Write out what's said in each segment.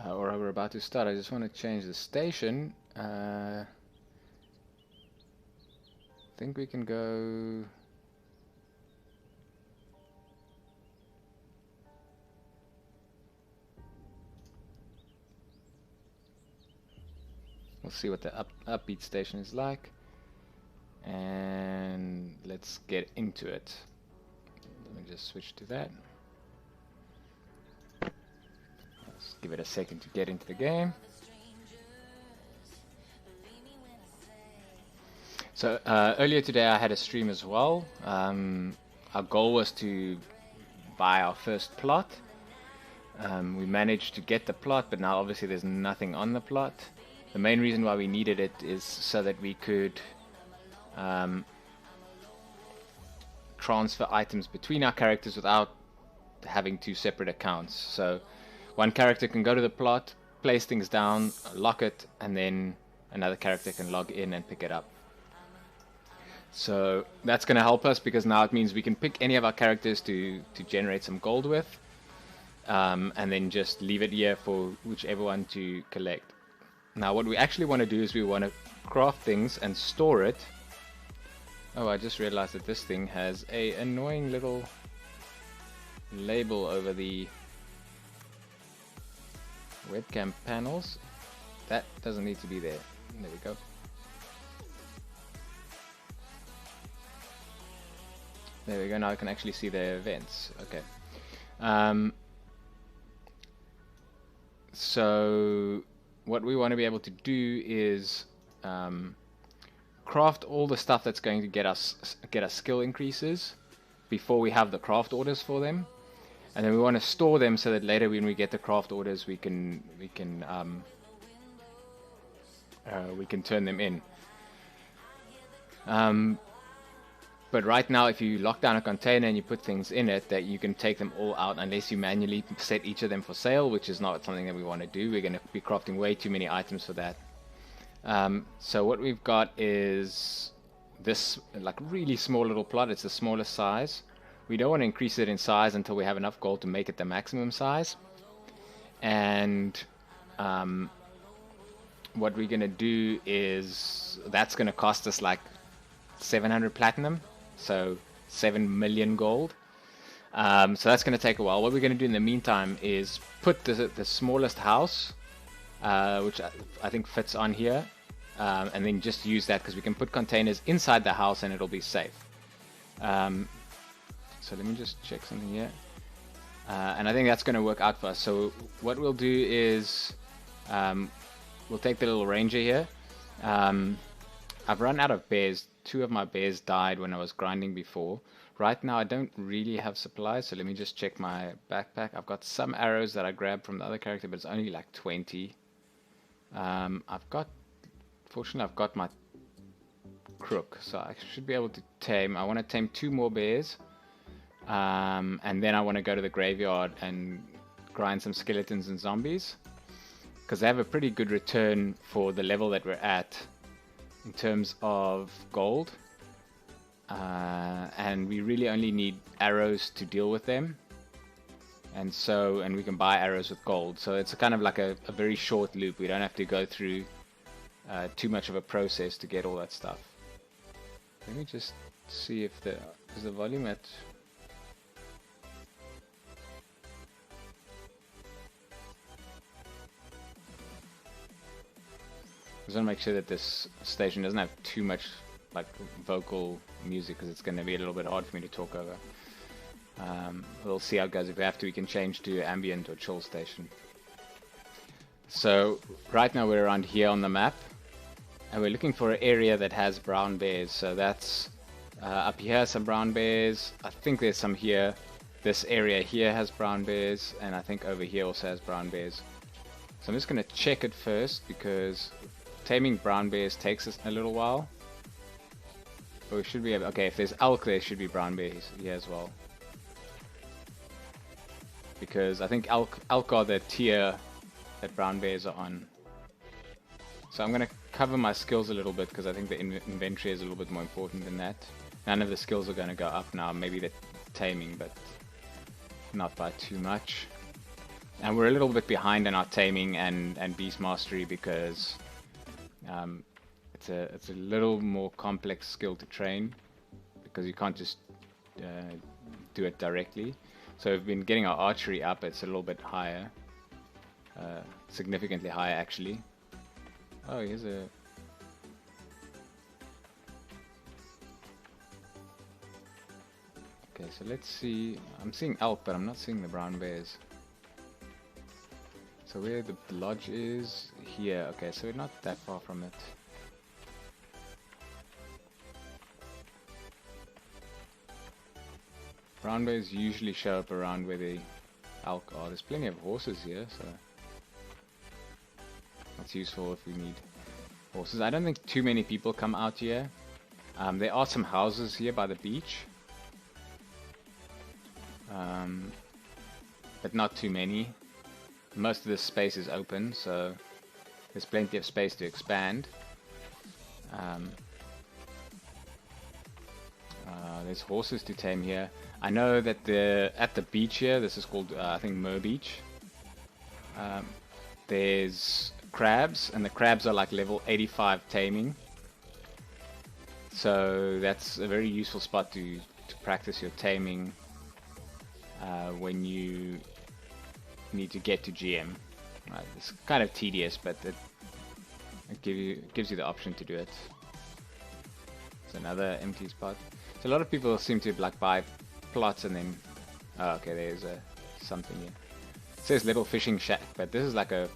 Or we're about to start. I just want to change the station. I think we can go. We'll see what the upbeat station is like, and let's get into it. Let me just switch to that. Let's give it a second to get into the game. So earlier today I had a stream as well. Our goal was to buy our first plot. We managed to get the plot, but now obviously there's nothing on the plot. The main reason why we needed it is so that we could transfer items between our characters without having two separate accounts. So one character can go to the plot, place things down, lock it, and then another character can log in and pick it up. So that's going to help us because now it means we can pick any of our characters to generate some gold with, and then just leave it here for whichever one to collect. Now what we actually want to do is we want to craft things and store it. Oh, I just realized that this thing has a annoying little label over the webcam panels. That doesn't need to be there. There we go. There we go, now I can actually see the events. Okay. So what we want to be able to do is craft all the stuff that's going to get us skill increases before we have the craft orders for them, and then we want to store them so that later when we get the craft orders we can turn them in. But right now, if you lock down a container and you put things in it, that you can take them all out unless you manually set each of them for sale, which is not something that we want to do. We're going to be crafting way too many items for that. So what we've got is this like really small little plot. It's the smallest size. We don't want to increase it in size until we have enough gold to make it the maximum size. And what we're going to do is that's going to cost us like 700 platinum. So 7 million gold. So that's going to take a while. What we're going to do in the meantime is put the smallest house, which I think fits on here, and then just use that because we can put containers inside the house and it'll be safe. So let me just check something here. And I think that's going to work out for us. So what we'll do is we'll take the little ranger here. I've run out of bears. 2 of my bears died when I was grinding before. Right now I don't really have supplies, so let me just check my backpack. I've got some arrows that I grabbed from the other character, but it's only like 20. Fortunately I've got my crook, so I should be able to tame. I want to tame 2 more bears, and then I want to go to the graveyard and grind some skeletons and zombies, because they have a pretty good return for the level that we're at in terms of gold, and we really only need arrows to deal with them, and we can buy arrows with gold, so it's kind of like a very short loop. We don't have to go through too much of a process to get all that stuff. Let me just see if is the volume at... I just want to make sure that this station doesn't have too much like vocal music, because it's going to be a little bit hard for me to talk over. We'll see how it goes. If we have to, we can change to ambient or chill station. So right now we're around here on the map, and we're looking for an area that has brown bears. So that's Up here, some brown bears. I think there's some here. This area here has brown bears, and I think over here also has brown bears. So I'm just going to check it first, because taming brown bears takes us a little while. But we should be able... Okay, if there's elk, there should be brown bears here as well. Because I think elk are the tier that brown bears are on. So I'm going to cover my skills a little bit, because I think the inventory is a little bit more important than that. None of the skills are going to go up now. Maybe the taming, but not by too much. And we're a little bit behind in our taming and beast mastery, because it's a little more complex skill to train, because you can't just do it directly. So we've been getting our archery up. It's a little bit higher, significantly higher actually. Oh, here's a... Okay, so let's see. I'm seeing elk, but I'm not seeing the brown bears. So where the lodge is, here. Okay, so we're not that far from it. Brown bears usually show up around where the elk are. There's plenty of horses here, so that's useful if we need horses. I don't think too many people come out here. There are some houses here by the beach. But not too many. Most of this space is open, so there's plenty of space to expand. There's horses to tame here. I know that at the beach here, this is called I think Mer Beach. There's crabs, and the crabs are like level 85 taming. So that's a very useful spot to practice your taming when you need to get to GM. Right, it's kind of tedious, but it gives you the option to do it. It's another empty spot. So a lot of people seem to like buy plots and then... Oh, okay, there's something here. It says little fishing shack, but this is like a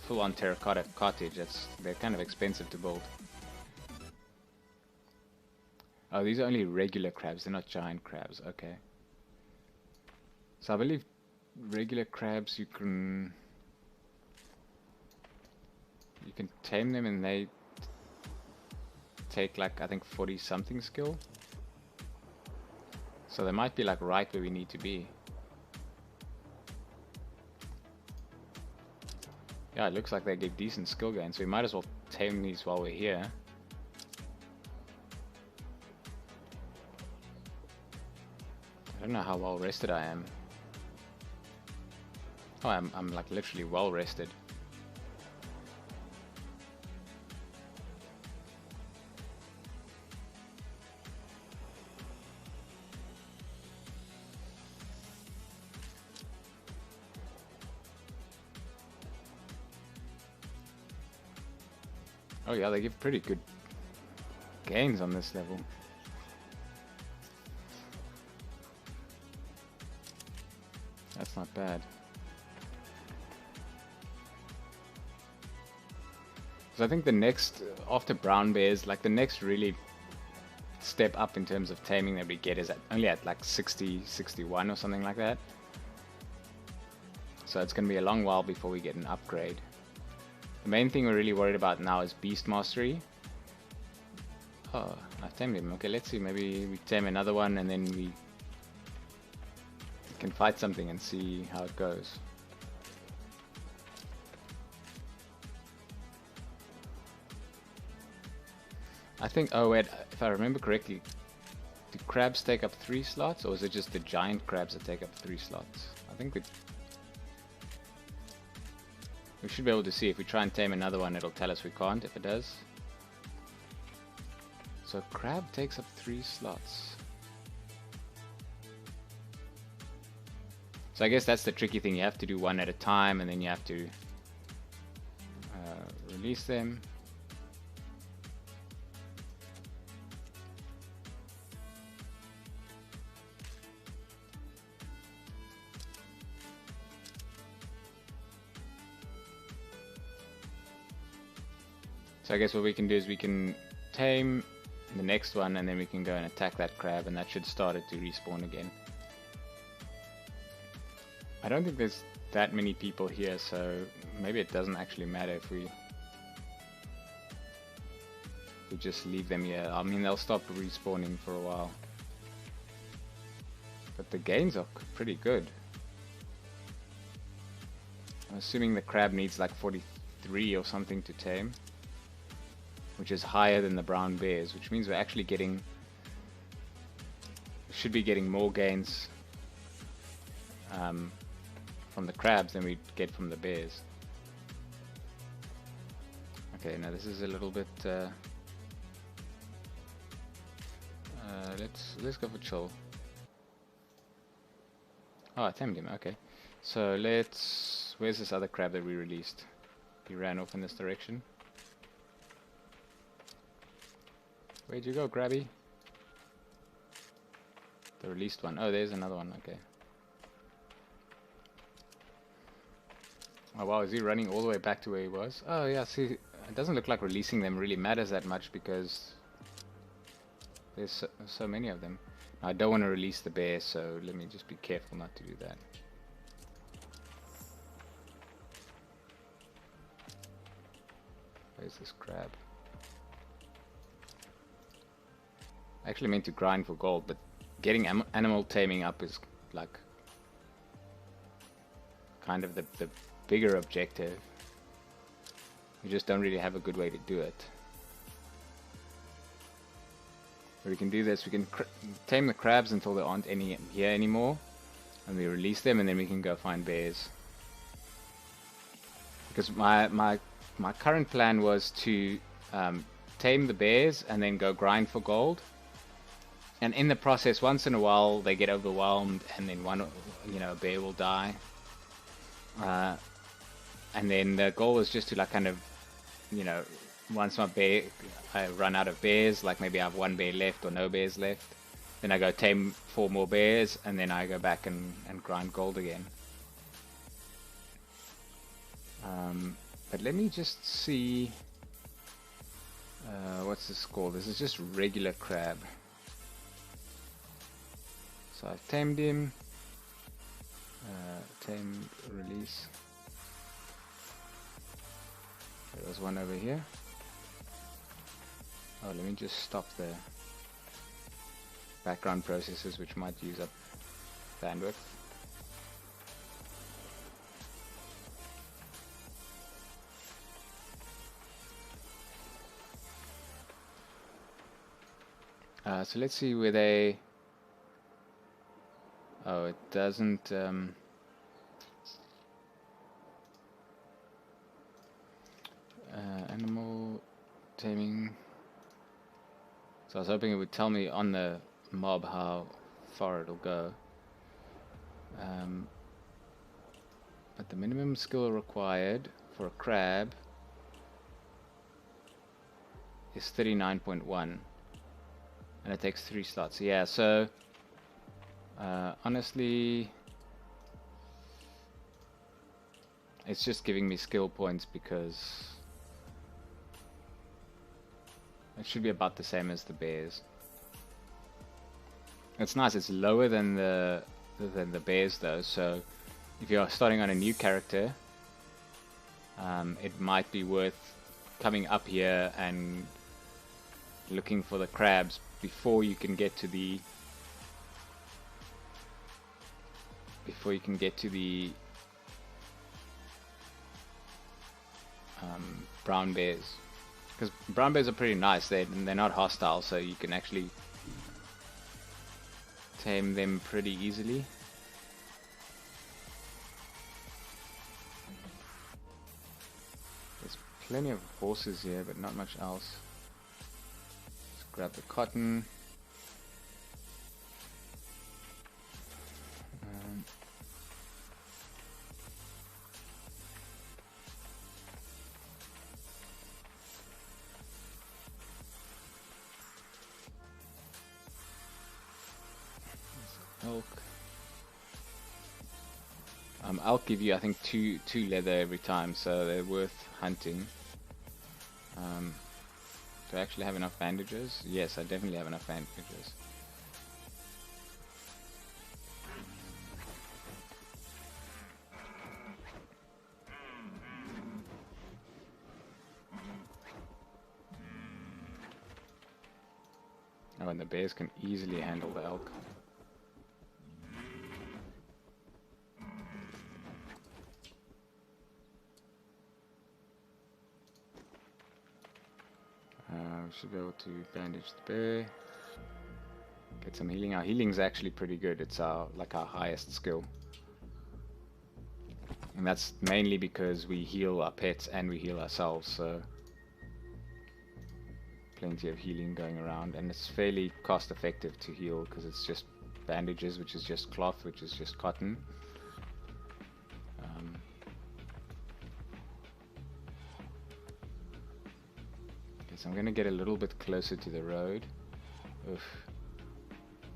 full-on terracotta cottage. They're kind of expensive to build. Oh, these are only regular crabs. They're not giant crabs. Okay. So I believe regular crabs you can tame them, and they take like I think 40 something skill. So they might be like right where we need to be. Yeah, it looks like they get decent skill gain, so we might as well tame these while we're here. I don't know how well rested I am. Oh, I'm like literally well rested. Oh yeah, they give pretty good gains on this level. That's not bad. So I think the next, after brown bears, like the next really step up in terms of taming that we get is only at like 60, 61 or something like that. So it's going to be a long while before we get an upgrade. The main thing we're really worried about now is beast mastery. Oh, I've tamed him. Okay, let's see. Maybe we tame another one and then we can fight something and see how it goes. I think, oh wait, if I remember correctly, do crabs take up 3 slots, or is it just the giant crabs that take up 3 slots? I think we should be able to see. If we try and tame another one, it'll tell us we can't if it does. So crab takes up 3 slots. So I guess that's the tricky thing. You have to do one at a time, and then you have to release them. So I guess what we can do is we can tame the next one, and then we can go and attack that crab, and that should start it to respawn again. I don't think there's that many people here, so maybe it doesn't actually matter if we just leave them here. I mean, they'll stop respawning for a while. But the gains are pretty good. I'm assuming the crab needs like 43 or something to tame, which is higher than the brown bears, which means we're actually getting, should be getting more gains from the crabs than we get from the bears. Okay, now this is a little bit let's go for chill. Oh, I tamed him. Okay, so where's this other crab that we released? He ran off in this direction. Where'd you go, Grabby? The released one. Oh, there's another one. Okay. Oh wow, is he running all the way back to where he was? Oh yeah, see, it doesn't look like releasing them really matters that much because there's so many of them. I don't want to release the bear, so let me just be careful not to do that. Where's this crab? I actually meant to grind for gold, but getting animal taming up is like kind of the bigger objective. We just don't really have a good way to do it. But we can do this, we can tame the crabs until there aren't any here anymore, and we release them, and then we can go find bears. Because my current plan was to tame the bears and then go grind for gold. And in the process, once in a while, they get overwhelmed, and then a bear will die. And then the goal was just to like kind of, once I run out of bears, like maybe I have one bear left or no bears left, then I go tame 4 more bears, and then I go back and grind gold again. But let me just see, what's this called? This is just regular crab. So I've tamed him, tamed, release. There was one over here. Oh, let me just stop the background processes which might use up bandwidth. So let's see where they... Oh, it doesn't... animal taming. So I was hoping it would tell me on the mob how far it'll go. But the minimum skill required for a crab is 39.1, and it takes 3 slots. Yeah, so honestly, it's just giving me skill points because it should be about the same as the bears. It's nice, it's lower than the bears though, so if you're starting on a new character, it might be worth coming up here and looking for the crabs before you can get to the brown bears. Because brown bears are pretty nice, they're not hostile, so you can actually tame them pretty easily. There's plenty of horses here, but not much else. Let's grab the cotton. Elk. Elk give you, I think, two leather every time, so they're worth hunting. Do I actually have enough bandages? Yes, I definitely have enough bandages. Oh, and the bears can easily handle the elk. We should be able to bandage the bear. Get some healing. Our healing's actually pretty good. It's our highest skill. And that's mainly because we heal our pets and we heal ourselves, so plenty of healing going around, and it's fairly cost effective to heal because it's just bandages, which is just cloth, which is just cotton. Okay, so I'm gonna get a little bit closer to the road. Oof.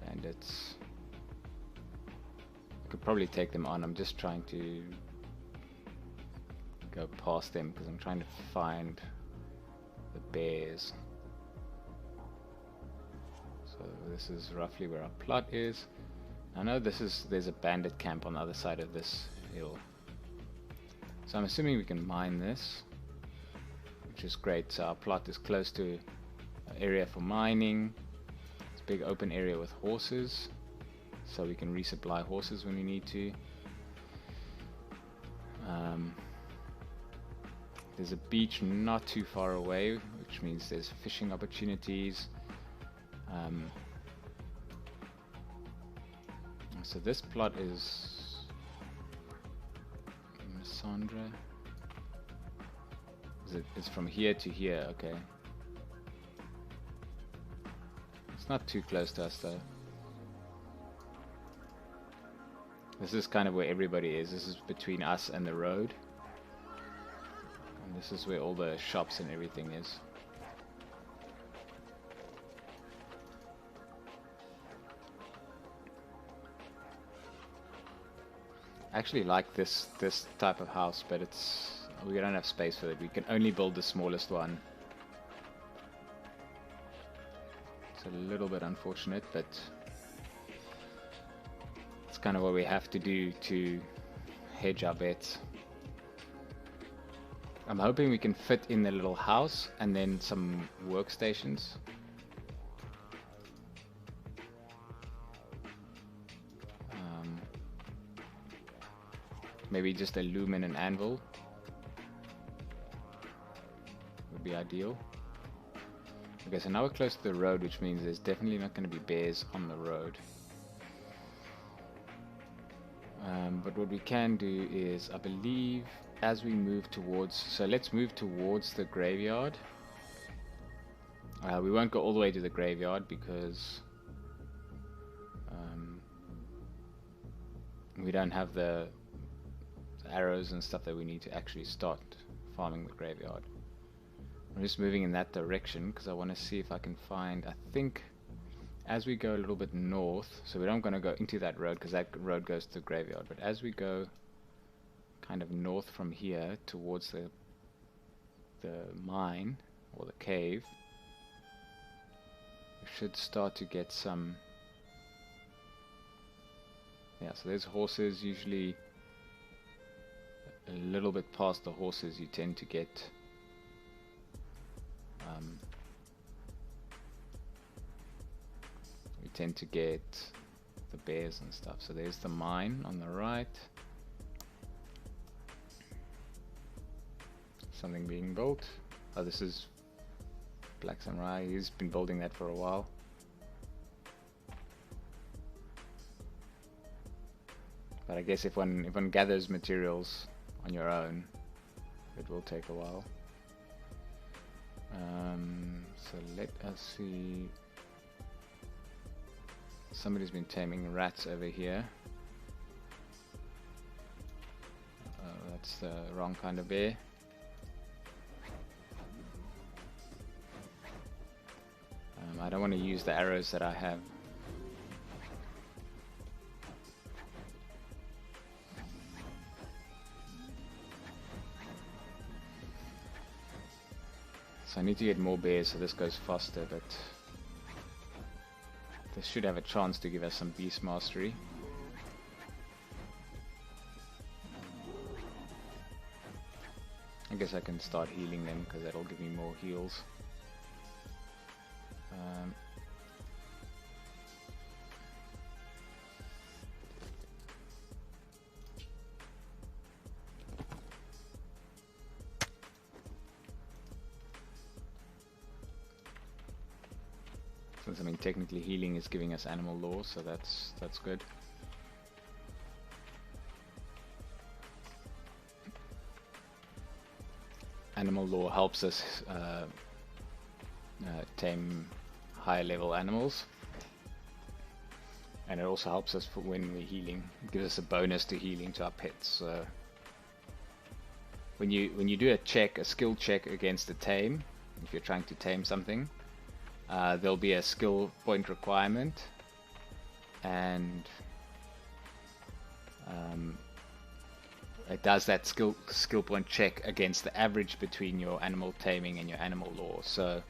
Bandits. I could probably take them on. I'm just trying to go past them because I'm trying to find the bears. So this is roughly where our plot is. I know there's a bandit camp on the other side of this hill. So I'm assuming we can mine this, which is great. So our plot is close to an area for mining. It's a big open area with horses, so we can resupply horses when we need to. There's a beach not too far away, which means there's fishing opportunities. So this plot is Sandra. It's from here to here, okay. It's not too close to us though. This is kind of where everybody is. This is between us and the road. And this is where all the shops and everything is. I actually like this type of house, but we don't have space for it. We can only build the smallest one. It's a little bit unfortunate, but it's kind of what we have to do to hedge our bets. I'm hoping we can fit in the little house and then some workstations. Maybe just a loom and an anvil would be ideal. Okay, so now we're close to the road, which means there's definitely not going to be bears on the road. But what we can do is, I believe, as we move towards... So let's move towards the graveyard. We won't go all the way to the graveyard because we don't have the arrows and stuff that we need to actually start farming the graveyard. I'm just moving in that direction because I want to see if I can find... I think as we go a little bit north, so we're not going to go into that road because that road goes to the graveyard, but as we go kind of north from here towards the mine or the cave, we should start to get some... Yeah, so there's horses. Usually a little bit past the horses you tend to get the bears and stuff. So there's the mine on the right. Something being built. Oh, this is Black Samurai. He's been building that for a while. But I guess if one gathers materials on your own, it will take a while. So let us see. Somebody's been taming rats over here. That's the wrong kind of bear. I don't want to use the arrows that I have. So So I need to get more bears so this goes faster, but this should have a chance to give us some beast mastery. I guess I can start healing them because that'll give me more heals. Since I mean technically healing is giving us animal law, so that's good. Animal law helps us tame higher level animals, and it also helps us for when we're healing. It gives us a bonus to healing to our pets. So when you do a skill check against a tame, if you're trying to tame something, there'll be a skill point requirement, and it does that skill point check against the average between your animal taming and your animal law. So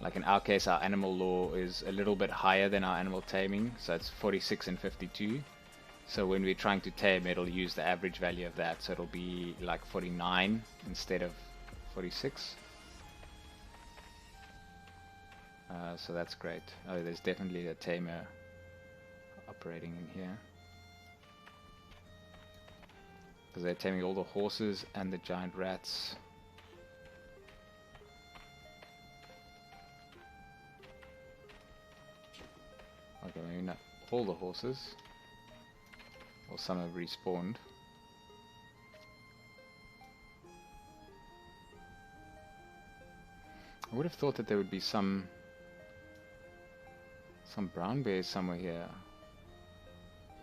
like in our case, our animal law is a little bit higher than our animal taming, so it's 46 and 52. So when we're trying to tame, it'll use the average value of that, so it'll be like 49 instead of 46. So that's great. Oh, there's definitely a tamer operating in here, because they're taming all the horses and the giant rats. Okay, maybe not all the horses, or some have respawned. I would have thought that there would be some brown bears somewhere here.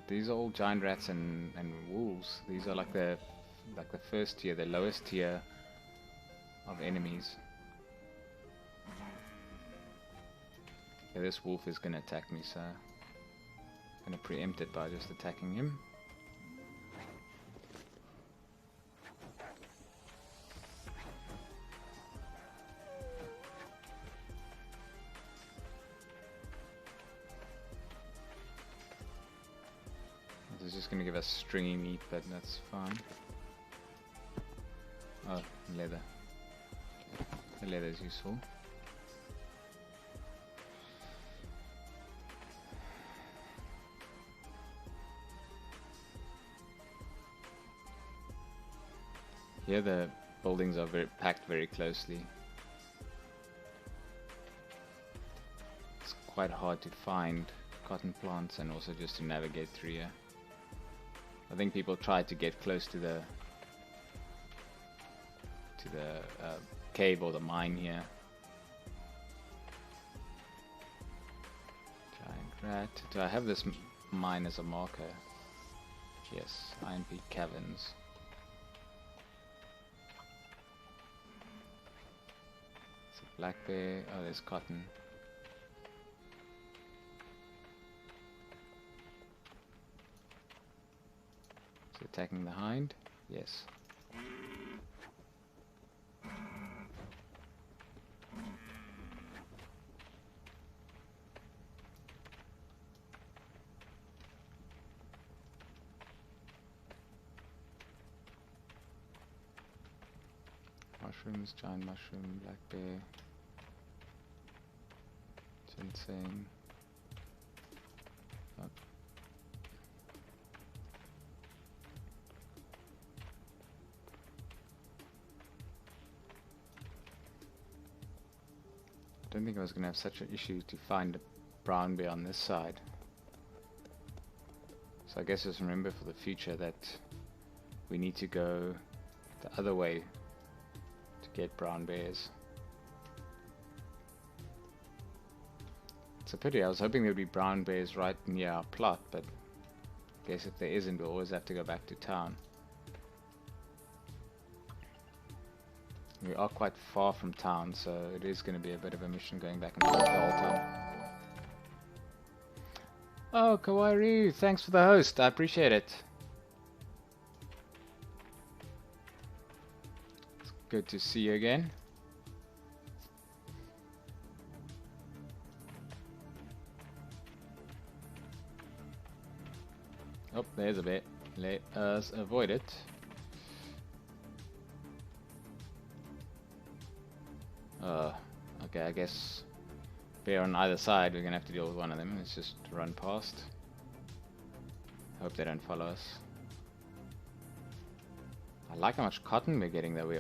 These are all giant rats and wolves. These are like the first tier, the lowest tier of enemies. Yeah, this wolf is gonna attack me, so I'm gonna preempt it by just attacking him. This is just gonna give us stringy meat, but that's fine. Oh, leather. The leather is useful. Here the buildings are packed very closely. It's quite hard to find cotton plants and also just to navigate through here. I think people try to get close to the cave or the mine here. Giant rat. Do I have this mine as a marker? Yes, Iron Peak Caverns. It's a black bear. Oh, there's cotton. Is it attacking the hind? Yes. Mushrooms, giant mushroom, black bear, ginseng. Oh. I don't think I was going to have such an issue to find a brown bear on this side. So I guess just remember for the future that we need to go the other way to get brown bears. It's a pity. I was hoping there would be brown bears right near our plot, but I guess if there isn't, we'll always have to go back to town. We are quite far from town, so it is going to be a bit of a mission going back and forth the whole time. Oh, Kawaii, thanks for the host. I appreciate it. It's good to see you again. Oh, there's a bit. Let us avoid it. Okay, I guess bear on either side, we're gonna have to deal with one of them. Let's just run past. Hope they don't follow us. I like how much cotton we're getting though. We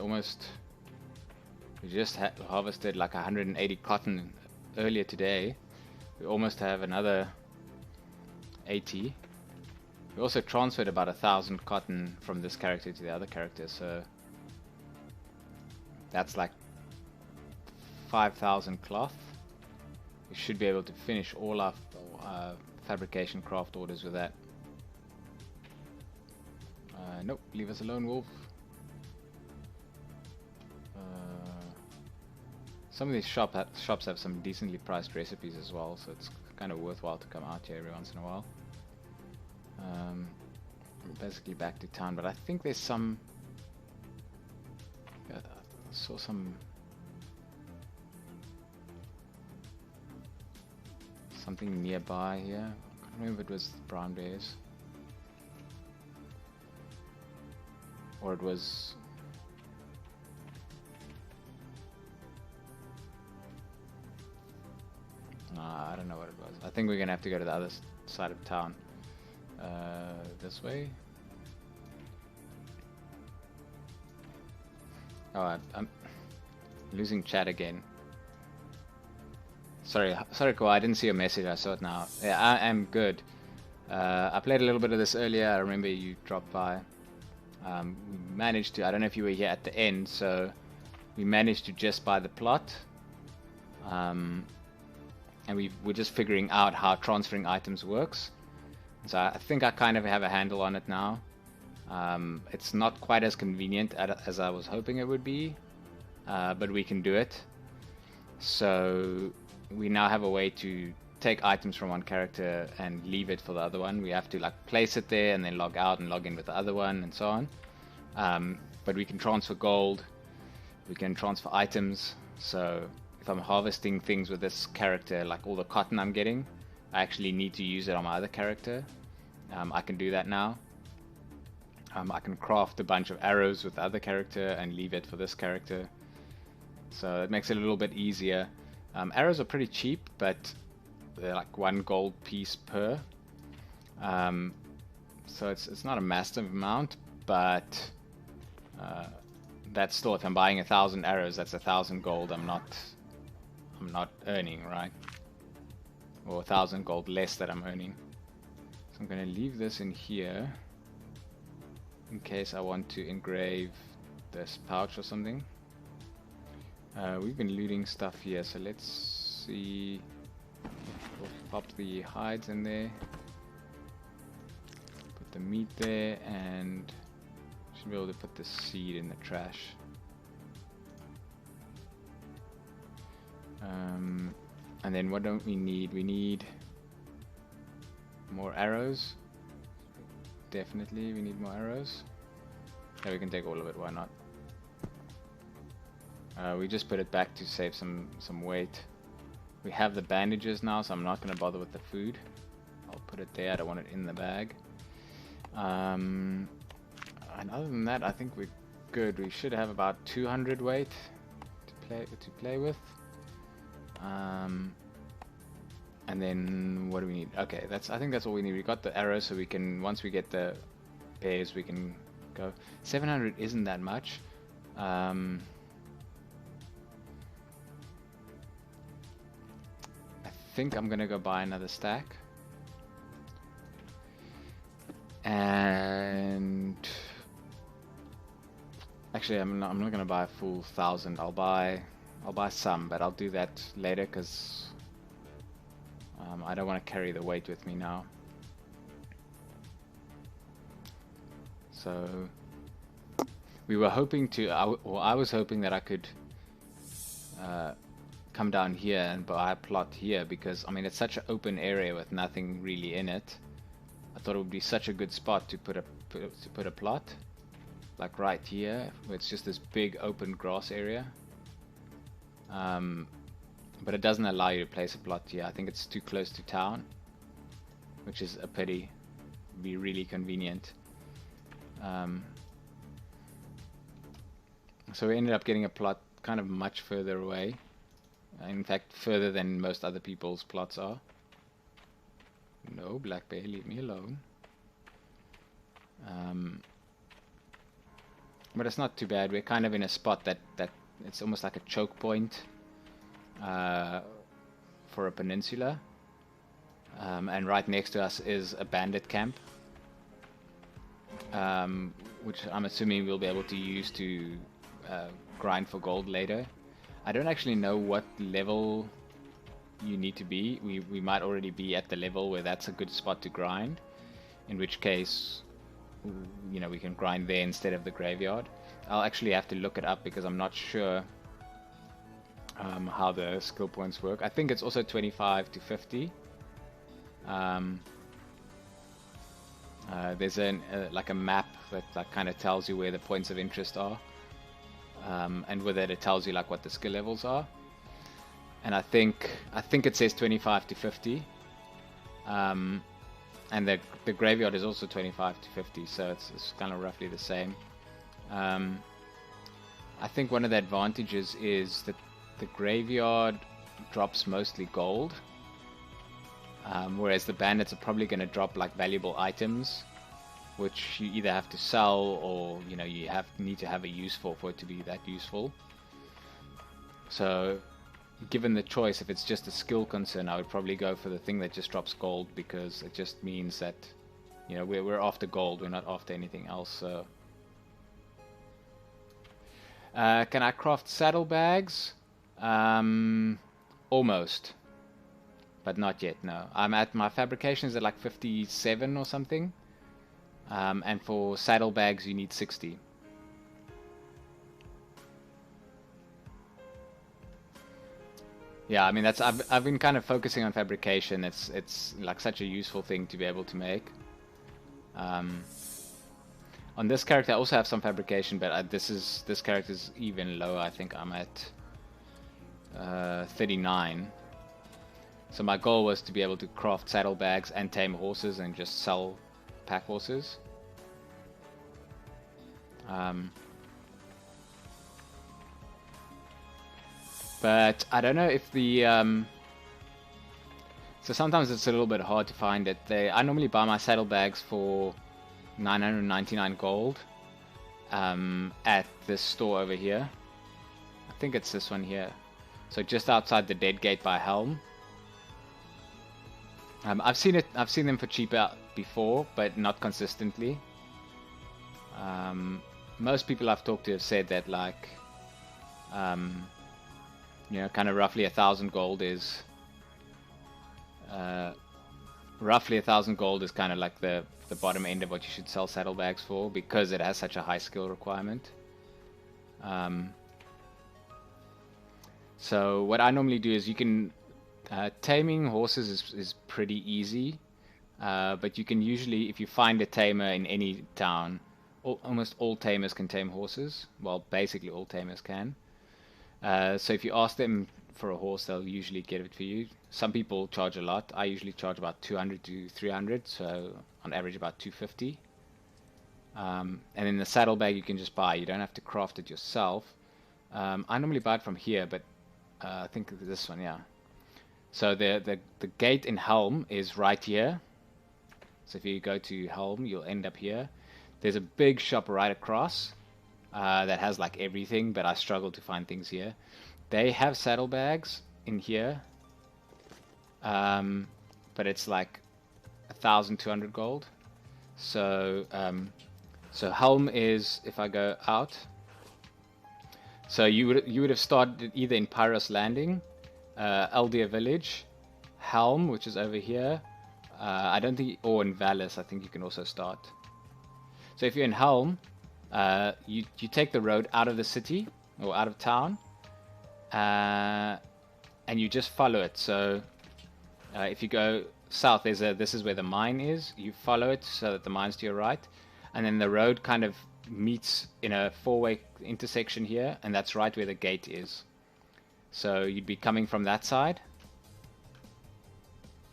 just harvested like 180 cotton earlier today. We almost have another 80. We also transferred about 1,000 cotton from this character to the other character, so that's like 5,000 cloth. We should be able to finish all our fabrication craft orders with that. Nope, leave us alone, wolf. Some of these shops have some decently priced recipes as well, so it's kind of worthwhile to come out here every once in a while. Basically back to town, but I think there's some... I saw some... something nearby here. I can't remember if it was brown bears. Or it was... I don't know what it was. I think we're gonna have to go to the other side of town. This way. Oh, I'm losing chat again. Sorry, Ko, I didn't see your message. I saw it now. Yeah, I am good. I played a little bit of this earlier. I remember you dropped by. We managed to. I don't know if you were here at the end, so we managed to just buy the plot. And we're just figuring out how transferring items works. So I think I kind of have a handle on it now. It's not quite as convenient as I was hoping it would be, but we can do it. So we now have a way to take items from one character and leave it for the other one. We have to like place it there and then log out and log in with the other one and so on. But we can transfer gold, we can transfer items. So if I'm harvesting things with this character, like all the cotton I'm getting, I actually need to use it on my other character. I can do that now. I can craft a bunch of arrows with the other character and leave it for this character. So it makes it a little bit easier. Arrows are pretty cheap, but they're like 1 gold piece per. So it's not a massive amount, but that's still, if I'm buying 1,000 arrows, that's 1,000 gold I'm not earning, right? Or 1,000 gold less that I'm earning. So I'm going to leave this in here in case I want to engrave this pouch or something. We've been looting stuff here, so let's see. We'll pop the hides in there, put the meat there, and should be able to put the seed in the trash. And then what don't we need? We need more arrows. Definitely we need more arrows. Yeah, we can take all of it, why not? We just put it back to save some weight. We have the bandages now, so I'm not going to bother with the food. I'll put it there, I don't want it in the bag. And other than that, I think we're good. We should have about 200 weight to play with. And then what do we need? Okay, I think that's all we need. We got the arrows, so we can, once we get the bears, we can go. 700 isn't that much. I think I'm gonna go buy another stack. And actually, I'm not gonna buy a full 1,000. I'll buy some, but I'll do that later because I don't want to carry the weight with me now. So we were hoping to, I was hoping that I could come down here and buy a plot here, because I mean it's such an open area with nothing really in it. I thought it would be such a good spot to put a plot, like right here, where it's just this big open grass area. But it doesn't allow you to place a plot here. I think it's too close to town, which is a pity. be really convenient. So we ended up getting a plot kind of much further away. In fact, further than most other people's plots are. No, Black Bear, leave me alone. But it's not too bad. We're kind of in a spot that it's almost like a choke point for a peninsula. And right next to us is a bandit camp, which I'm assuming we'll be able to use to grind for gold later. I don't actually know what level you need to be. We might already be at the level where that's a good spot to grind, in which case, you know, we can grind there instead of the graveyard. I'll actually have to look it up because I'm not sure how the skill points work. I think it's also 25 to 50. There's like a map that kind of tells you where the points of interest are, and with it tells you like what the skill levels are. And I think it says 25 to 50, and the graveyard is also 25 to 50, so it's kind of roughly the same. I think one of the advantages is that the graveyard drops mostly gold. Whereas the bandits are probably going to drop like valuable items, which you either have to sell or you know you need to have a use for it to be that useful. So, given the choice, if it's just a skill concern, I would probably go for the thing that just drops gold, because it just means that you know we're after gold, we're not after anything else. So, can I craft saddlebags? Almost. But not yet, no. I'm at my fabrications at like 57 or something. And for saddlebags you need 60. Yeah, I mean that's I've been kind of focusing on fabrication. It's like such a useful thing to be able to make. On this character I also have some fabrication, but this character's even lower. I think I'm at 39. So my goal was to be able to craft saddlebags and tame horses and just sell pack horses. But I don't know if the... so sometimes it's a little bit hard to find it. I normally buy my saddlebags for 999 gold at this store over here. I think it's this one here. So just outside the Dead Gate by Helm. I've seen them for cheaper before, but not consistently. Most people I've talked to have said that, like, you know, kind of roughly 1,000 gold is kind of like the bottom end of what you should sell saddlebags for, because it has such a high skill requirement. So what I normally do is you can taming horses is pretty easy, but you can usually, if you find a tamer in any town, almost all tamers can tame horses. Well, basically all tamers can. So if you ask them for a horse, they'll usually get it for you. Some people charge a lot. I usually charge about 200 to 300, so on average about 250. And then the saddlebag you can just buy. You don't have to craft it yourself. I normally buy it from here, but I think this one, yeah. So the gate in Helm is right here. So if you go to Helm, you'll end up here. There's a big shop right across that has like everything, but I struggle to find things here. They have saddlebags in here, but it's like 1,200 gold. So so Helm is, if I go out, so you would have started either in Pyros Landing, Eldia Village, Helm, which is over here. I don't think, or in Valis, I think you can also start. So if you're in Helm, you take the road out of the city or out of town, and you just follow it. So if you go south, this is where the mine is. You follow it so that the mine's to your right, and then the road kind of meets in a four-way intersection here, and that's right where the gate is. So you'd be coming from that side.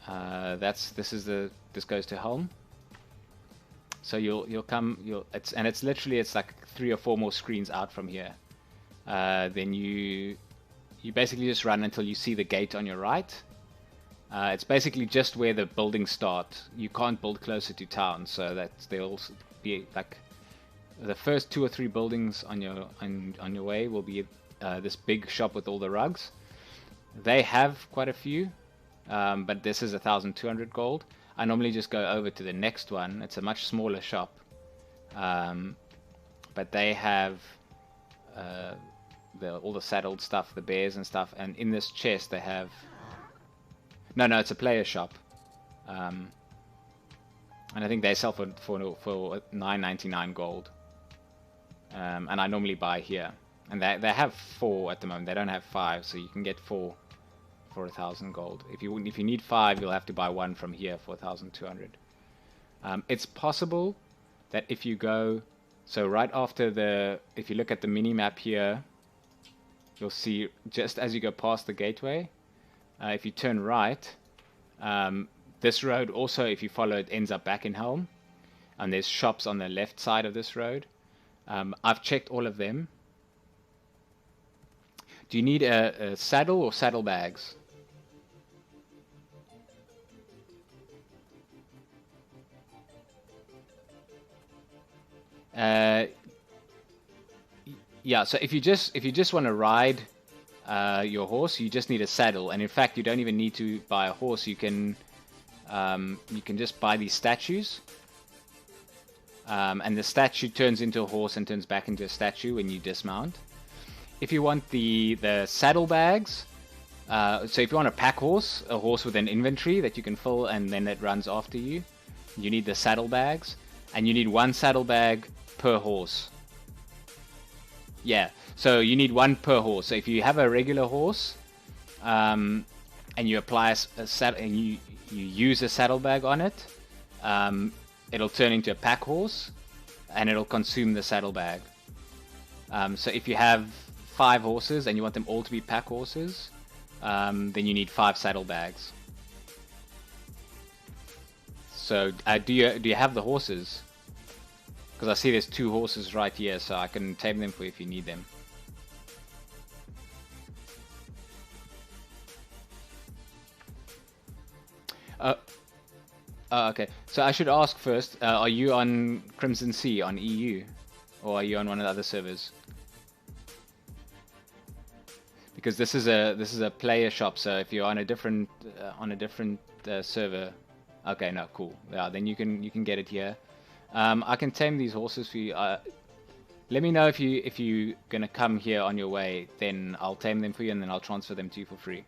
This goes to Helm. So it's literally it's like 3 or 4 more screens out from here. Then you basically just run until you see the gate on your right. It's basically just where the buildings start. You can't build closer to town, so that they'll be like the first 2 or 3 buildings on your way will be this big shop with all the rugs. They have quite a few, but this is 1,200 gold. I normally just go over to the next one. It's a much smaller shop, but they have all the saddled stuff, the bears and stuff. And in this chest they have no, it's a player shop, and I think they sell for 9.99 gold. And I normally buy here, and they have 4 at the moment. They don't have 5, so you can get 4 for 1,000 gold. If you need 5, you'll have to buy 1 from here for 1,200. It's possible that if you go, so right after if you look at the mini map here, you'll see just as you go past the gateway, if you turn right, this road also, if you follow it, ends up back in Helm, and there's shops on the left side of this road. I've checked all of them. Do you need a saddle or saddlebags? Yeah, so if you just want to ride your horse, you just need a saddle, and in fact you don't even need to buy a horse. You can just buy these statues, and the statue turns into a horse and turns back into a statue when you dismount. If you want the saddlebags, so if you want a pack horse, a horse with an inventory that you can fill and then it runs after you, you need the saddlebags, and you need 1 saddlebag per horse. Yeah, so you need 1 per horse. So if you have a regular horse, and you apply a saddle and you use a saddlebag on it, it'll turn into a pack horse, and it'll consume the saddlebag. So if you have 5 horses and you want them all to be pack horses, then you need 5 saddlebags. So do you have the horses? Because I see there's 2 horses right here, so I can tame them for you if you need them. Okay, so I should ask first, are you on Crimson Sea on EU, or are you on one of the other servers? Because this is a player shop, so if you're on a different server, okay, no, cool. Yeah, then you can get it here. I can tame these horses for you. Let me know if you're gonna come here on your way, then I'll tame them for you, and then I'll transfer them to you for free.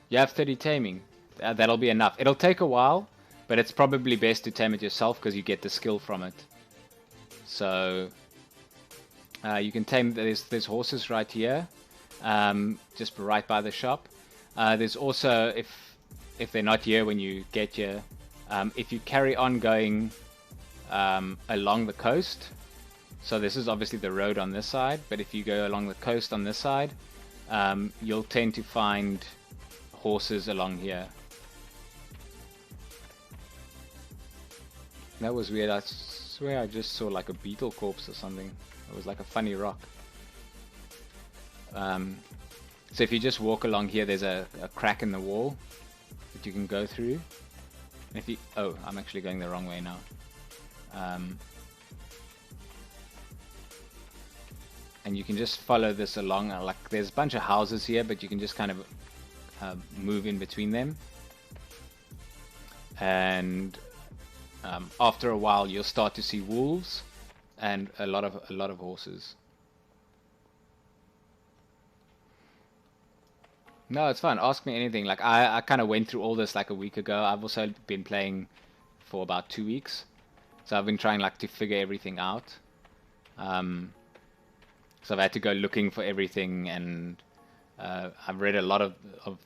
You have 30 taming. That'll be enough. It'll take a while, but it's probably best to tame it yourself because you get the skill from it. So you can tame. There's horses right here, just right by the shop. There's also, if they're not here when you get here, if you carry on going along the coast. So this is obviously the road on this side, but if you go along the coast on this side, you'll tend to find horses along here. That was weird. I swear I just saw like a beetle corpse or something. It was like a funny rock. So if you just walk along here, there's a crack in the wall that you can go through. If you, oh, I'm actually going the wrong way now. And you can just follow this along. Like there's a bunch of houses here, but you can just kind of move in between them, and after a while you'll start to see wolves and a lot of horses. No, it's fine. Ask me anything. Like I kind of went through all this like a week ago. I've also been playing for about 2 weeks, so I've been trying like to figure everything out. So I've had to go looking for everything, and I've read a lot of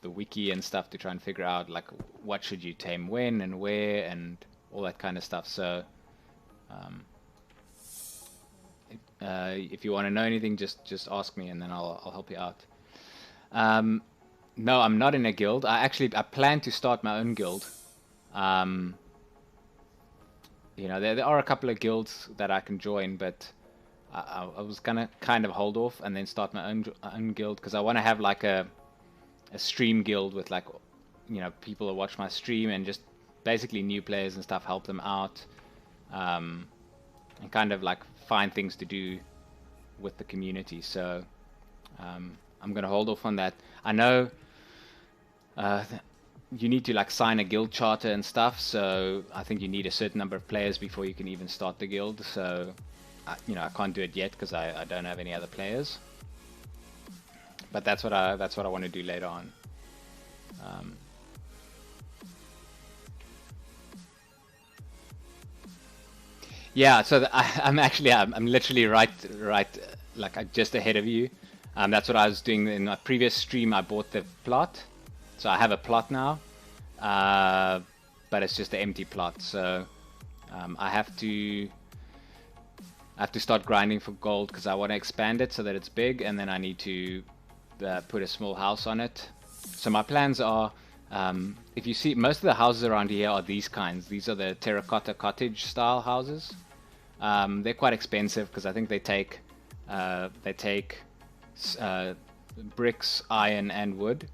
the wiki and stuff to try and figure out like what should you tame when and where and all that kind of stuff. So if you want to know anything, just ask me and then I'll help you out. No, I'm not in a guild. I plan to start my own guild. Um, there are a couple of guilds that I can join, but I was gonna kind of hold off and then start my own guild because I want to have like a stream guild with like people that watch my stream and just basically new players and stuff, help them out, um, and kind of like find things to do with the community. So I'm gonna hold off on that. I know uh, you need to like sign a guild charter and stuff, so I think you need a certain number of players before you can even start the guild. So I can't do it yet because I don't have any other players. But that's what I want to do later on. Yeah, so I'm literally right, like just ahead of you. That's what I was doing in my previous stream. I bought the plot, so I have a plot now, but it's just an empty plot. So I have to start grinding for gold because I want to expand it so that it's big, and then I need to put a small house on it. So my plans are, if you see, most of the houses around here are these kinds. These are the terracotta cottage style houses. They're quite expensive because I think they take bricks, iron, and wood.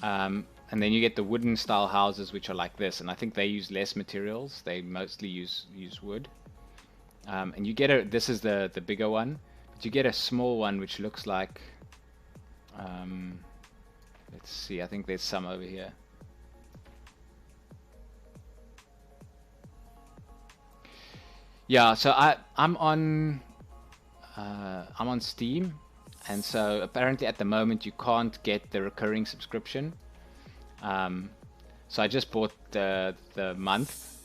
And then you get the wooden style houses, which are like this, and I think they use less materials. They mostly use wood. And you get this is the bigger one, but you get a small one which looks like, let's see, I think there's some over here. Yeah, so I'm on Steam, and so apparently at the moment you can't get the recurring subscription. So I just bought the month,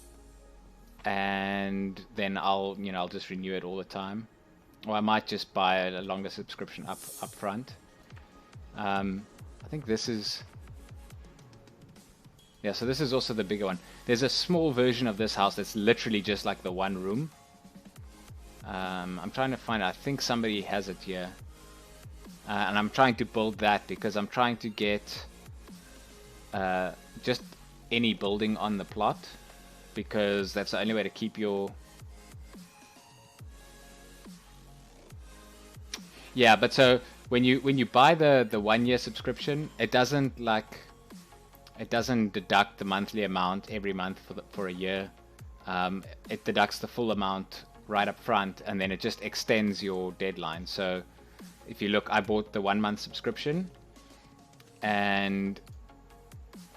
and then I'll just renew it all the time, or I might just buy a longer subscription up front. I think this is, yeah, so this is also the bigger one. There's a small version of this house that's literally just like the one room. I'm trying to find, I think somebody has it here. And I'm trying to build that because I'm trying to get just any building on the plot, because that's the only way to keep your... Yeah, but so when you buy the 1 year subscription, it doesn't deduct the monthly amount every month for a year. It deducts the full amount right up front, and then it just extends your deadline. So if you look, I bought the 1 month subscription, and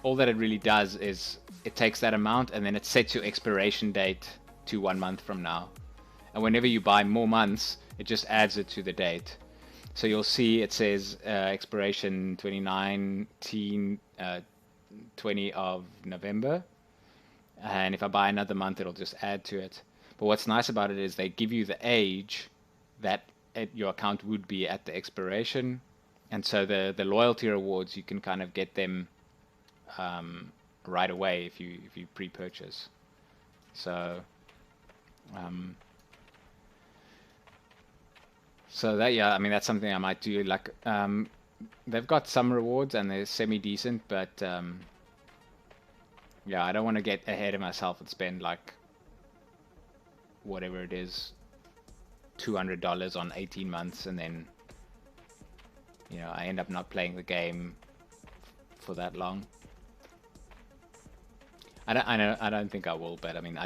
all that it really does is it takes that amount and then it sets your expiration date to 1 month from now. And whenever you buy more months, it just adds it to the date. So you'll see it says expiration 20 of November. And if I buy another month, it'll just add to it. But what's nice about it is they give you the age that your account would be at the expiration. And so the loyalty rewards, you can kind of get them right away if you pre-purchase. So so that, yeah, I mean, that's something I might do. Like they've got some rewards and they're semi-decent, but yeah, I don't want to get ahead of myself and spend like whatever it is, $200 on 18 months, and then I end up not playing the game for that long. I don't think I will, but I mean,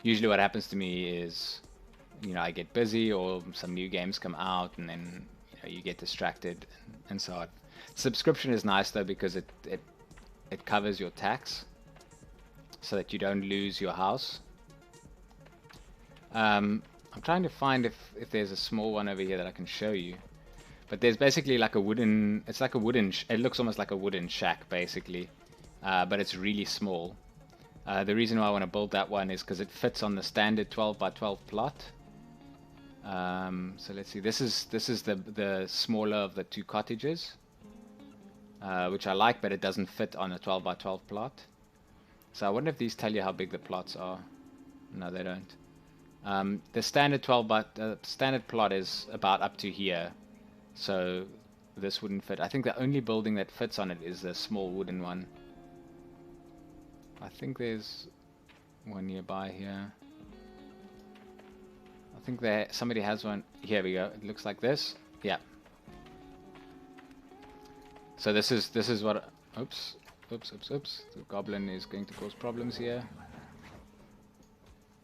usually what happens to me is, I get busy or some new games come out, and then you get distracted and so on. Subscription is nice though because it covers your tax, so that you don't lose your house. I'm trying to find if there's a small one over here that I can show you. But there's basically like a wooden, it's like a wooden, it looks almost like a wooden shack basically, but it's really small. The reason why I want to build that one is because it fits on the standard 12 by 12 plot. So let's see, this is the smaller of the two cottages, which I like, but it doesn't fit on a 12 by 12 plot. So I wonder if these tell you how big the plots are. No, they don't. The standard 12 by standard plot is about up to here. So this wouldn't fit. I think the only building that fits on it is the small wooden one. I think there's one nearby here. I think somebody has one. Here we go. It looks like this. Yeah. So this is what. Oops. The goblin is going to cause problems here.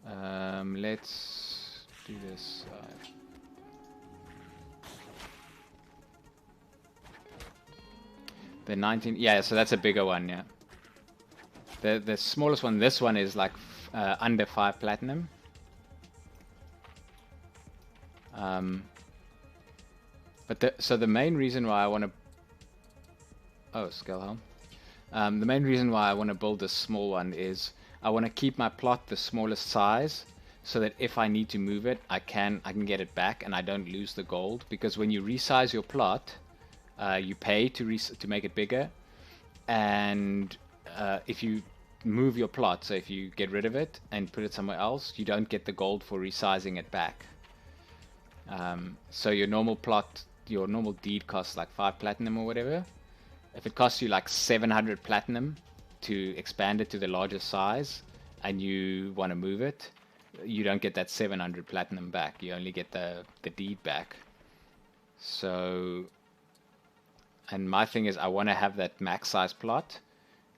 Let's do this. The 19. Yeah. So that's a bigger one. Yeah. The smallest one. This one is like under 5 platinum. So the main reason why I want to... Oh, Skullhelm. The main reason why I want to build this small one is I want to keep my plot the smallest size, so that if I need to move it, I can get it back and I don't lose the gold. Because when you resize your plot, you pay to make it bigger, and if you move your plot, so if you get rid of it and put it somewhere else, you don't get the gold for resizing it back. So your normal plot, your normal deed costs like 5 platinum or whatever. If it costs you like 700 platinum to expand it to the larger size and you want to move it, you don't get that 700 platinum back. You only get the deed back. So, and my thing is I want to have that max size plot.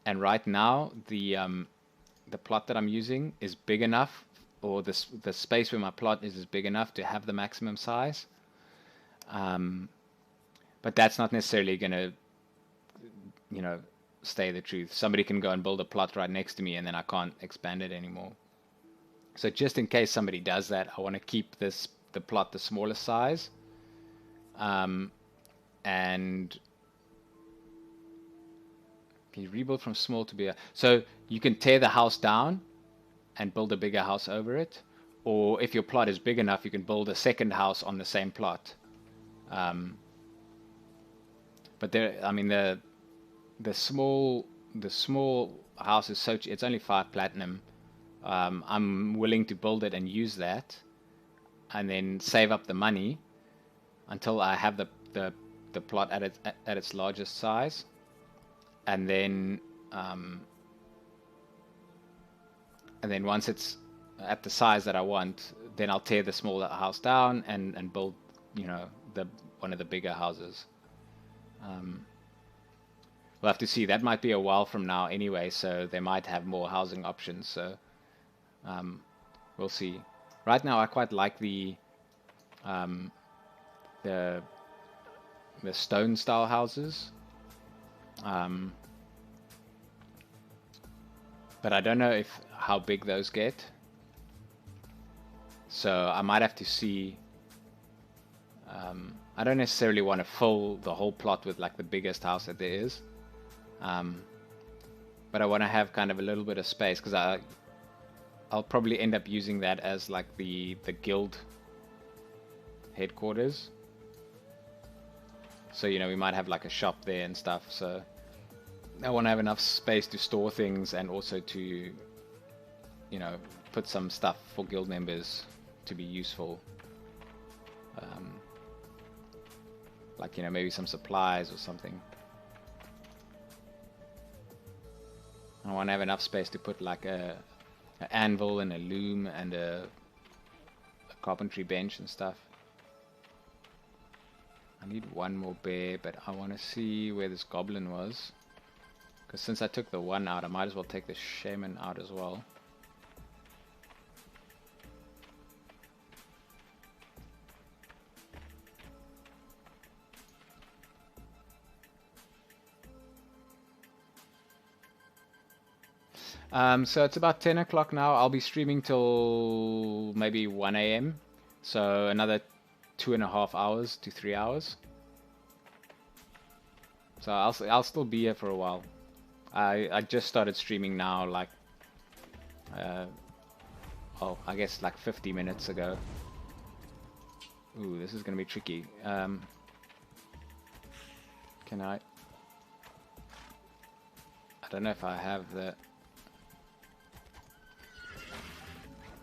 And right now the plot that I'm using is big enough, or the space where my plot is big enough to have the maximum size. But that's not necessarily going to, you know, stay the truth. Somebody can go and build a plot right next to me and then I can't expand it anymore. So just in case somebody does that, I want to keep the plot the smallest size. And can you rebuild from small to bigger? So you can tear the house down and build a bigger house over it, or if your plot is big enough, you can build a second house on the same plot. But there, I mean, the small house is it's only 5 platinum. I'm willing to build it and use that, and then save up the money until I have the plot at its largest size, and then once it's at the size that I want, then I'll tear the smaller house down and build, you know, one of the bigger houses. We'll have to see. That might be a while from now anyway, so they might have more housing options. So we'll see. Right now, I quite like the stone style houses. But I don't know how big those get. So I might have to see. I don't necessarily want to fill the whole plot with like the biggest house that there is. But I want to have kind of a little bit of space, because I'll probably end up using that as like the guild headquarters. So, you know, we might have like a shop there and stuff. So I want to have enough space to store things, and also to, you know, put some stuff for guild members to be useful. Like, you know, maybe some supplies or something. I want to have enough space to put like an anvil and a loom and a carpentry bench and stuff. I need one more bear, but I want to see where this goblin was. Because since I took the one out, I might as well take the shaman out as well. So it's about 10 o'clock now. I'll be streaming till maybe 1 AM. So another 2.5 hours to 3 hours. So I'll still be here for a while. I just started streaming now, like, I guess like 50 minutes ago. Ooh, this is gonna be tricky. Can I don't know if I have the...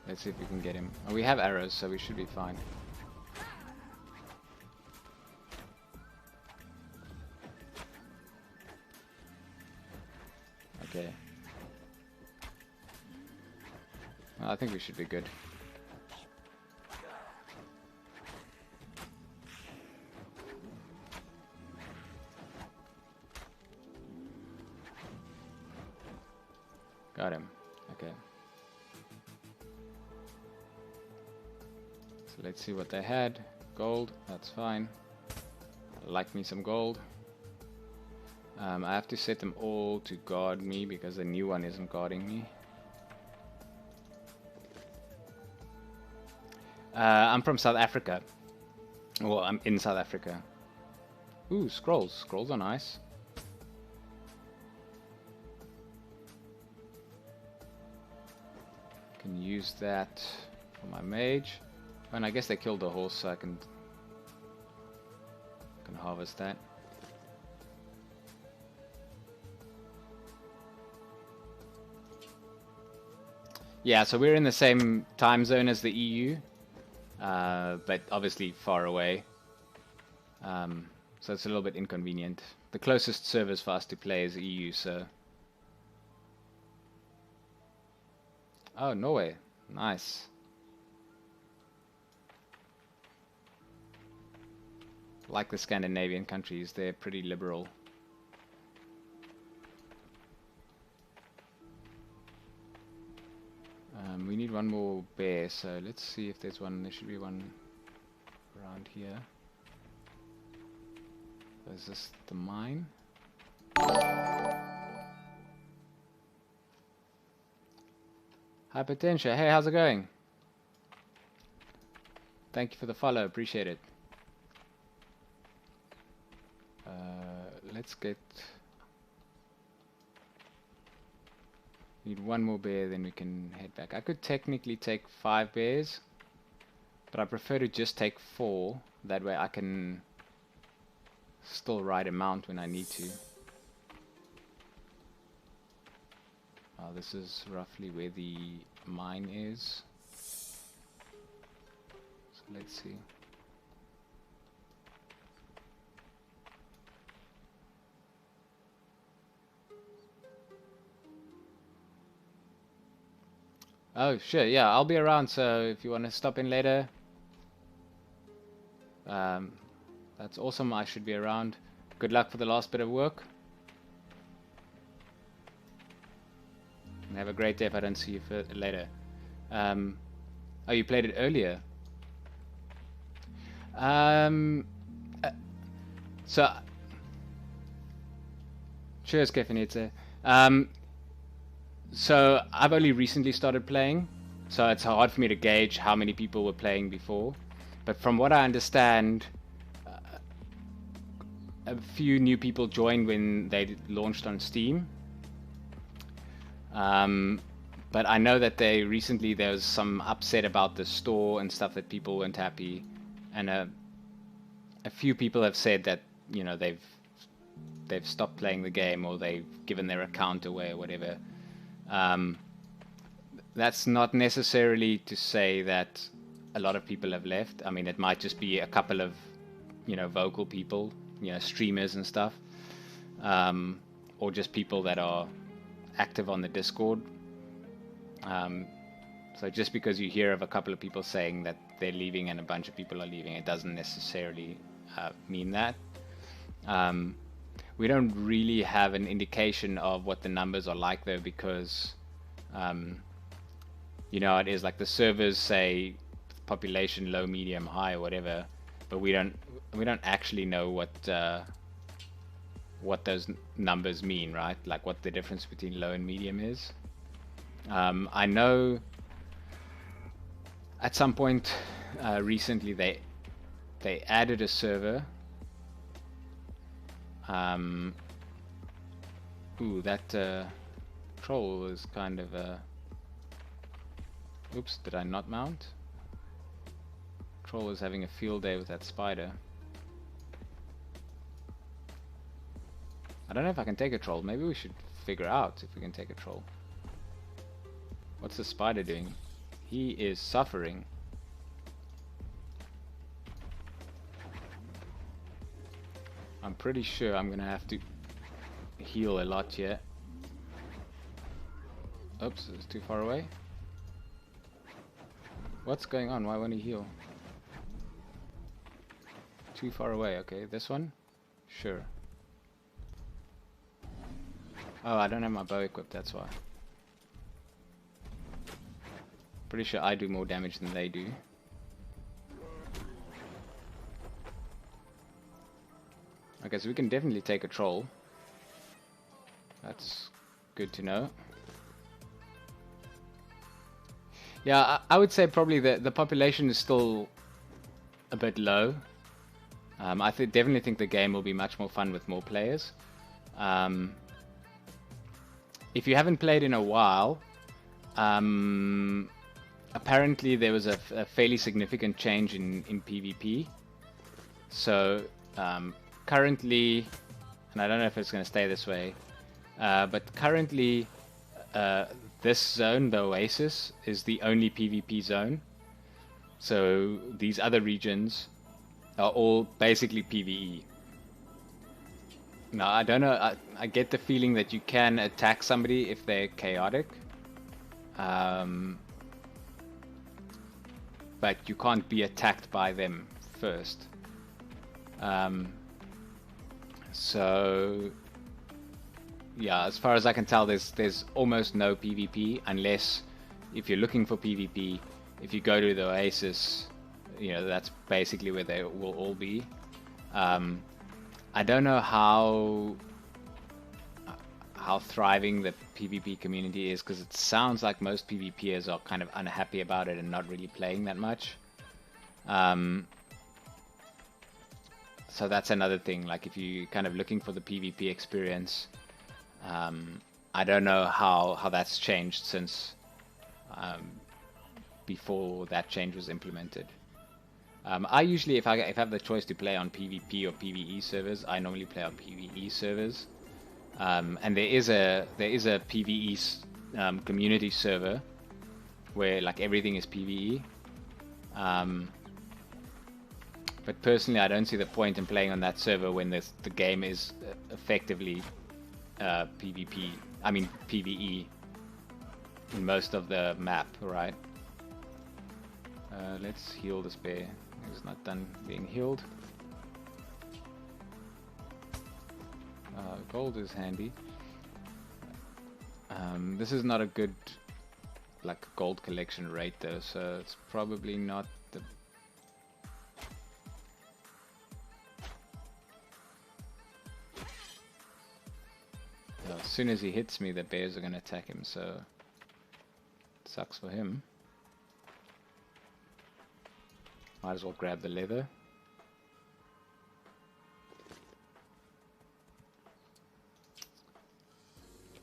Let's see if we can get him. Oh, we have arrows, so we should be fine. Okay. Well, I think we should be good. Got him. Okay. So let's see what they had. Gold, that's fine. I like me some gold. I have to set them all to guard me because the new one isn't guarding me. I'm from South Africa. Well, I'm in South Africa. Ooh, scrolls. Scrolls are nice. Can use that for my mage. And I guess they killed the horse, so I can harvest that. Yeah, so we're in the same time zone as the EU, but obviously far away. So it's a little bit inconvenient. The closest servers for us to play is EU, so... Oh, Norway. Nice. Like the Scandinavian countries, they're pretty liberal. We need one more bear, so let's see if there's one. There should be one around here. Is this the mine? Hypertension, hey, how's it going? Thank you for the follow, appreciate it. Let's get... Need one more bear, then we can head back. I could technically take 5 bears, but I prefer to just take 4. That way I can still ride a mount when I need to. This is roughly where the mine is. So let's see. Oh, sure, yeah, I'll be around, so if you want to stop in later, that's awesome, I should be around. Good luck for the last bit of work. And have a great day if I don't see you later. Oh, you played it earlier? So... Cheers, Kefinitze. So I've only recently started playing, so it's hard for me to gauge how many people were playing before. But from what I understand, a few new people joined when they launched on Steam. But I know that there was some upset about the store and stuff, that people weren't happy, and a few people have said that, you know, they've stopped playing the game, or they've given their account away or whatever. That's not necessarily to say that a lot of people have left. I mean, it might just be a couple of, you know, vocal people, you know, streamers and stuff, or just people that are active on the Discord. So just because you hear of a couple of people saying that they're leaving and a bunch of people are leaving, it doesn't necessarily mean that. We don't really have an indication of what the numbers are like, though, because you know, it is like the servers say population low, medium, high, or whatever, but we don't actually know what those numbers mean, right? Like what the difference between low and medium is. I know at some point recently they added a server. Ooh, that troll is kind of a... Oops, did I not mount? Troll is having a field day with that spider. I don't know if I can take a troll. Maybe we should figure out if we can take a troll. What's the spider doing? He is suffering. I'm pretty sure I'm gonna have to heal a lot here. Oops, it's too far away. What's going on? Why won't he heal? Too far away. Okay, this one? Sure. Oh, I don't have my bow equipped, that's why. Pretty sure I do more damage than they do. Okay, so we can definitely take a troll. That's good to know. Yeah, I would say probably the population is still a bit low. I definitely think the game will be much more fun with more players. If you haven't played in a while, apparently there was a fairly significant change in PvP. So currently, and I don't know if it's going to stay this way, but currently this zone, the Oasis, is the only PvP zone. So these other regions are all basically PvE. Now, I don't know, I get the feeling that you can attack somebody if they're chaotic. But you can't be attacked by them first. So yeah, as far as I can tell, there's almost no PvP, unless if you're looking for PvP, if you go to the Oasis, you know, that's basically where they will all be. I don't know how thriving the PvP community is, because it sounds like most PvPers are kind of unhappy about it and not really playing that much. So that's another thing. Like, if you're kind of looking for the PvP experience, I don't know how that's changed since before that change was implemented. I usually, if I have the choice to play on PvP or PvE servers, I normally play on PvE servers. And there is a PvE community server where like everything is PvE. But personally, I don't see the point in playing on that server when the game is effectively PvP. I mean PvE in most of the map, right? Let's heal this bear. He's not done being healed. Gold is handy. This is not a good like gold collection rate though, so it's probably not the as soon as he hits me, the bears are going to attack him, so it sucks for him. Might as well grab the leather.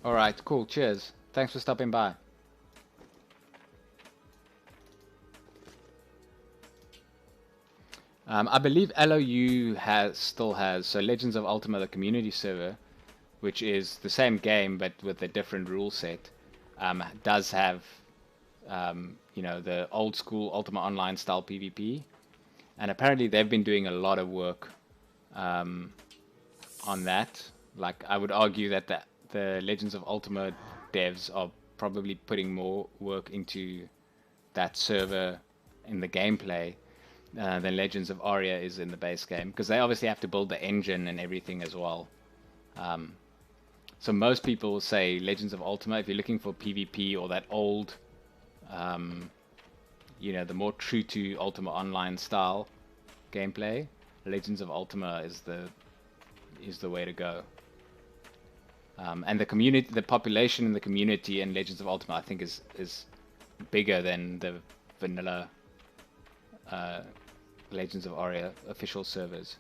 Alright, cool, cheers. Thanks for stopping by. I believe LOU still has, so Legends of Ultima, the community server, which is the same game but with a different rule set, does have, you know, the old school Ultima Online style PvP. And apparently they've been doing a lot of work on that. Like, I would argue that the Legends of Ultima devs are probably putting more work into that server in the gameplay than Legends of Aria is in the base game, because they obviously have to build the engine and everything as well. So most people will say Legends of Ultima, if you're looking for PvP or that old, you know, the more true to Ultima Online style gameplay, Legends of Ultima is the way to go. And the community, the population in the community in Legends of Ultima, I think is bigger than the vanilla Legends of Aria official servers.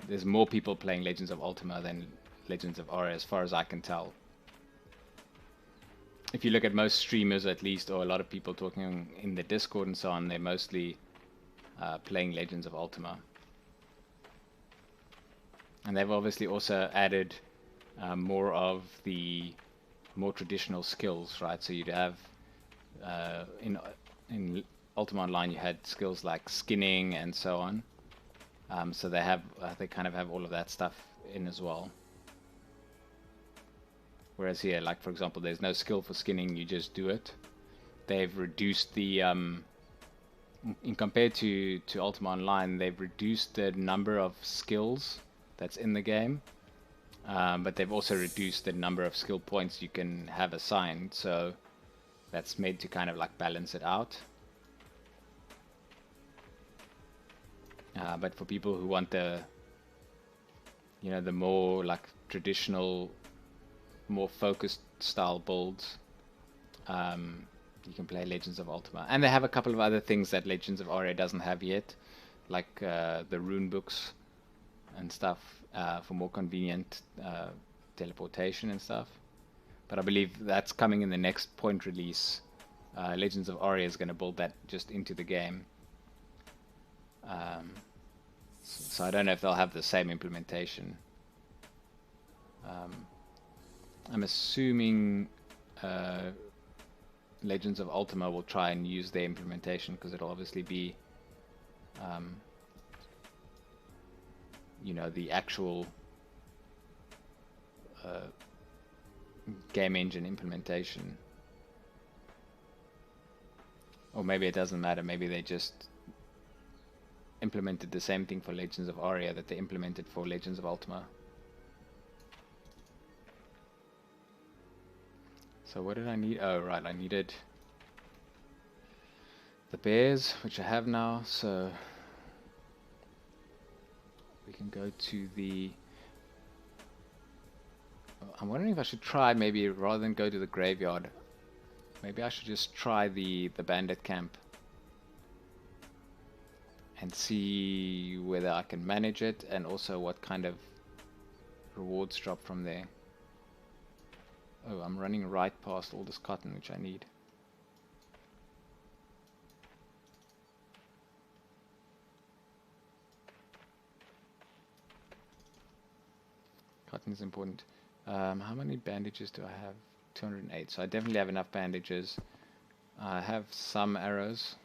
There's more people playing Legends of Ultima than Legends of Aria, as far as I can tell. If you look at most streamers, at least, or a lot of people talking in the Discord and so on, they're mostly playing Legends of Ultima. And they've obviously also added more of the more traditional skills, right? So you'd have in Ultima Online, you had skills like skinning and so on. So they kind of have all of that stuff in as well. Whereas here, like for example, there's no skill for skinning, you just do it. They've reduced the in compared to Ultima Online, they've reduced the number of skills that's in the game, but they've also reduced the number of skill points you can have assigned, so that's made to kind of like balance it out. But for people who want the, you know, the more like traditional, more focused style builds, you can play Legends of Ultima. And they have a couple of other things that Legends of Aria doesn't have yet, like the rune books and stuff, for more convenient teleportation and stuff. But I believe that's coming in the next point release. Legends of Aria is going to build that just into the game. So I don't know if they'll have the same implementation. I'm assuming Legends of Ultima will try and use their implementation, because it'll obviously be, you know, the actual game engine implementation. Or maybe it doesn't matter, maybe they just implemented the same thing for Legends of Aria that they implemented for Legends of Ultima. So what did I need? Oh right, I needed the bears, which I have now, so we can go to the... I'm wondering if I should try, maybe rather than go to the graveyard, maybe I should just try the bandit camp and see whether I can manage it, and also what kind of rewards drop from there. Oh, I'm running right past all this cotton which I need. Cotton is important. How many bandages do I have? 208. So I definitely have enough bandages. I have some arrows.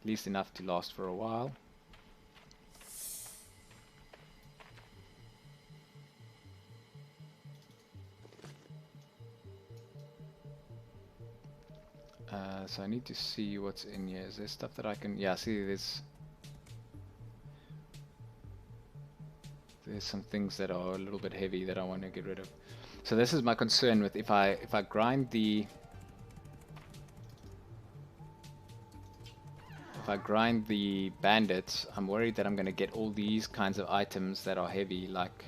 At least enough to last for a while. So I need to see what's in here. Is there stuff that I can... Yeah, see there's some things that are a little bit heavy that I want to get rid of. So this is my concern with if I grind the... If I grind the bandits, I'm worried that I'm going to get all these kinds of items that are heavy, like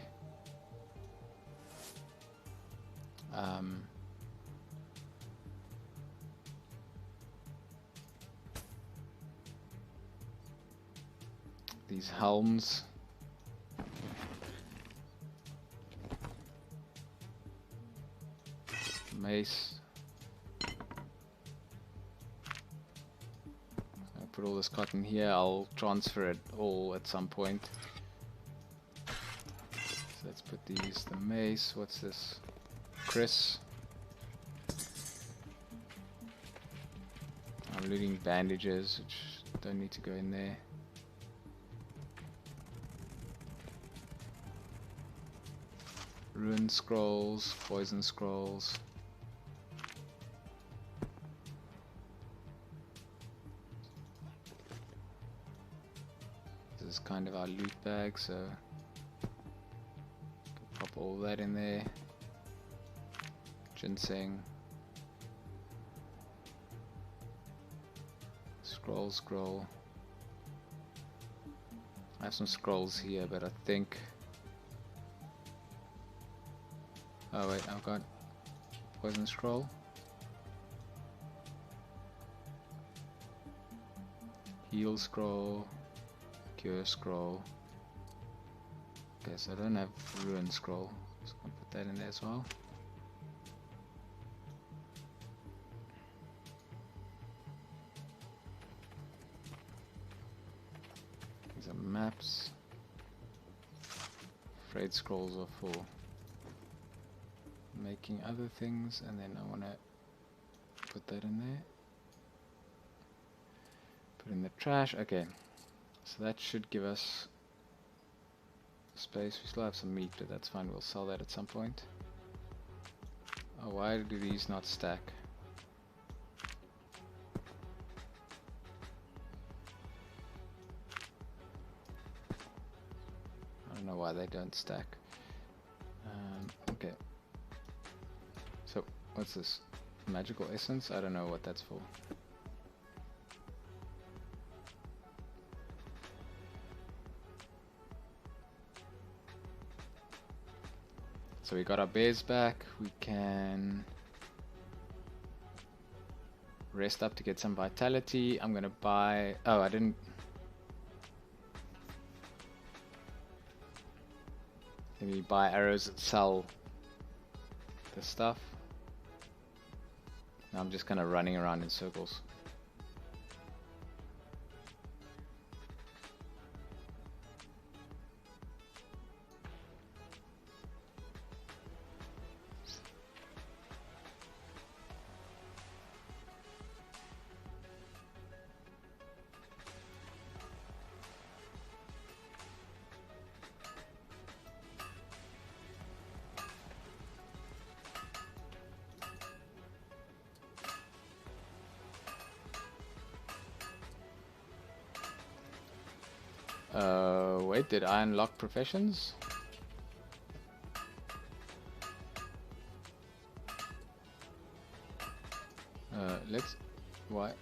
these helms. Mace. I'll put all this cotton here. I'll transfer it all at some point. So let's put these. The mace. What's this? Chris. I'm looting bandages, which don't need to go in there. Rune scrolls, poison scrolls. This is kind of our loot bag, so pop all that in there. Ginseng. Scroll. I have some scrolls here, but I think... Oh wait, I've got poison scroll. Heal scroll. Cure scroll. Okay, so I don't have ruin scroll. So I'll put that in there as well. These are maps. Freight scrolls are for making other things, and then I want to put that in there. Put in the trash. Okay, so that should give us space. We still have some meat, but that's fine. We'll sell that at some point. Oh, why do these not stack? I don't know why they don't stack. Okay. So, what's this? Magical essence? I don't know what that's for. So we got our bears back. We can rest up to get some vitality. I'm gonna buy... Oh, I didn't... Let me buy arrows that sell the stuff. Now I'm just kind of running around in circles. Wait, did I unlock professions? Why?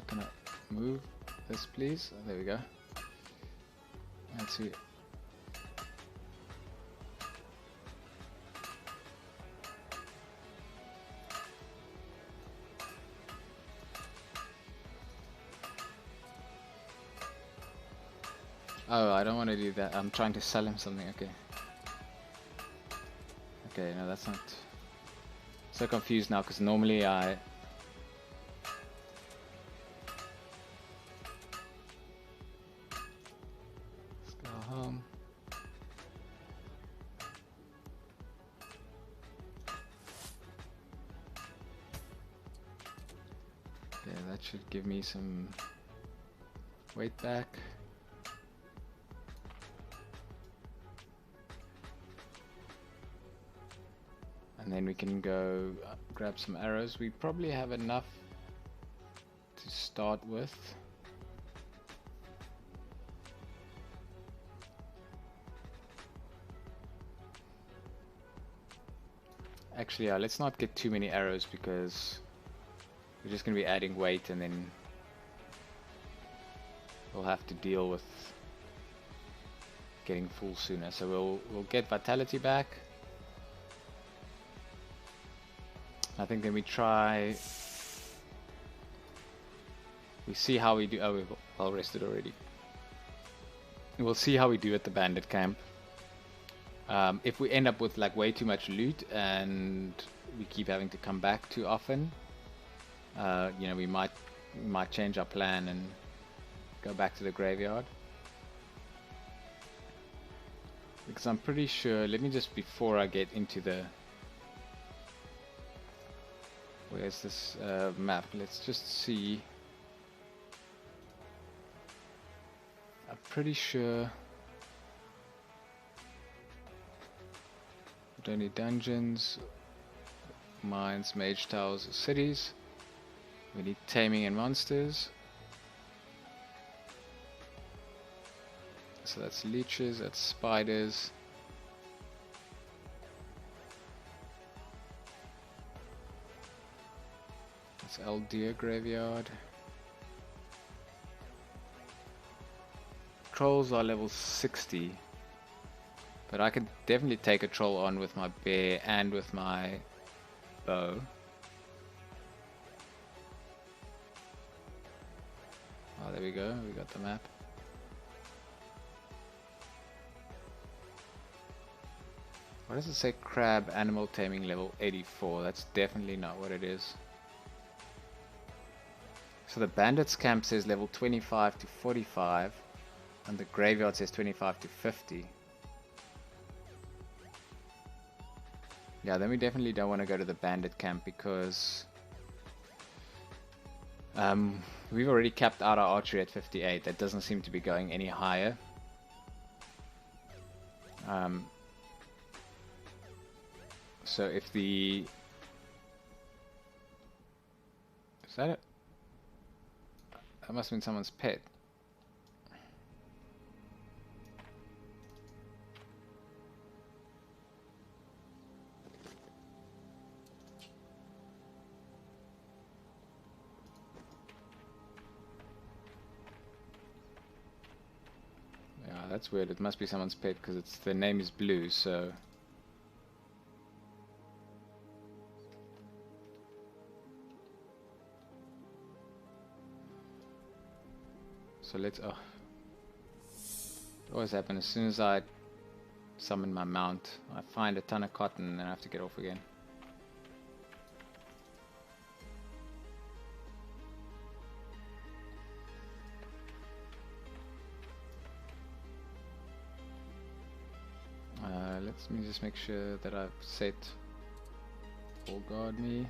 Can I move this, please? Oh, there we go. Let's see. Oh, I don't want to do that. I'm trying to sell him something. Okay. Okay, no, that's not... So confused now, because normally I... Let's go home. Okay, that should give me some weight back. And then we can go grab some arrows. We probably have enough to start with. Actually, let's not get too many arrows because we're just going to be adding weight and then we'll have to deal with getting full sooner. So we'll get vitality back. I think then we try, we see how we do. Oh, we've well rested already. We'll see how we do at the bandit camp. If we end up with like way too much loot and we keep having to come back too often, you know, we might change our plan and go back to the graveyard. Because I'm pretty sure, let me just, before I get into the, where's this map? Let's just see. I'm pretty sure we don't need dungeons, mines, mage towers, cities. We need taming and monsters. So that's leeches, that's spiders. That's Eldir Graveyard. Trolls are level 60. But I could definitely take a troll on with my bear and with my bow. Oh, there we go. We got the map. Why does it say crab animal taming level 84? That's definitely not what it is. So the bandits camp says level 25 to 45 and the graveyard says 25 to 50. Yeah, then we definitely don't want to go to the bandit camp because we've already capped out our archery at 58. That doesn't seem to be going any higher. So if the... Is that it? That must have been someone's pet. Yeah, that's weird. It must be someone's pet because it's the name is Blue, so... So let's... Oh. It always happens. As soon as I summon my mount, I find a ton of cotton and then I have to get off again. Let me just make sure that I've set All Guard Me.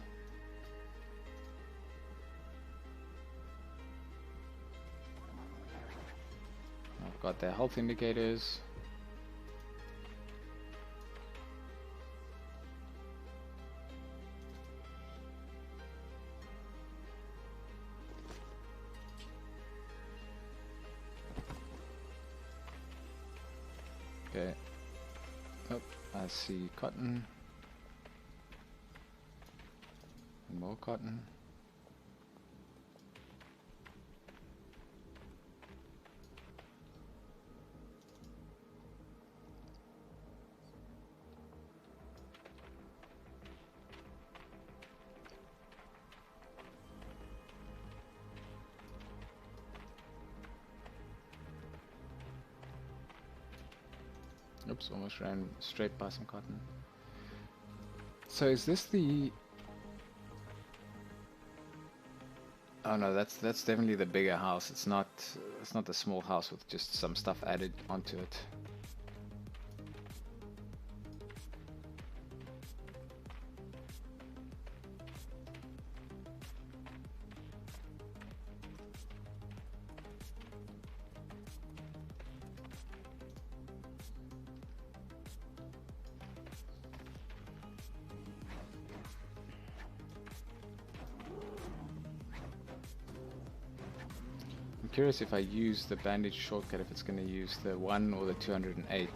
I've got their health indicators. Okay. Oh, I see cotton. And more cotton. Oops, almost ran straight by some cotton. So is this the... Oh no, that's definitely the bigger house. It's not the small house with just some stuff added onto it. I'm curious if I use the bandage shortcut, if it's going to use the 1 or the 208.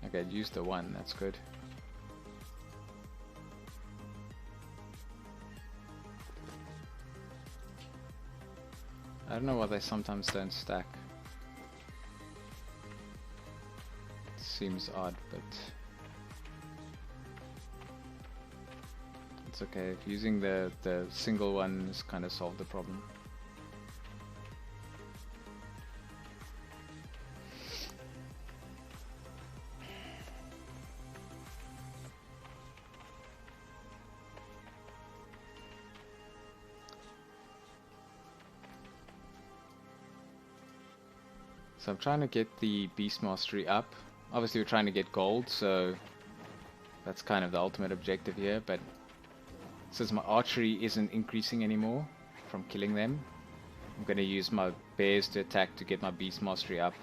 Okay, use the 1, that's good. I don't know why they sometimes don't stack. It seems odd, but it's okay. Using the single one has kind of solved the problem. So I'm trying to get the Beast Mastery up. Obviously we're trying to get gold, so that's kind of the ultimate objective here, but since my archery isn't increasing anymore from killing them, I'm going to use my bears to attack to get my Beast Mastery up.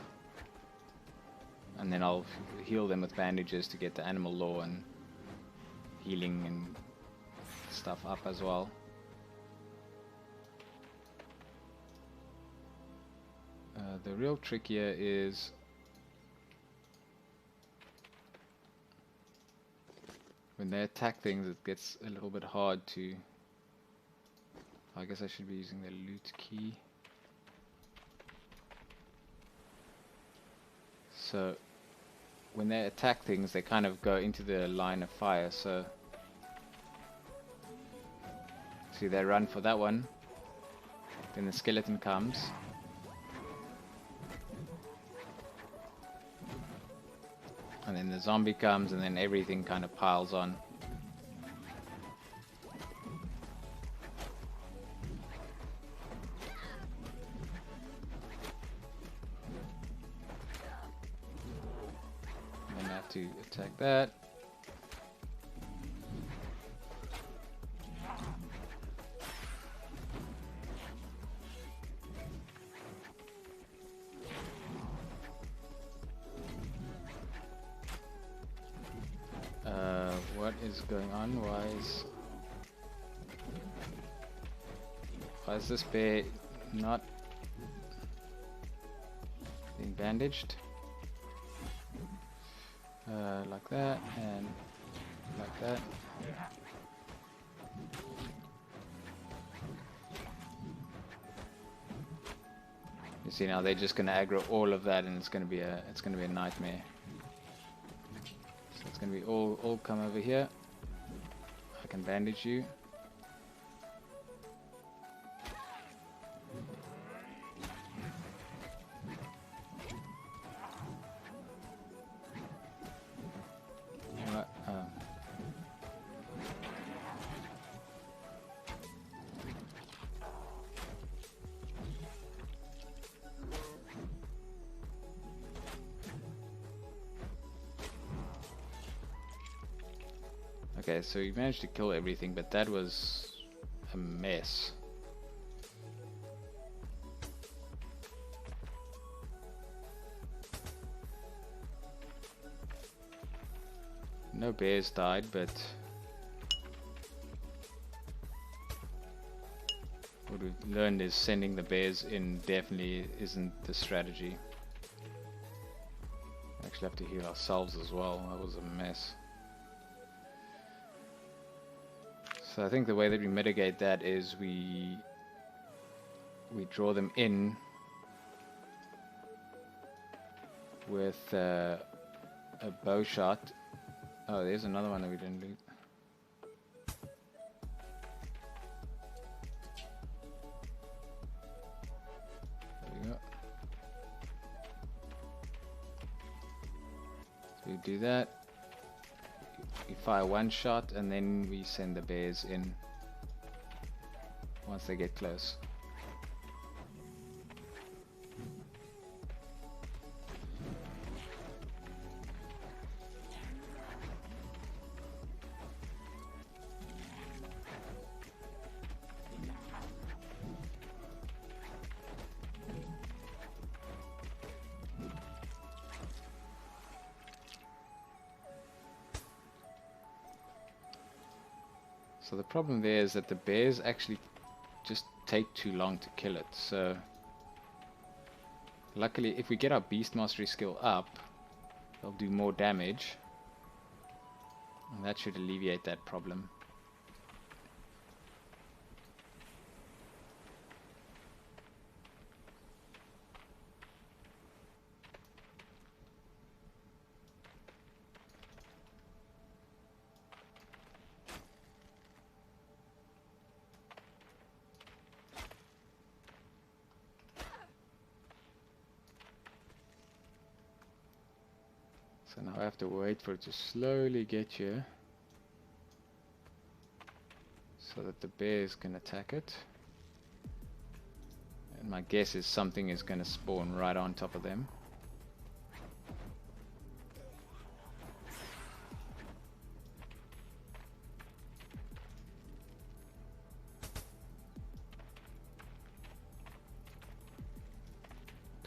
And then I'll heal them with bandages to get the animal law and healing and stuff up as well. The real trick here is when they attack things, it gets a little bit hard to... I guess I should be using the loot key. So when they attack things, they kind of go into the line of fire, so see, they run for that one, then the skeleton comes. And then the zombie comes, and then everything kind of piles on. Then I have to attack that. is going on? Why is this bear not being bandaged? Like that, and like that. You see now they're just gonna aggro all of that, and it's gonna be a nightmare. So it's gonna be all come over here. I can bandage you. Okay, so you managed to kill everything, but that was a mess. No bears died, but what we've learned is sending the bears in definitely isn't the strategy. We actually have to heal ourselves as well. That was a mess. So I think the way that we mitigate that is we draw them in with a bow shot. Oh, there's another one that we didn't loot. There we go. So we do that. We fire one shot and then we send the bears in once they get close. So the problem there is that the bears actually just take too long to kill it. So luckily, if we get our beast mastery skill up, they'll do more damage, and that should alleviate that problem. So now I have to wait for it to slowly get here so that the bears can attack it. And my guess is something is going to spawn right on top of them.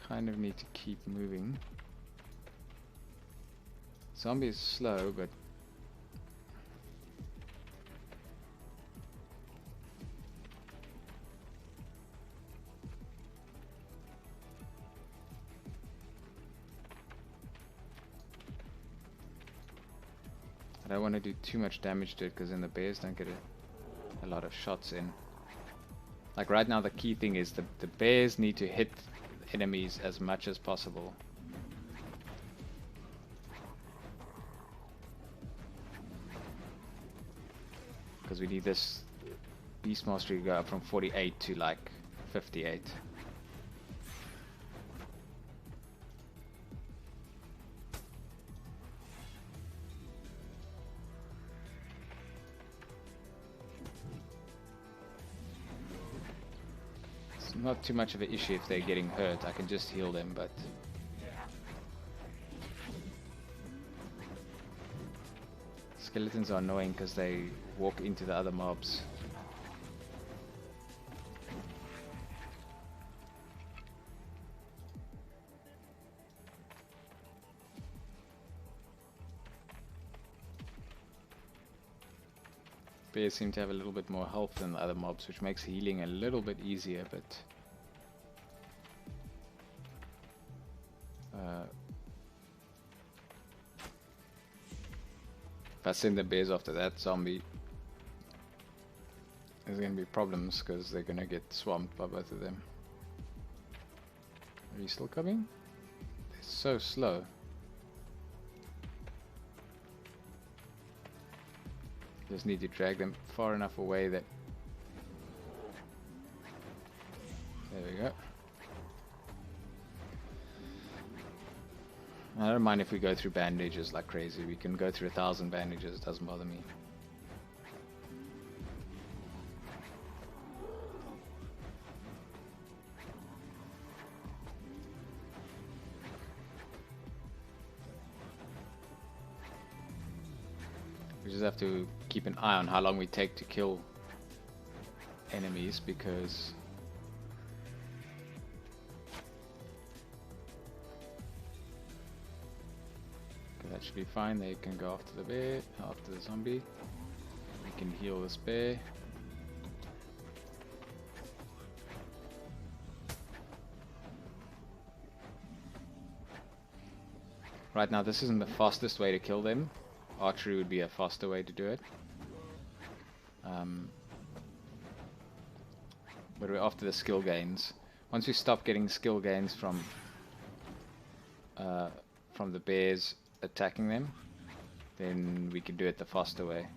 Kind of need to keep moving. Zombie is slow, but I don't want to do too much damage to it because then the bears don't get a lot of shots in. Like right now the key thing is the bears need to hit enemies as much as possible. Because we need this beast mastery to go up from 48 to like 58. It's not too much of an issue if they're getting hurt. I can just heal them, but skeletons are annoying because they walk into the other mobs. Bears seem to have a little bit more health than the other mobs, which makes healing a little bit easier, but if I send the bears after that zombie, there's going to be problems because they're going to get swamped by both of them. Are you still coming? They're so slow. Just need to drag them far enough away that... There we go. I don't mind if we go through bandages like crazy. We can go through 1,000 bandages, it doesn't bother me. We just have to keep an eye on how long we take to kill enemies, because that should be fine. They can go after the bear, after the zombie. We can heal this bear. Right now, this isn't the fastest way to kill them. Archery would be a faster way to do it. But we're after the skill gains. Once we stop getting skill gains from the bears attacking them, then we can do it the faster way.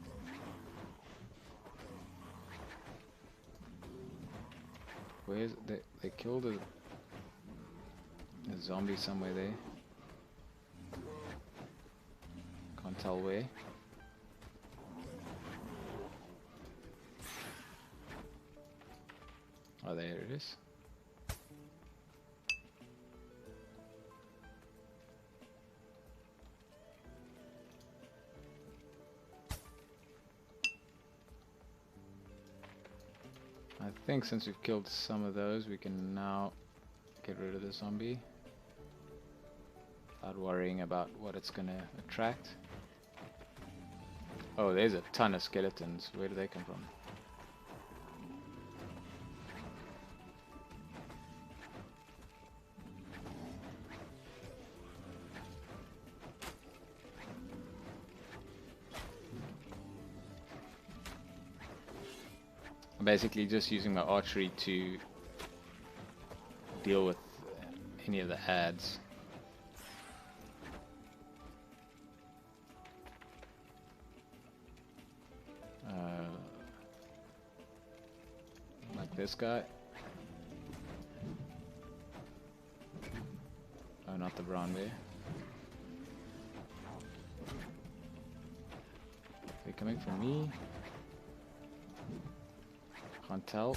Where's they killed a zombie somewhere there. Can't tell where. Oh, there it is. I think since we've killed some of those, we can now get rid of the zombie without worrying about what it's gonna attract. Oh, there's a ton of skeletons. Where do they come from? I'm basically just using my archery to deal with any of the ads. Like this guy. Oh, not the brown bear. They're coming for me. Can't tell.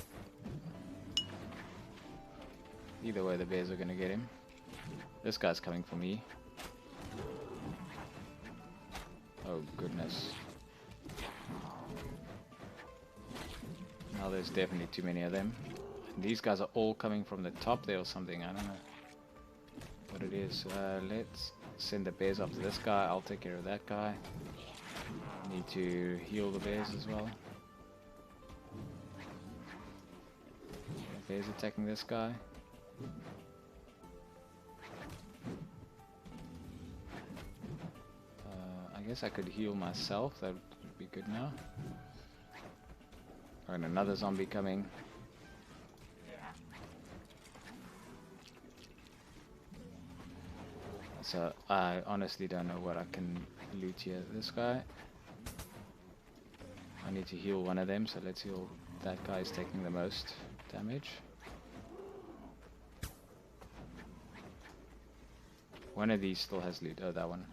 Either way, the bears are gonna get him. This guy's coming for me. Oh goodness. Now there's definitely too many of them. And these guys are all coming from the top there or something. I don't know what it is. Let's send the bears after this guy. I'll take care of that guy. Need to heal the bears as well. The bears attacking this guy. I guess I could heal myself. That would be good now. And another zombie coming. So I honestly don't know what I can loot here. This guy. I need to heal one of them, so let's heal. That guy is taking the most damage. One of these still has loot. Oh, that one.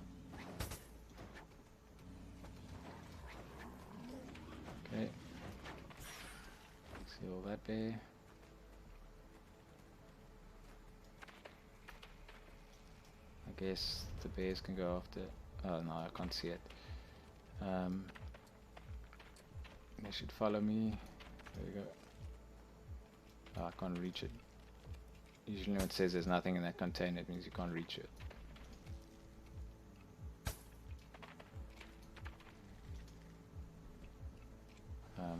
Okay. Let's heal that bear. I guess the bears can go after... Oh no, I can't see it. They should follow me. There we go. Oh, I can't reach it. Usually when it says there's nothing in that container, it means you can't reach it.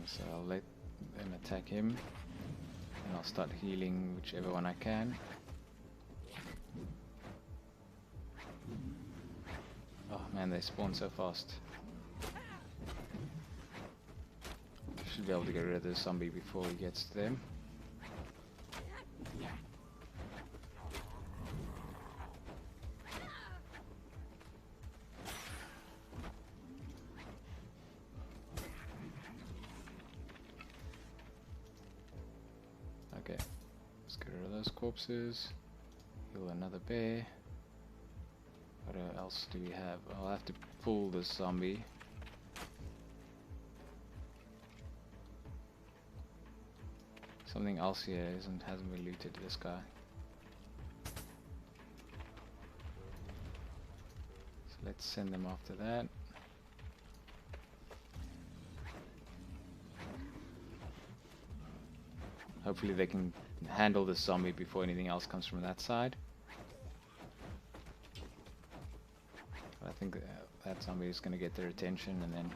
So I'll let them attack him, and I'll start healing whichever one I can. Oh man, they spawn so fast. Should be able to get rid of this zombie before he gets to them. Okay, let's get rid of those corpses. Heal another bear. What else do we have? I'll have to pull this zombie. Something else here hasn't been looted, this guy. So let's send them after that. Hopefully they can handle this zombie before anything else comes from that side. But I think that zombie is going to get their attention, and then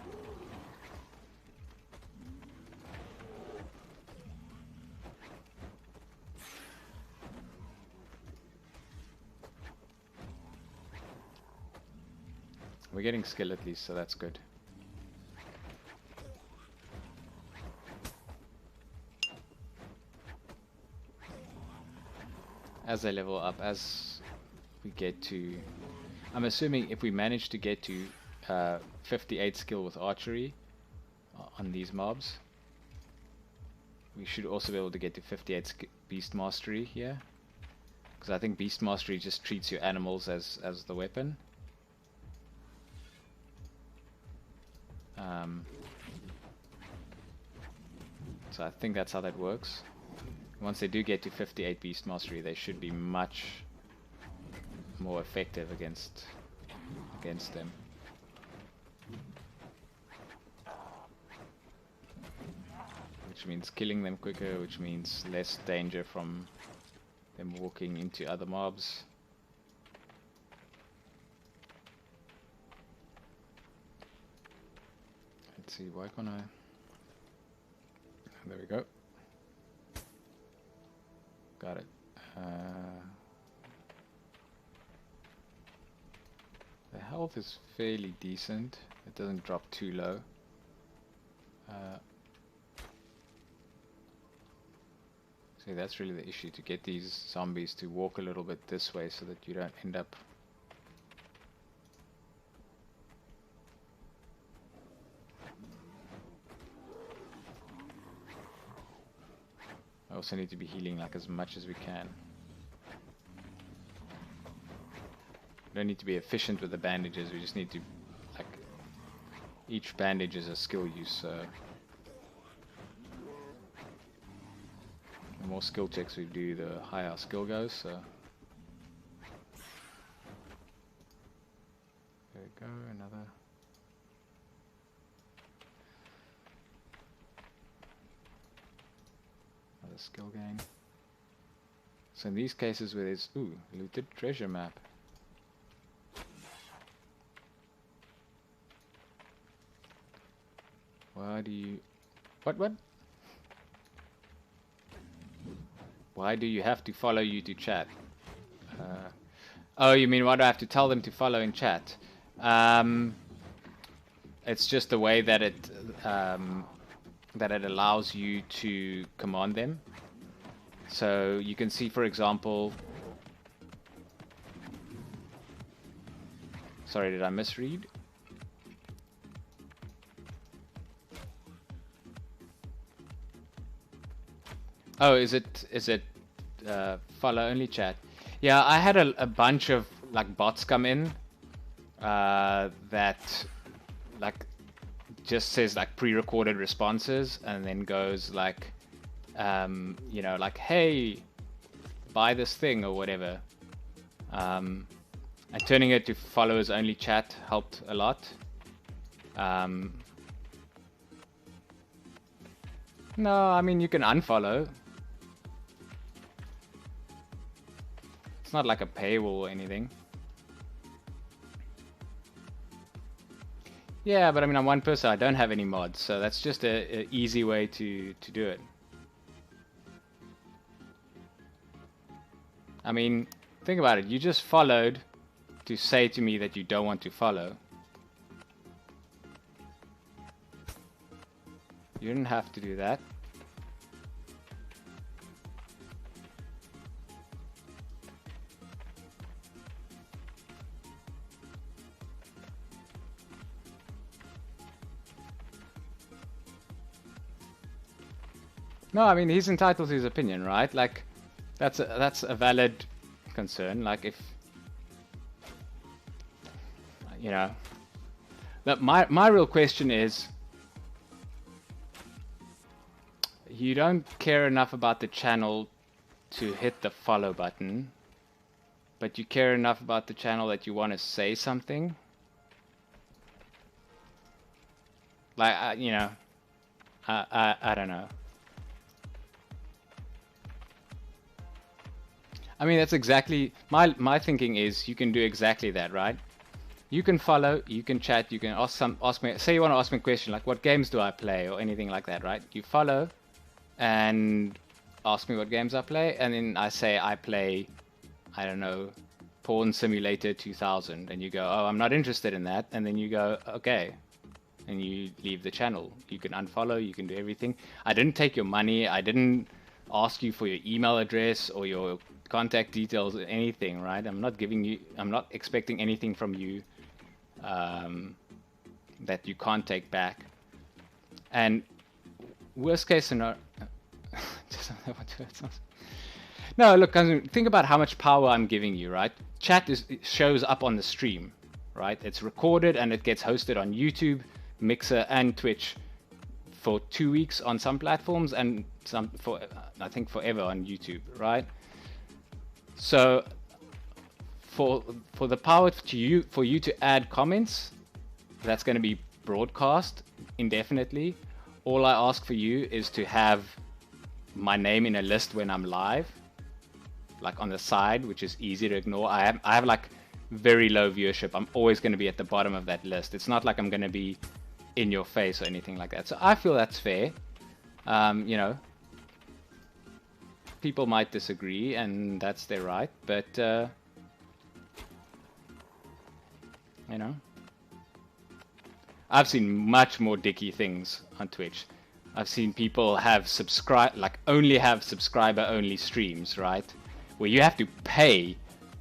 we're getting skill at least, so that's good. As they level up, as we get to... I'm assuming if we manage to get to 58 skill with archery on these mobs, we should also be able to get to 58 beast mastery here. Because I think beast mastery just treats your animals as the weapon. So I think that's how that works. Once they do get to 58 beast mastery, they should be much more effective against them. Which means killing them quicker, which means less danger from them walking into other mobs. Let's see, why can't I... There we go. Got it. The health is fairly decent. It doesn't drop too low. See, that's really the issue, to get these zombies to walk a little bit this way so that you don't end up... I also need to be healing like as much as we can. We don't need to be efficient with the bandages, we just need to, like, each bandage is a skill use, so the more skill checks we do, the higher our skill goes, so there we go, another. Skill gain. So in these cases where there's looted treasure map. Why do you what? Why do you have to follow you to chat? Oh, you mean why do I have to tell them to follow in chat? It's just the way that it allows you to command them. So you can see, for example, sorry, did I misread? Oh, is it follow only chat? Yeah, I had a bunch of like bots come in that like just says like pre-recorded responses and then goes like you know, like, hey, buy this thing or whatever, and turning it to followers only chat helped a lot. No, I mean, you can unfollow. It's not like a paywall or anything. Yeah, but I mean, I'm one person. I don't have any mods, so that's just a easy way to do it. I mean, think about it. You just followed to say to me that you don't want to follow. You didn't have to do that. No, I mean, he's entitled to his opinion, right? Like, that's a valid concern. Like, if you know, but my real question is, you don't care enough about the channel to hit the follow button, but you care enough about the channel that you want to say something. Like, you know, I don't know. I mean, that's exactly my thinking is you can do exactly that, right? You can follow, you can chat, you can ask me. Say you want to ask me a question like, "What games do I play?" or anything like that, right? You follow, and ask me what games I play, and then I say I play, I don't know, Porn Simulator 2000, and you go, "Oh, I'm not interested in that," and then you go, "Okay," and you leave the channel. You can unfollow, you can do everything. I didn't take your money. I didn't ask you for your email address or your contact details or anything, right? I'm not expecting anything from you that you can't take back. And worst case scenario, no, look, think about how much power I'm giving you, right? Chat shows up on the stream, right? It's recorded and it gets hosted on YouTube, Mixer, and Twitch for 2 weeks on some platforms, and some for I think forever on YouTube, right? So for the power for you to add comments, that's going to be broadcast indefinitely. All I ask for you is to have my name in a list when I'm live, like on the side, which is easy to ignore. I have like very low viewership. I'm always going to be at the bottom of that list. It's not like I'm going to be in your face or anything like that. So I feel that's fair. You know, people might disagree, and that's their right, but you know, I've seen much more dicky things on Twitch. I've seen people have only have subscriber only streams, right? Where you have to pay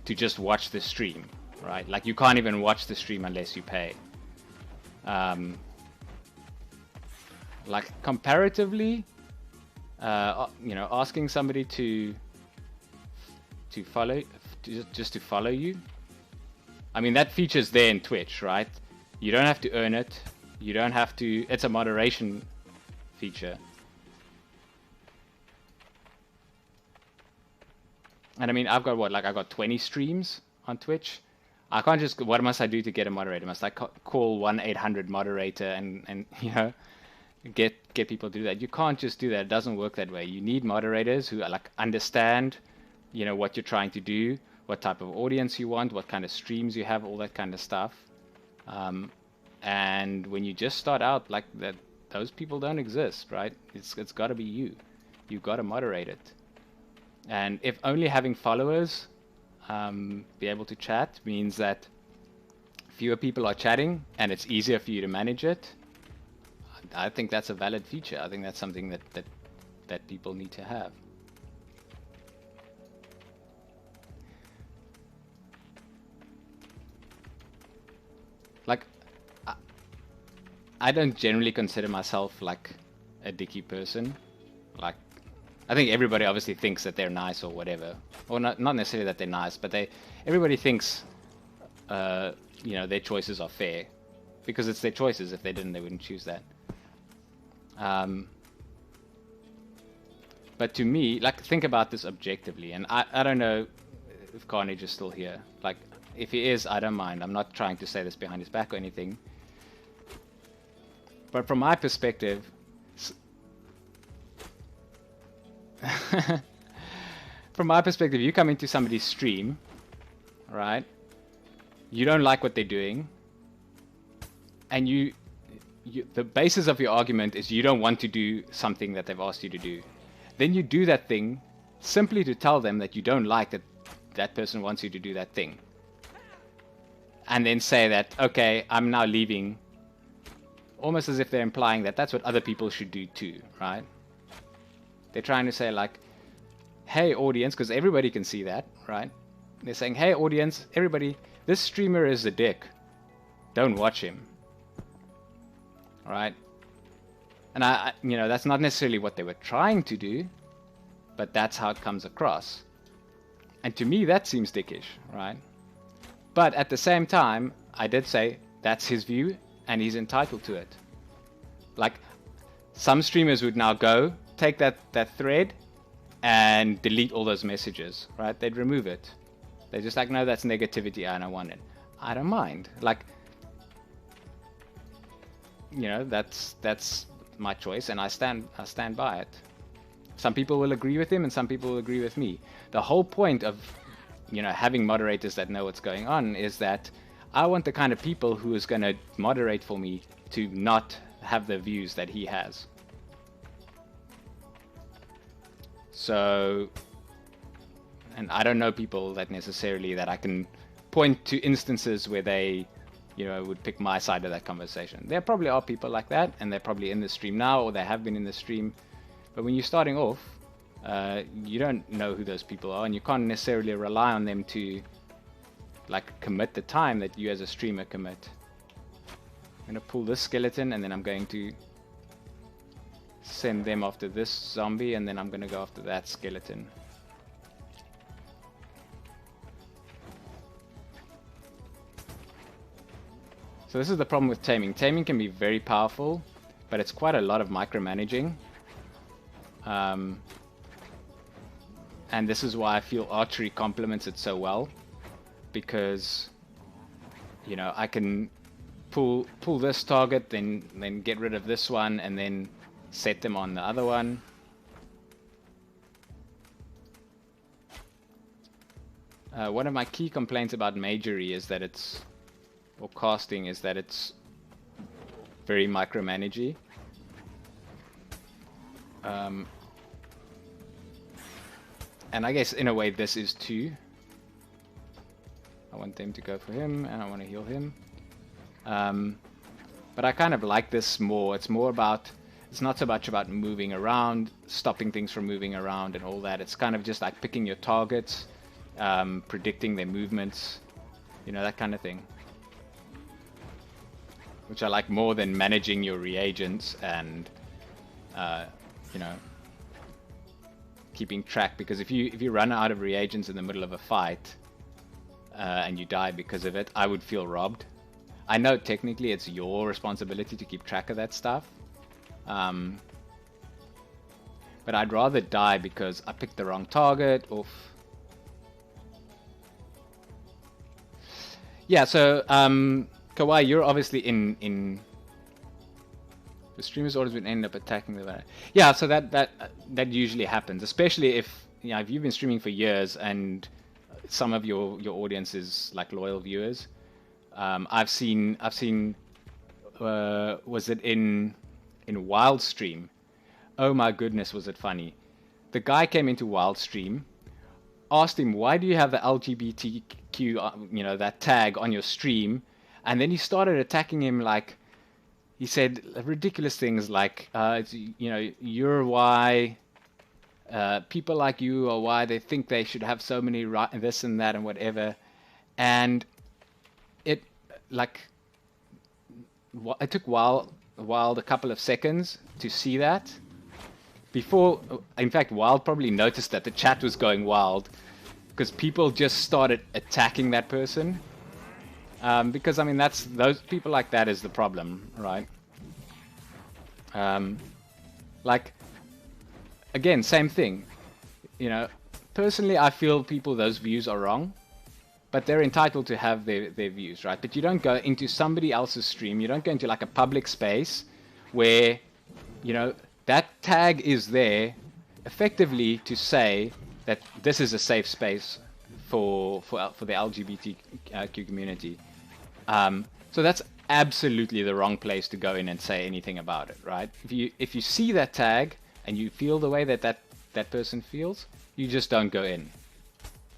to just watch the stream, right? Like, you can't even watch the stream unless you pay. Like, comparatively, you know, asking somebody to follow, just to follow you. I mean, that feature's there in Twitch, right? You don't have to earn it. You don't have to. It's a moderation feature. And I mean, I've got I got 20 streams on Twitch. I can't just. What must I do to get a moderator? Must I call 1-800-moderator and you know, get people to do that? You can't just do that. It doesn't work that way. You need moderators who like understand, you know, what you're trying to do, what type of audience you want, what kind of streams you have, all that kind of stuff. And when you just start out like that, those people don't exist, right? It's got to be you. You've got to moderate it. And if only having followers be able to chat means that fewer people are chatting and it's easier for you to manage it, I think that's a valid feature. I think that's something that people need to have. Like, I don't generally consider myself like a dicky person. Like, I think everybody obviously thinks that they're nice or whatever, or not necessarily that they're nice, but everybody thinks, you know, their choices are fair, because it's their choices. If they didn't, they wouldn't choose that. But to me, like, think about this objectively, and I don't know if Carnage is still here. Like, if he is, I don't mind. I'm not trying to say this behind his back or anything. But from my perspective, you come into somebody's stream, right? You don't like what they're doing. and the basis of your argument is you don't want to do something that they've asked you to do. Then you do that thing simply to tell them that you don't like that person wants you to do that thing. And then say that, okay, I'm now leaving. Almost as if they're implying that that's what other people should do too, right? They're trying to say like, hey audience, because everybody can see that, right? They're saying, hey audience, everybody, this streamer is a dick. Don't watch him. Right? And that's not necessarily what they were trying to do, but that's how it comes across. And to me, that seems dickish, right? But at the same time, I did say that's his view, and he's entitled to it. Like, some streamers would now go, take that thread, and delete all those messages, right? They'd remove it. They're just like, no, that's negativity, I don't want it. I don't mind. Like, that's my choice, and I stand by it. Some people will agree with him, and some people will agree with me. The whole point of, having moderators that know what's going on is that I want the kind of people who is going to moderate for me to not have the views that he has. So, and I don't know people that necessarily that I can point to instances where they, would pick my side of that conversation. There probably are people like that, and they're probably in the stream now, or they have been in the stream. But when you're starting off, you don't know who those people are, and you can't necessarily rely on them to, like, commit the time that you as a streamer commit. I'm going to pull this skeleton, and then I'm going to send them after this zombie, and then I'm going to go after that skeleton. So this is the problem with taming. Taming can be very powerful, but it's quite a lot of micromanaging. And this is why I feel archery complements it so well, because I can pull this target, then get rid of this one, and then set them on the other one. One of my key complaints about magery is that or casting, is that it's very micromanagey. And I guess in a way this is too. I want them to go for him, and I want to heal him. But I kind of like this more. It's not so much about moving around, stopping things from moving around and all that. It's kind of just like picking your targets, predicting their movements, that kind of thing. Which I like more than managing your reagents and, keeping track. Because if you run out of reagents in the middle of a fight and you die because of it, I would feel robbed. I know technically it's your responsibility to keep track of that stuff. But I'd rather die because I picked the wrong target. Oof. Yeah, so Kawhi, you're obviously in the streamer's orders would end up attacking the. Yeah, so that usually happens, especially if if you've been streaming for years and some of your audience is like loyal viewers. I've seen was it in Wildstream? Oh my goodness, was it funny? The guy came into Wildstream, asked him, why do you have the LGBTQ, that tag on your stream? And then he started attacking him, like, he said ridiculous things like, you're why, people like you are why they think they should have so many this and that and whatever. And it took Wild a couple of seconds to see that. Before, in fact, Wild probably noticed that the chat was going wild because people just started attacking that person. Because, I mean, those people like that is the problem, right? Again, same thing. Personally, I feel those views are wrong, but they're entitled to have their views, right? But you don't go into somebody else's stream, you don't go into like a public space where, that tag is there effectively to say that this is a safe space for the LGBTQ community. So that's absolutely the wrong place to go in and say anything about it, right? If you see that tag and you feel the way that person feels, you just don't go in,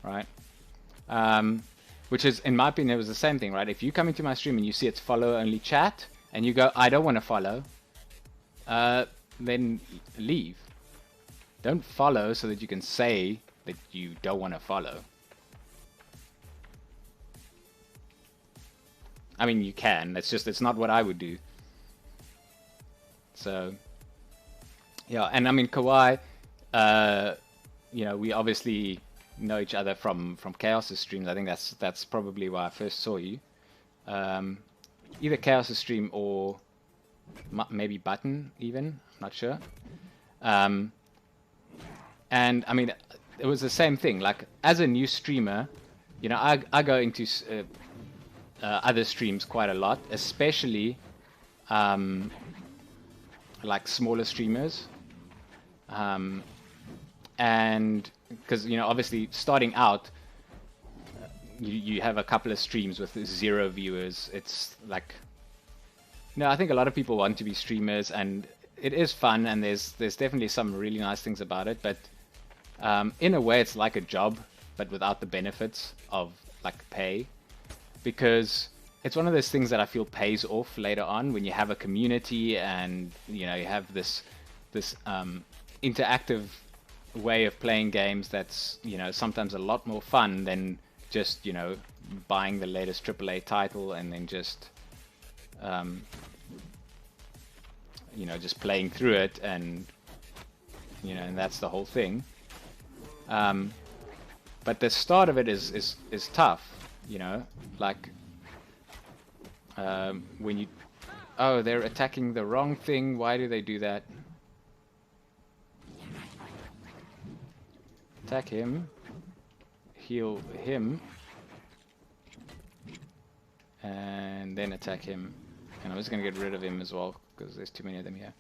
right? Which is, in my opinion, it was the same thing, right? If you come into my stream and you see it's follow only chat, and you go, I don't want to follow, then leave. Don't follow so that you can say that you don't want to follow. I mean, you can. It's not what I would do. So, yeah, and I mean, Kawhi, you know, we obviously know each other from Chaos's streams. I think that's probably why I first saw you. Either Chaos's stream or maybe Button, even. I'm not sure. And I mean, it was the same thing. Like, as a new streamer, you know, I go into other streams quite a lot, especially like smaller streamers, and because, you know, obviously starting out, you have a couple of streams with 0 viewers. It's like, no, I think a lot of people want to be streamers, and it is fun, and there's definitely some really nice things about it, but in a way it's like a job, but without the benefits of like pay. Because it's one of those things that I feel pays off later on when you have a community and, you know, you have this interactive way of playing games that's, you know, sometimes a lot more fun than just, you know, buying the latest AAA title and then just you know, just playing through it, and, you know, and that's the whole thing. But the start of it is tough. You know, like when you, oh, they're attacking the wrong thing. Why do they do that? Attack him, heal him, and then attack him. And I'm just gonna get rid of him as well because there's too many of them here.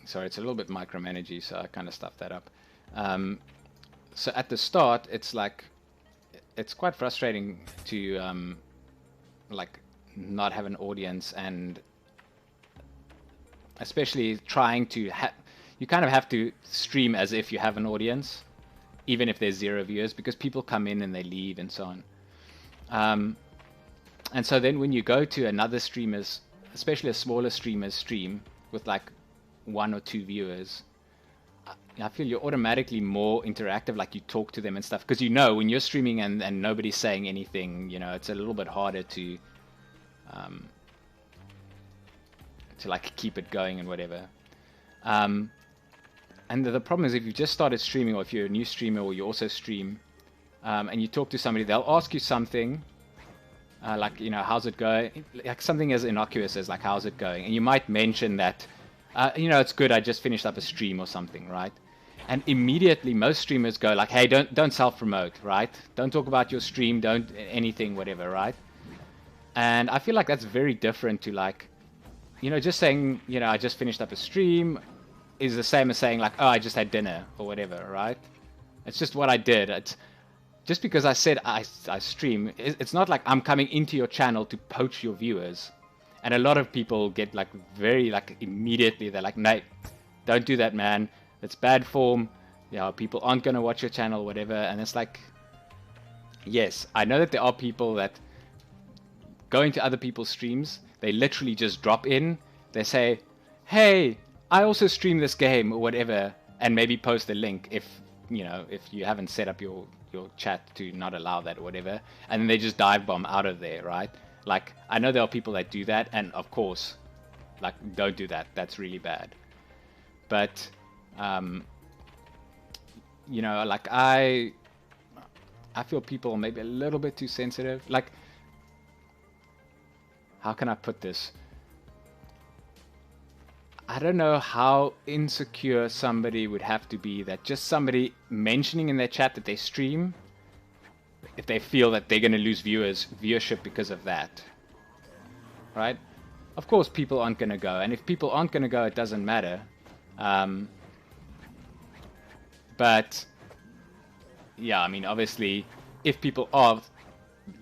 Sorry, it's a little bit micromanagey, so I kind of stuffed that up. So at the start, it's like, it's quite frustrating to like not have an audience, and especially trying to you kind of have to stream as if you have an audience, even if there's 0 viewers, because people come in and they leave and so on. And so then when you go to another streamer's, especially a smaller streamer's stream with like 1 or 2 viewers, I feel you're automatically more interactive, like you talk to them and stuff, because, you know, when you're streaming and nobody's saying anything, you know, it's a little bit harder to like keep it going and whatever. And the problem is, if you just started streaming, or if you're a new streamer or you also stream, and you talk to somebody, they'll ask you something, like, you know, how's it going? Like something as innocuous as like, how's it going? And you might mention that, you know, it's good, I just finished up a stream or something, right? And immediately most streamers go like, hey, don't self-promote, right? Don't talk about your stream, don't anything, whatever, right? And I feel like that's very different to, like, you know, just saying, you know, I just finished up a stream is the same as saying like, oh, I just had dinner or whatever, right? It's just what I did. It's just because I said I stream, it's not like I'm coming into your channel to poach your viewers. And a lot of people get like very, like, immediately they're like, Nate, don't do that, man. It's bad form. You know, people aren't going to watch your channel, whatever. And it's like, yes, I know that there are people that go into other people's streams. They literally just drop in. They say, hey, I also stream this game or whatever. And maybe post a link if, you know, if you haven't set up your chat to not allow that or whatever. And then they just dive bomb out of there, right? Like, I know there are people that do that, and of course, like, don't do that. That's really bad. But, you know, like, I feel people are maybe a little bit too sensitive. Like, how can I put this? I don't know how insecure somebody would have to be that just somebody mentioning in their chat that they stream, if they feel that they're going to lose viewership because of that, right? Of course, people aren't going to go, and if people aren't going to go, it doesn't matter. But yeah, I mean, obviously, if people are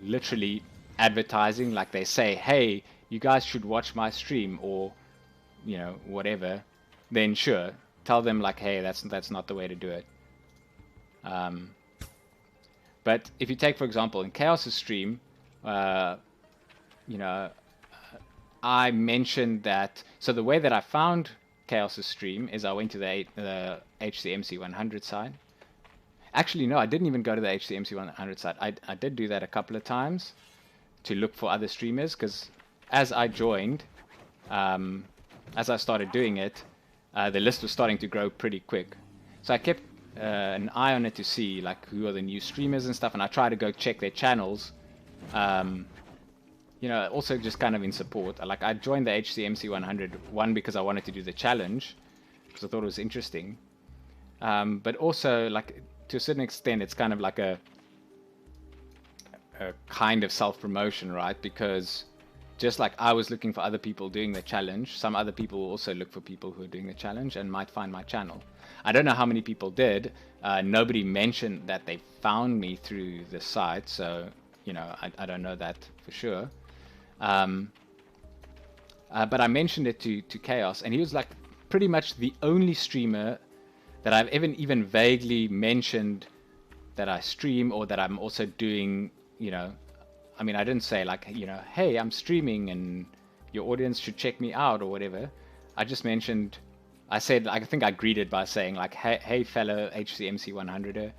literally advertising, like they say, hey, you guys should watch my stream, or whatever, then sure, tell them like, hey, that's not the way to do it. But if you take, for example, in Chaos's stream, uh, you know, I mentioned that. So the way that I found Chaos's stream is I went to the HCMC 100 site. Actually, no, I didn't even go to the HCMC 100 site. I did do that a couple of times to look for other streamers, because as I joined, as I started doing it, the list was starting to grow pretty quick. So I kept an eye on it to see like who are the new streamers and stuff, and I try to go check their channels. Also just kind of in support. Like I joined the HCMC 100 one because I wanted to do the challenge because I thought it was interesting. But also, like, to a certain extent, it's kind of like a kind of self-promotion, right? Because just like I was looking for other people doing the challenge, some other people will also look for people who are doing the challenge and might find my channel. I don't know how many people did. Nobody mentioned that they found me through the site, so I don't know that for sure. But I mentioned it to Chaos, and he was like pretty much the only streamer that I've even vaguely mentioned that I stream, or that I'm also doing, I mean, I didn't say like, hey, I'm streaming and your audience should check me out or whatever. I just mentioned, I said, I think I greeted by saying like, hey fellow HCMC 100er.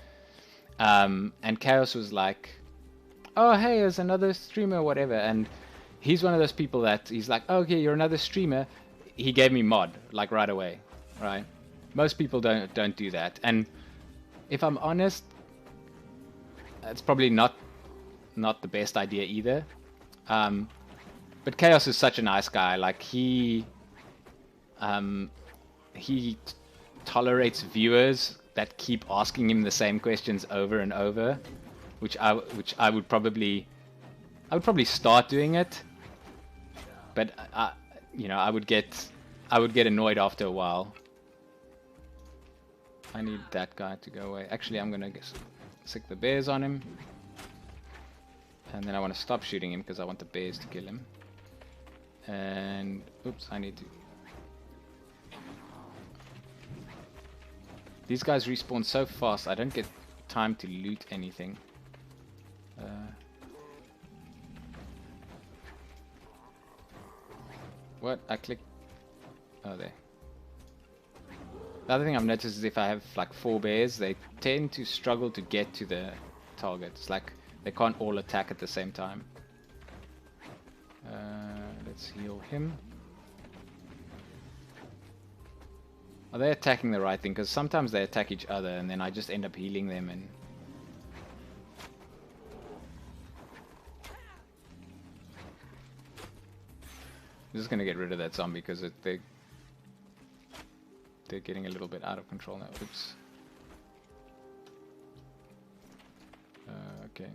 And Chaos was like, oh, hey, there's another streamer or whatever. And he's one of those people that he's like, oh, okay, you're another streamer. He gave me mod like right away, right? Most people don't do that. And if I'm honest, it's probably not the best idea either. But Chaos is such a nice guy. Like he tolerates viewers that keep asking him the same questions over and over, which I would probably start doing it, but I would get annoyed after a while. I need that guy to go away. Actually, I'm gonna stick the bears on him, and then I want to stop shooting him because I want the bears to kill him. And oops, I need to. These guys respawn so fast, I don't get time to loot anything. What? I clicked. Oh, there. The other thing I've noticed is if I have like 4 bears, they tend to struggle to get to the target. It's like they can't all attack at the same time. Let's heal him. Are they attacking the right thing? Because sometimes they attack each other and then I just end up healing them and... I'm just going to get rid of that zombie because they're getting a little bit out of control now. Oops. Okay.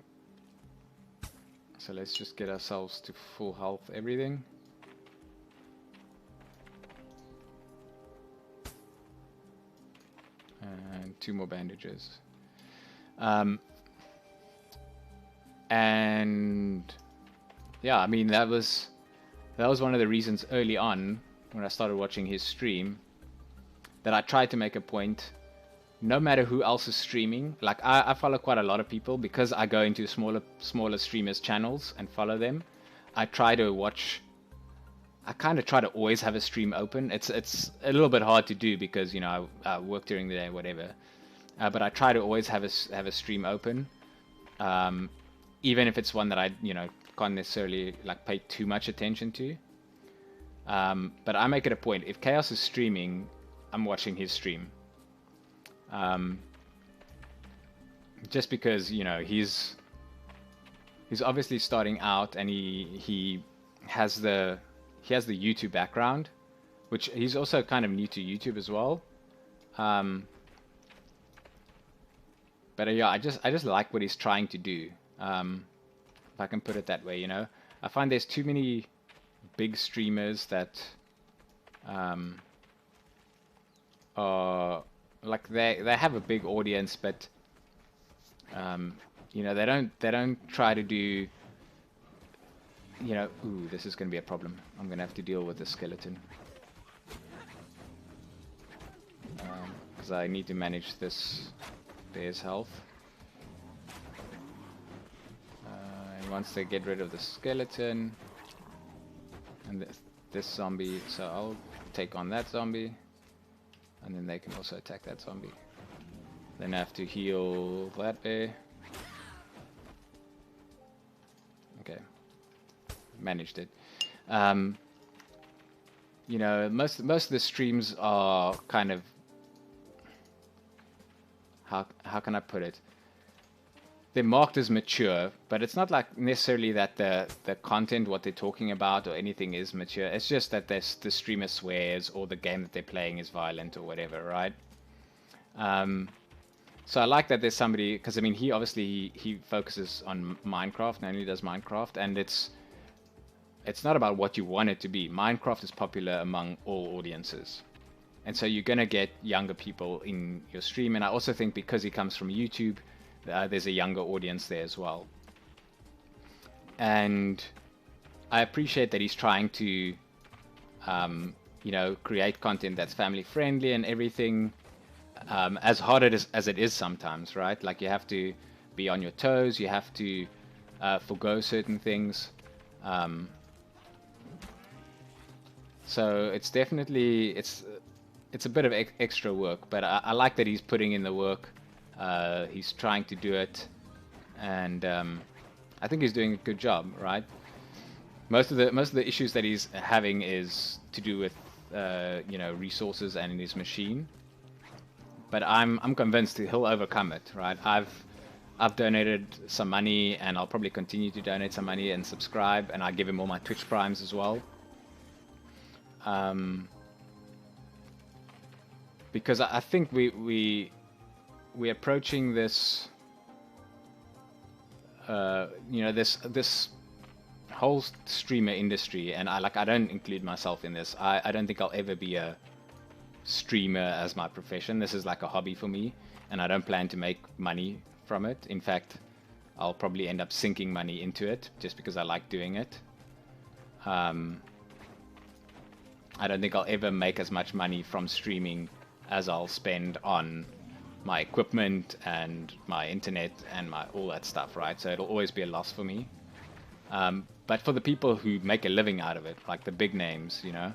So let's just get ourselves to full health, everything. And 2 more bandages. And yeah, I mean that was one of the reasons early on when I started watching his stream that I tried to make a point, no matter who else is streaming. Like I follow quite a lot of people because I go into smaller streamers channels and follow them. I kind of try to always have a stream open. It's a little bit hard to do because I work during the day, whatever. But I try to always have a stream open, even if it's one that I can't necessarily like pay too much attention to. But I make it a point. If Chaos is streaming, I'm watching his stream. Just because he's obviously starting out and he has the YouTube background, which he's also kind of new to YouTube as well. But yeah, I just like what he's trying to do. If I can put it that way, I find there's too many big streamers that are like they have a big audience, but You know, they don't try to do, you know, ooh, this is going to be a problem. I'm going to have to deal with the skeleton. Because I need to manage this bear's health. And once they get rid of the skeleton and this zombie, so I'll take on that zombie, and then they can also attack that zombie. Then I have to heal that bear. Okay, managed it. You know, most of the streams are kind of, how can I put it? They're marked as mature, but it's not like necessarily that the content, what they're talking about or anything is mature. It's just that the streamer swears or the game that they're playing is violent or whatever, right? So I like that there's somebody, because I mean, he obviously he focuses on Minecraft and only does Minecraft, and it's not about what you want it to be. Minecraft is popular among all audiences, and so you're gonna get younger people in your stream. And I also think because he comes from YouTube, there's a younger audience there as well. And I appreciate that he's trying to, you know, create content that's family friendly and everything. As hard as it is sometimes, right? Like you have to be on your toes, you have to forgo certain things. So it's definitely, it's a bit of extra work, but I like that he's putting in the work. He's trying to do it, and I think he's doing a good job, right? Most of the issues that he's having is to do with you know, resources and in his machine. But I'm convinced he'll overcome it, right? I've donated some money, and I'll probably continue to donate some money and subscribe, and I give him all my Twitch primes as well. Because I think we're approaching this, you know, this whole streamer industry, and I don't include myself in this. I don't think I'll ever be a streamer as my profession. This is like a hobby for me, and I don't plan to make money from it. In fact, I'll probably end up sinking money into it just because I like doing it. I don't think I'll ever make as much money from streaming as I'll spend on my equipment and my internet and my all that stuff, right? So it'll always be a loss for me. But for the people who make a living out of it, like the big names, you know,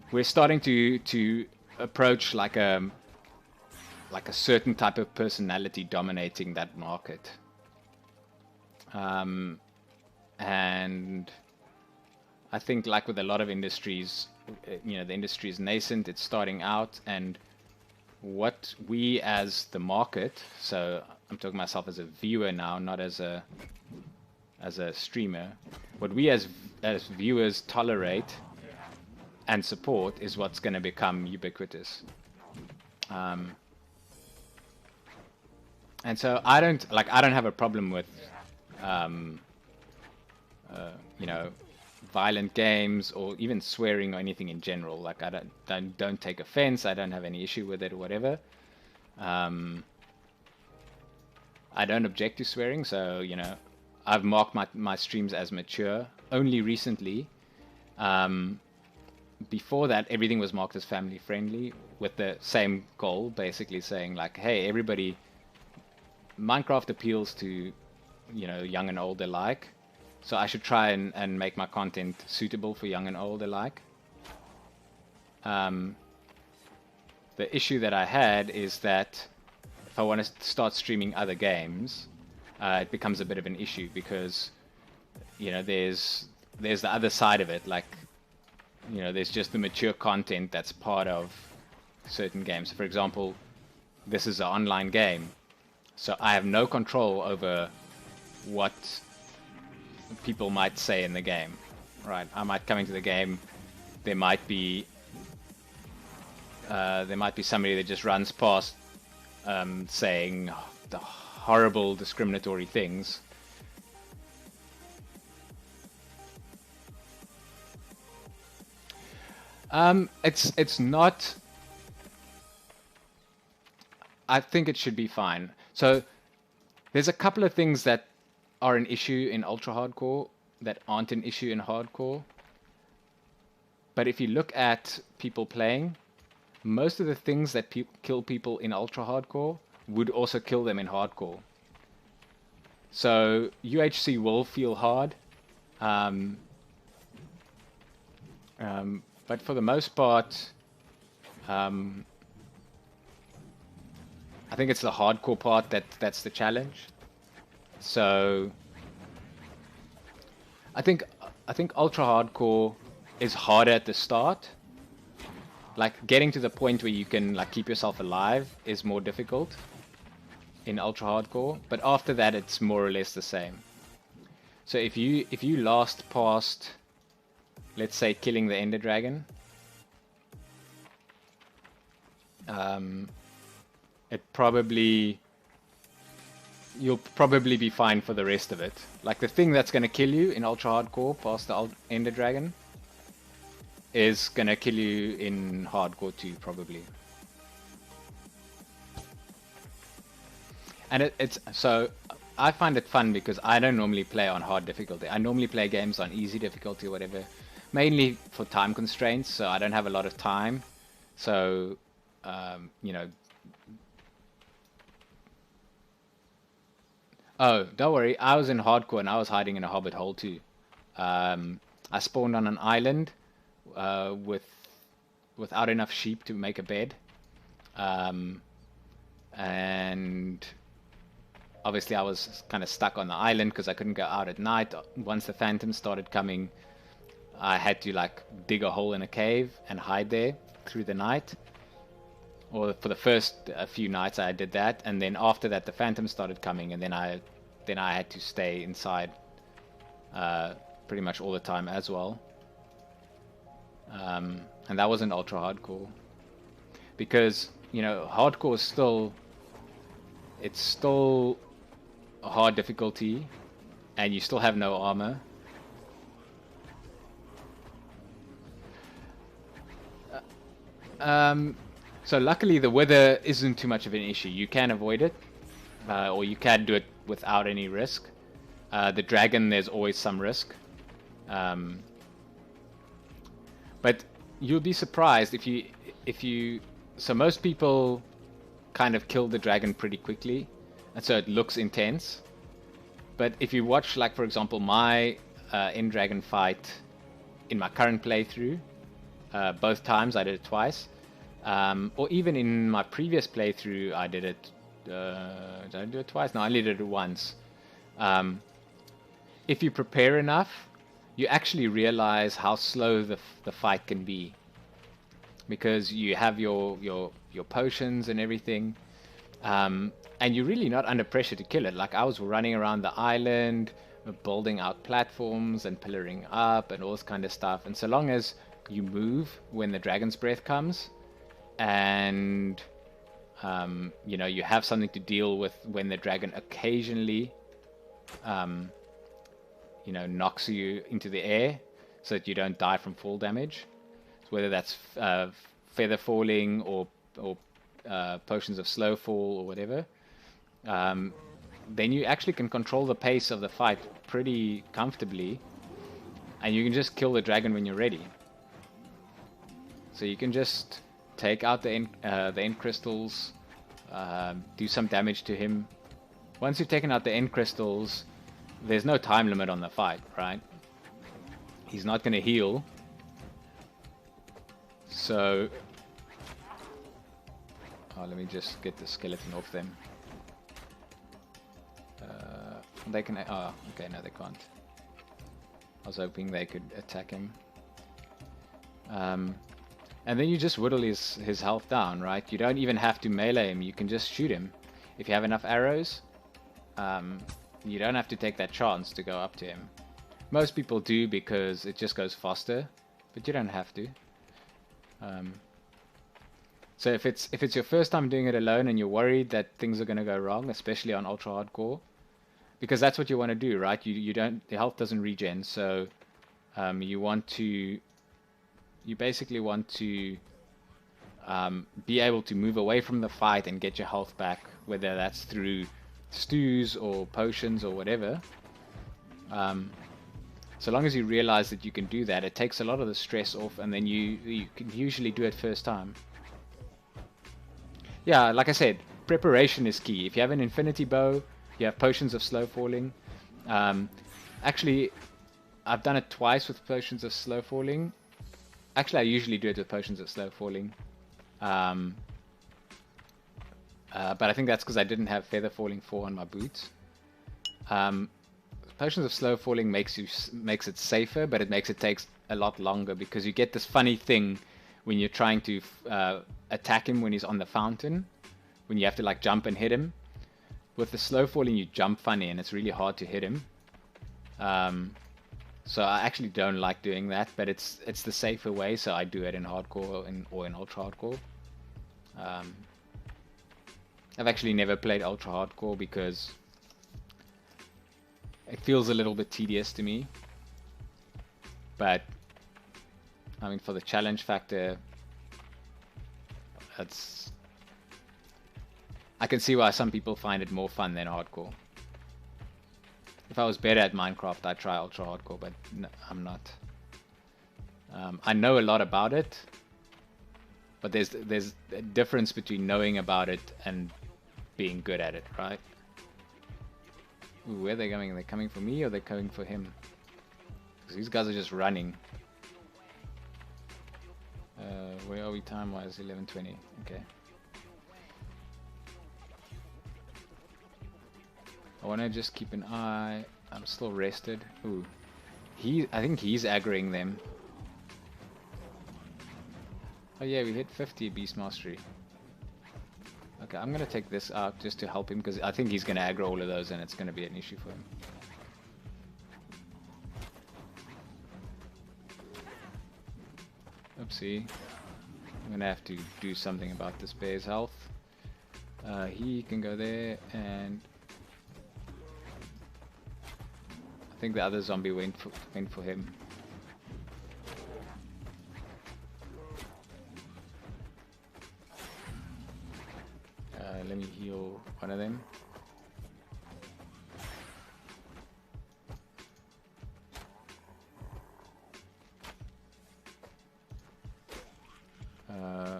we're starting to approach like a certain type of personality dominating that market. And I think like with a lot of industries, you know, the industry is nascent, it's starting out, and what we as the market, so I'm talking myself as a viewer now, not as a streamer, what we as viewers tolerate and support is what's going to become ubiquitous. And so I don't have a problem with you know, violent games or even swearing or anything in general. Like I don't take offense. I don't have any issue with it or whatever. I don't object to swearing, so you know, I've marked my streams as mature only recently. Before that, everything was marked as family friendly with the same goal, basically saying like, hey, everybody, Minecraft appeals to, you know, young and old alike. So I should try and make my content suitable for young and old alike. The issue that I had is that if I want to start streaming other games, it becomes a bit of an issue because, you know, there's the other side of it. Like, you know, there's just the mature content that's part of certain games. For example, this is an online game, so I have no control over what people might say in the game, right? I might come into the game, there might be somebody that just runs past saying the horrible discriminatory things. It's not. I think it should be fine. So there's a couple of things that are an issue in ultra hardcore that aren't an issue in hardcore. But if you look at people playing, most of the things that kill people in ultra hardcore would also kill them in hardcore. So UHC will feel hard, um, but for the most part, um, I think it's the hardcore part that's the challenge. So I think ultra hardcore is harder at the start. Like getting to the point where you can like keep yourself alive is more difficult in ultra hardcore, but after that it's more or less the same. So if you last past, let's say, killing the Ender Dragon, you'll probably be fine for the rest of it. Like the thing that's gonna kill you in ultra hardcore past the Ender Dragon is gonna kill you in hardcore too, probably. And it's so I find it fun because I don't normally play on hard difficulty. I normally play games on easy difficulty or whatever, mainly for time constraints. So I don't have a lot of time. So you know. Oh, don't worry. I was in hardcore and I was hiding in a hobbit hole too. I spawned on an island without enough sheep to make a bed, and obviously I was kind of stuck on the island because I couldn't go out at night. Once the phantoms started coming, I had to like dig a hole in a cave and hide there through the night. Or for the first few nights I did that, and then after that the phantoms started coming, and then I had to stay inside pretty much all the time as well. And that wasn't ultra hardcore because hardcore is still a hard difficulty, and you still have no armor. So luckily the weather isn't too much of an issue. You can avoid it, or you can do it without any risk. The dragon, there's always some risk. But you'll be surprised if you. So most people kind of kill the dragon pretty quickly, and so it looks intense. But if you watch, like for example, my end dragon fight in my current playthrough, both times I did it twice. Or even in my previous playthrough, I did it. Did I do it twice? No, I only did it once. If you prepare enough, you actually realize how slow the fight can be, because you have your potions and everything, and you're really not under pressure to kill it. Like I was running around the island, building out platforms and pillaring up and all this kind of stuff. And so long as you move when the dragon's breath comes, and you have something to deal with when the dragon occasionally knocks you into the air so that you don't die from fall damage, whether that's feather falling or potions of slow fall or whatever, then you actually can control the pace of the fight pretty comfortably, and you can just kill the dragon when you're ready. So you can just take out the end crystals, do some damage to him. Once you've taken out the end crystals, there's no time limit on the fight, right? He's not going to heal. So, let me just get the skeleton off them. They can. Oh, okay, no, they can't. I was hoping they could attack him. And then you just whittle his health down, right? You don't even have to melee him. You can just shoot him. If you have enough arrows, you don't have to take that chance to go up to him. Most people do because it just goes faster, but you don't have to. So if it's your first time doing it alone and you're worried that things are going to go wrong, especially on ultra hardcore, because that's what you want to do, right? The health doesn't regen, so you basically want to be able to move away from the fight and get your health back, whether that's through stews or potions or whatever. So long as you realize that you can do that, it takes a lot of the stress off, and then you can usually do it first time. Yeah, like I said, preparation is key. If you have an infinity bow, you have potions of slow falling. Actually, I've done it twice with potions of slow falling. Actually, I usually do it with potions of slow falling. But I think that's because I didn't have feather falling 4 on my boots. Potions of slow falling makes it safer, but it makes it take a lot longer, because you get this funny thing when you're trying to attack him when he's on the fountain, when you have to like jump and hit him. With the slow falling, you jump funny, and it's really hard to hit him. So I actually don't like doing that, but it's the safer way, so I do it in hardcore or in ultra hardcore. I've actually never played ultra hardcore because it feels a little bit tedious to me. But I mean, for the challenge factor, I can see why some people find it more fun than hardcore. If I was better at Minecraft, I'd try ultra hardcore, but no, I'm not. I know a lot about it, but there's a difference between knowing about it and being good at it, right? Ooh, where are they going? Are they coming for me or are they coming for him? Because these guys are just running. Where are we time-wise? 11:20. Okay. I want to just keep an eye. I'm still rested. Ooh. I think he's aggroing them. Oh yeah, we hit 50 Beast Mastery. Okay, I'm going to take this out just to help him, because I think he's going to aggro all of those and it's going to be an issue for him. Oopsie. I'm going to have to do something about this bear's health. He can go there, and I think the other zombie went for him. Let me heal one of them.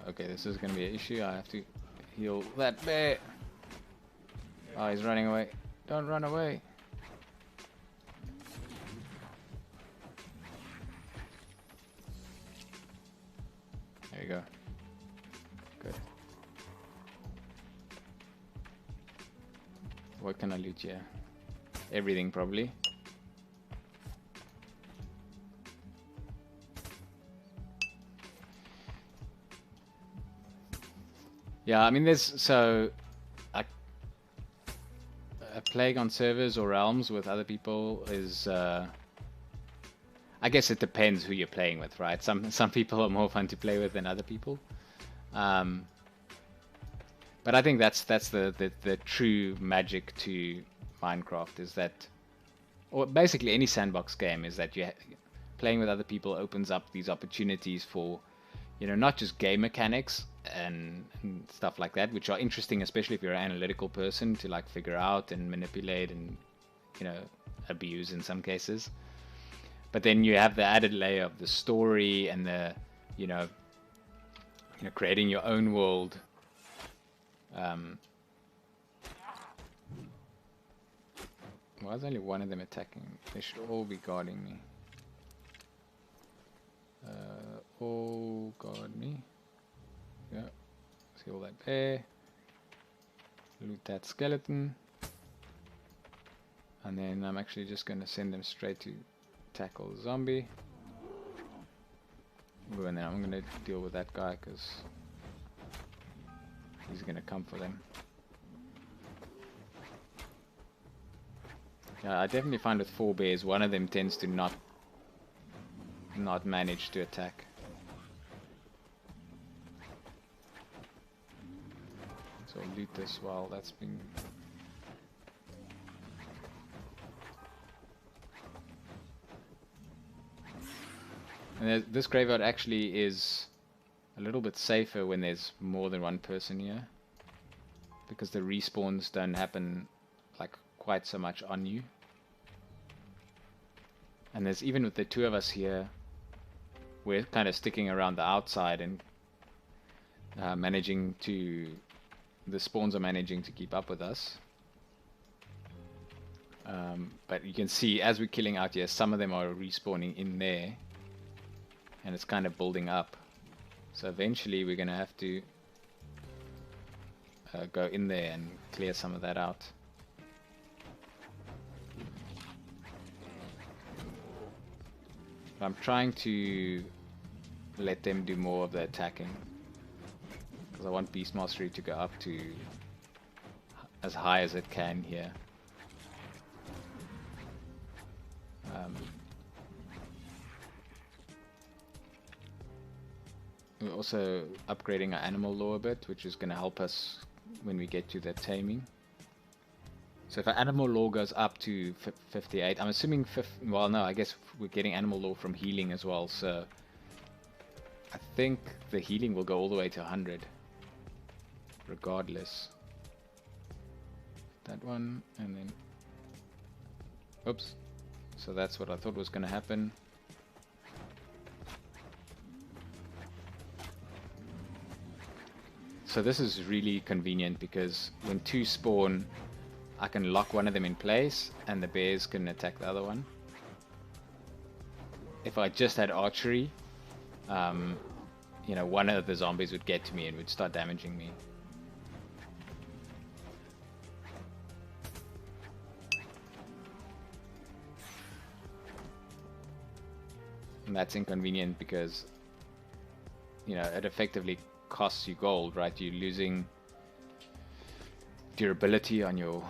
Okay, this is going to be an issue. I have to heal that bear. Oh, he's running away. Don't run away. There you go. Good. What can I loot here? Everything, probably. Yeah, I mean, a plague on servers or realms with other people is, I guess it depends who you're playing with, right? Some people are more fun to play with than other people. But I think that's the true magic to Minecraft, is that, or basically any sandbox game, is that playing with other people opens up these opportunities for, not just game mechanics and stuff like that, which are interesting, especially if you're an analytical person, to like figure out and manipulate and abuse in some cases. But then you have the added layer of the story and the creating your own world. Why is only one of them attacking? They should all be guarding me. All guard me. Yeah. Heal that bear. Loot that skeleton. And then I'm actually just going to send them straight to tackle the zombie. Ooh, and then I'm going to deal with that guy, because he's going to come for them. Yeah, I definitely find with 4 bears, one of them tends to not manage to attack. So I'll loot this while that's been... And this graveyard actually is a little bit safer when there's more than one person here, because the respawns don't happen like quite so much on you. And there's, even with the two of us here, we're kind of sticking around the outside and the spawns are managing to keep up with us. But you can see as we're killing out here, some of them are respawning in there, and it's kind of building up. So eventually we're going to have to go in there and clear some of that out. I'm trying to let them do more of the attacking, because I want Beast Mastery to go up to as high as it can here. We're also upgrading our animal law a bit, which is going to help us when we get to the taming. So if our animal law goes up to 58, I'm assuming, well no, I guess we're getting animal law from healing as well, so I think the healing will go all the way to 100, regardless. That one, and then, oops, so that's what I thought was going to happen. So this is really convenient, because when two spawn, I can lock one of them in place and the bears can attack the other one. If I just had archery, you know, one of the zombies would get to me and would start damaging me. And that's inconvenient because, you know, it effectively costs you gold, right? You're losing durability on your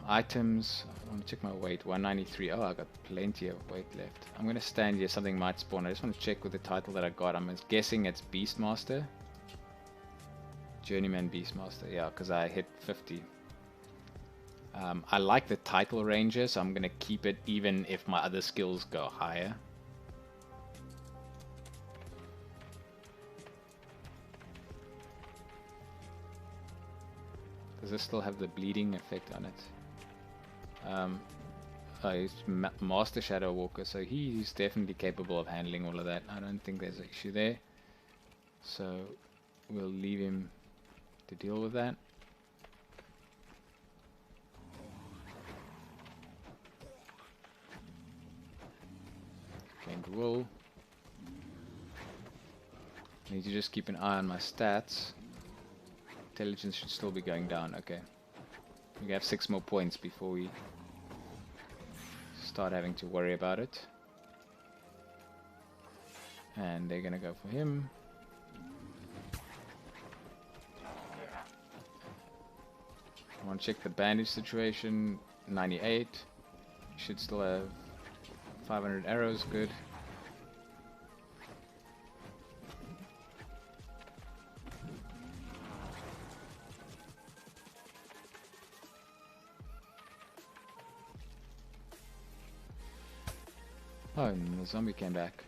items. I want to check my weight. 193. Oh, I got plenty of weight left. I'm going to stand here. Something might spawn. I just want to check with the title that I got. I'm guessing it's Beastmaster. Journeyman Beastmaster. Yeah, because I hit 50. I like the title ranger, so I'm going to keep it even if my other skills go higher. Does this still have the bleeding effect on it? Oh, he's Master Shadow Walker, so he's definitely capable of handling all of that. I don't think there's an issue there. So we'll leave him to deal with that. Gained wool. Need to just keep an eye on my stats. Intelligence should still be going down. Okay, we have 6 more points before we start having to worry about it. And they're gonna go for him. I want to check the bandage situation. 98. Should still have 500 arrows. Good. Oh, and the zombie came back.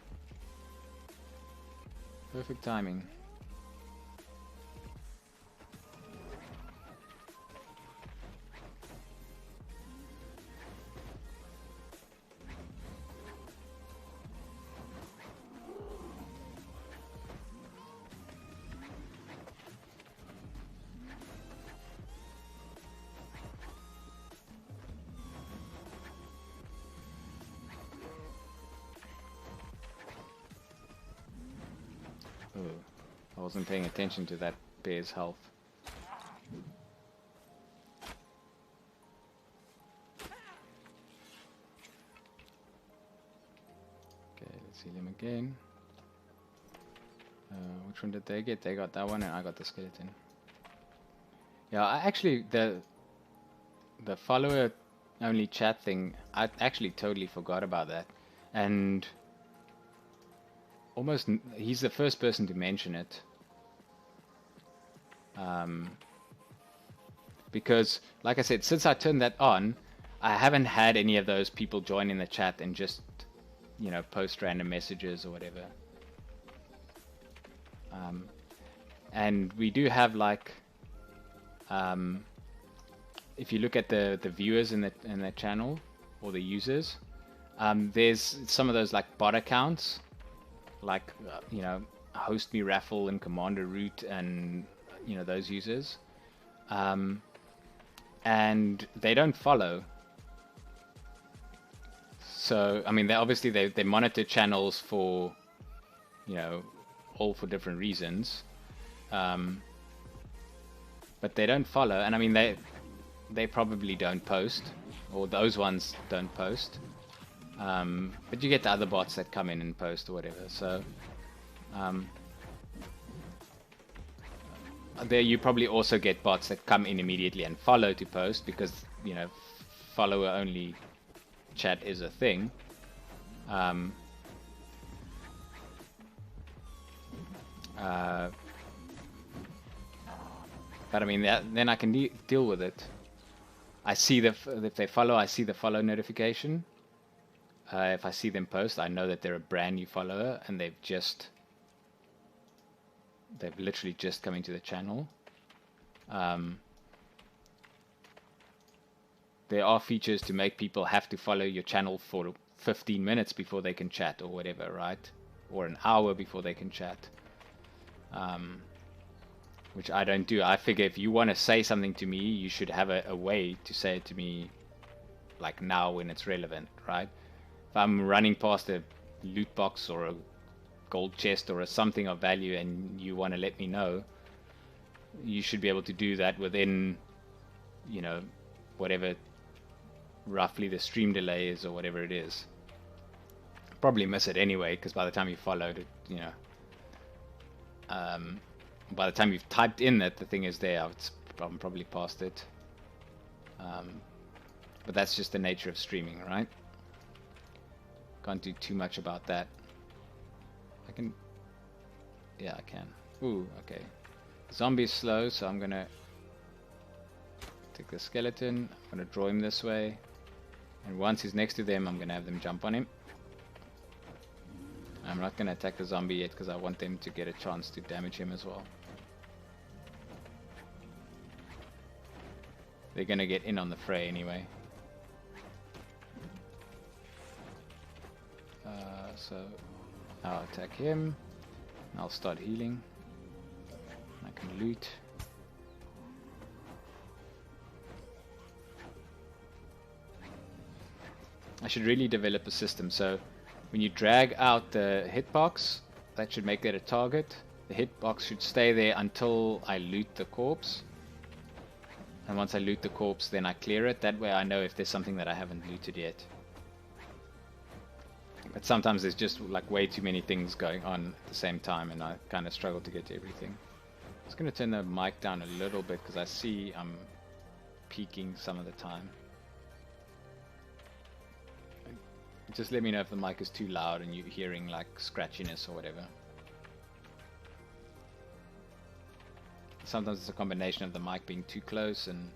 Perfect timing. I wasn't paying attention to that bear's health. Okay, let's heal him again. Which one did they get? They got that one and I got the skeleton. Yeah, I actually, the follower only chat thing, I actually totally forgot about that. And almost, he's the first person to mention it. Because, like I said, since I turned that on, I haven't had any of those people join in the chat and just, you know, post random messages or whatever. And we do have like, if you look at the viewers in the channel or the users, there's some of those like bot accounts, like you know, Host Me Raffle and Commander Root and you know those users, and they don't follow. So I mean, they monitor channels for, you know, all for different reasons, but they don't follow. And I mean, they probably don't post, or those ones don't post. But you get the other bots that come in and post or whatever. So there you probably also get bots that come in immediately and follow to post, because you know, follower only chat is a thing. But I mean, then I can deal with it. I see if they follow, I see the follow notification. If I see them post, I know that they're a brand new follower and they've literally just come into the channel. There are features to make people have to follow your channel for 15 minutes before they can chat or whatever, right? Or an hour before they can chat. Which I don't do. I figure if you want to say something to me, you should have a way to say it to me, like now when it's relevant, right? If I'm running past a loot box or a gold chest or something of value and you want to let me know, you should be able to do that within, you know, whatever roughly the stream delay is or whatever it is. Probably miss it anyway, because by the time you followed it, you know, by the time you've typed in that the thing is there, I'm probably past it. But that's just the nature of streaming, right? Can't do too much about that. I can... Yeah, I can. Ooh, okay. Zombie's slow, so I'm gonna take the skeleton. I'm gonna draw him this way. And once he's next to them, I'm gonna have them jump on him. I'm not gonna attack the zombie yet, because I want them to get a chance to damage him as well. They're gonna get in on the fray anyway. So I'll attack him. I'll start healing. I can loot. I should really develop a system. So when you drag out the hitbox, that should make that a target. The hitbox should stay there until I loot the corpse. And once I loot the corpse, then I clear it. That way I know if there's something that I haven't looted yet. But sometimes there's just like way too many things going on at the same time, and I kind of struggle to get to everything. I'm just going to turn the mic down a little bit because I see I'm peaking some of the time. Just let me know if the mic is too loud and you're hearing like scratchiness or whatever. Sometimes it's a combination of the mic being too close and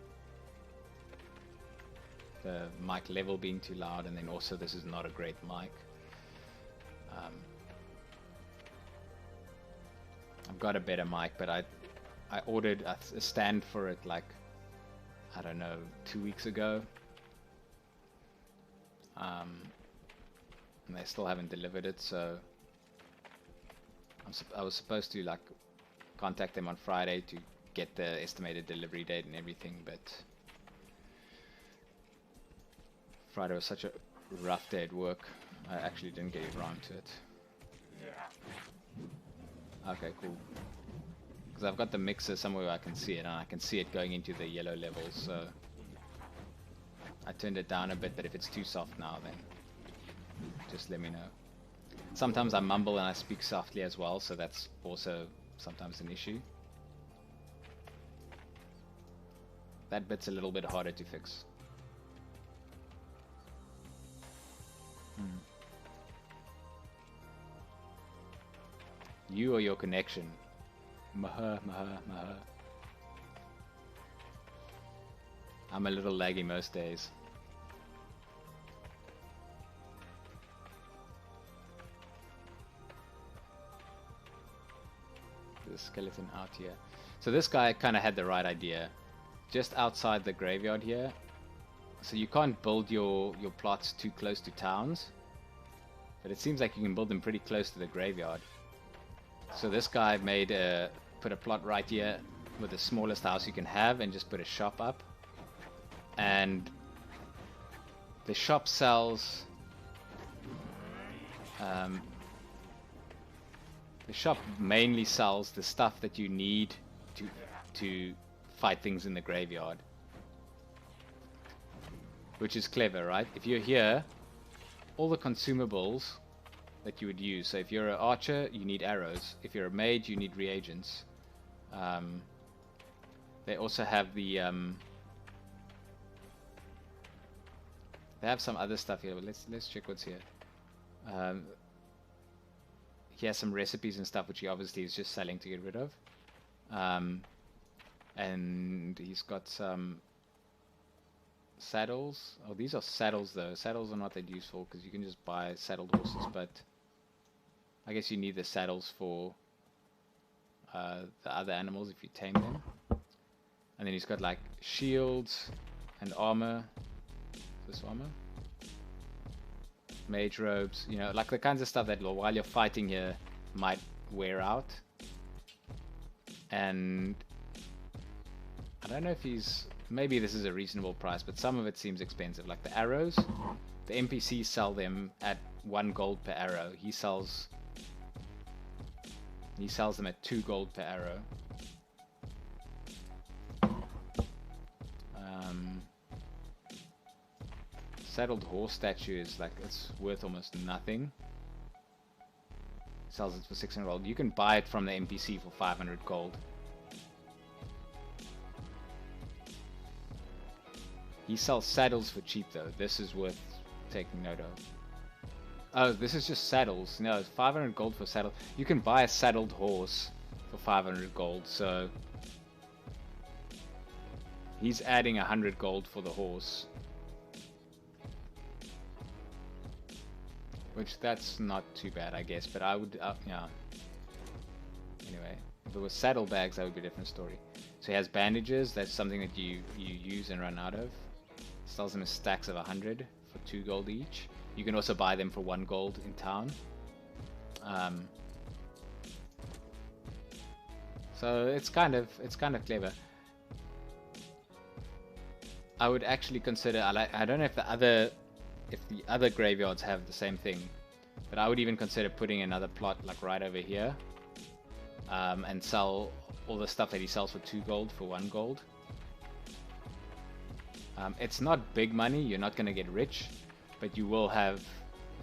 the mic level being too loud, and then also this is not a great mic. I've got a better mic, but I ordered a stand for it like, I don't know, 2 weeks ago. And they still haven't delivered it, so I was supposed to like contact them on Friday to get the estimated delivery date and everything, but Friday was such a rough day at work, I actually didn't get around to it. Okay, cool. Because I've got the mixer somewhere where I can see it, and I can see it going into the yellow levels, so I turned it down a bit, but if it's too soft now, then just let me know. Sometimes I mumble and I speak softly as well, so that's also sometimes an issue. That bit's a little bit harder to fix. You or your connection? Maha, maha, maha. I'm a little laggy most days. skeleton out here. So this guy kind of had the right idea. Just outside the graveyard here. So you can't build your plots too close to towns. But it seems like you can build them pretty close to the graveyard. So this guy put a plot right here with the smallest house you can have and just put a shop up. And the shop sells... the shop mainly sells the stuff that you need to fight things in the graveyard. Which is clever, right? If you're here, all the consumables that you would use. So if you're an archer, you need arrows. If you're a mage, you need reagents. They also have the... they have some other stuff here, but let's check what's here. He has some recipes and stuff which he obviously is just selling to get rid of. And he's got some saddles. Oh, these are saddles though. Saddles are not that useful because you can just buy saddled horses, but I guess you need the saddles for the other animals if you tame them. And then he's got like shields and armor. This armor? Mage robes, you know, like the kinds of stuff that while you're fighting here might wear out. And I don't know if he's... Maybe this is a reasonable price, but some of it seems expensive. Like the arrows, the NPCs sell them at 1 gold per arrow. He sells them at 2 gold per arrow. Saddled horse statue is like, it's worth almost nothing. Sells it for 600 gold. You can buy it from the NPC for 500 gold. He sells saddles for cheap though. This is worth taking note of. Oh, this is just saddles. No, it's 500 gold for saddle. You can buy a saddled horse for 500 gold, so he's adding 100 gold for the horse. Which, that's not too bad, I guess, but I would, yeah. Anyway, if it was saddlebags, that would be a different story. So he has bandages, that's something that you use and run out of. Sells them in stacks of 100 for 2 gold each. You can also buy them for 1 gold in town. So it's kind of clever. I would actually consider, I don't know if the other graveyards have the same thing, but I would even consider putting another plot like right over here, and sell all the stuff that he sells for 2 gold for 1 gold. It's not big money, you're not going to get rich, but you will have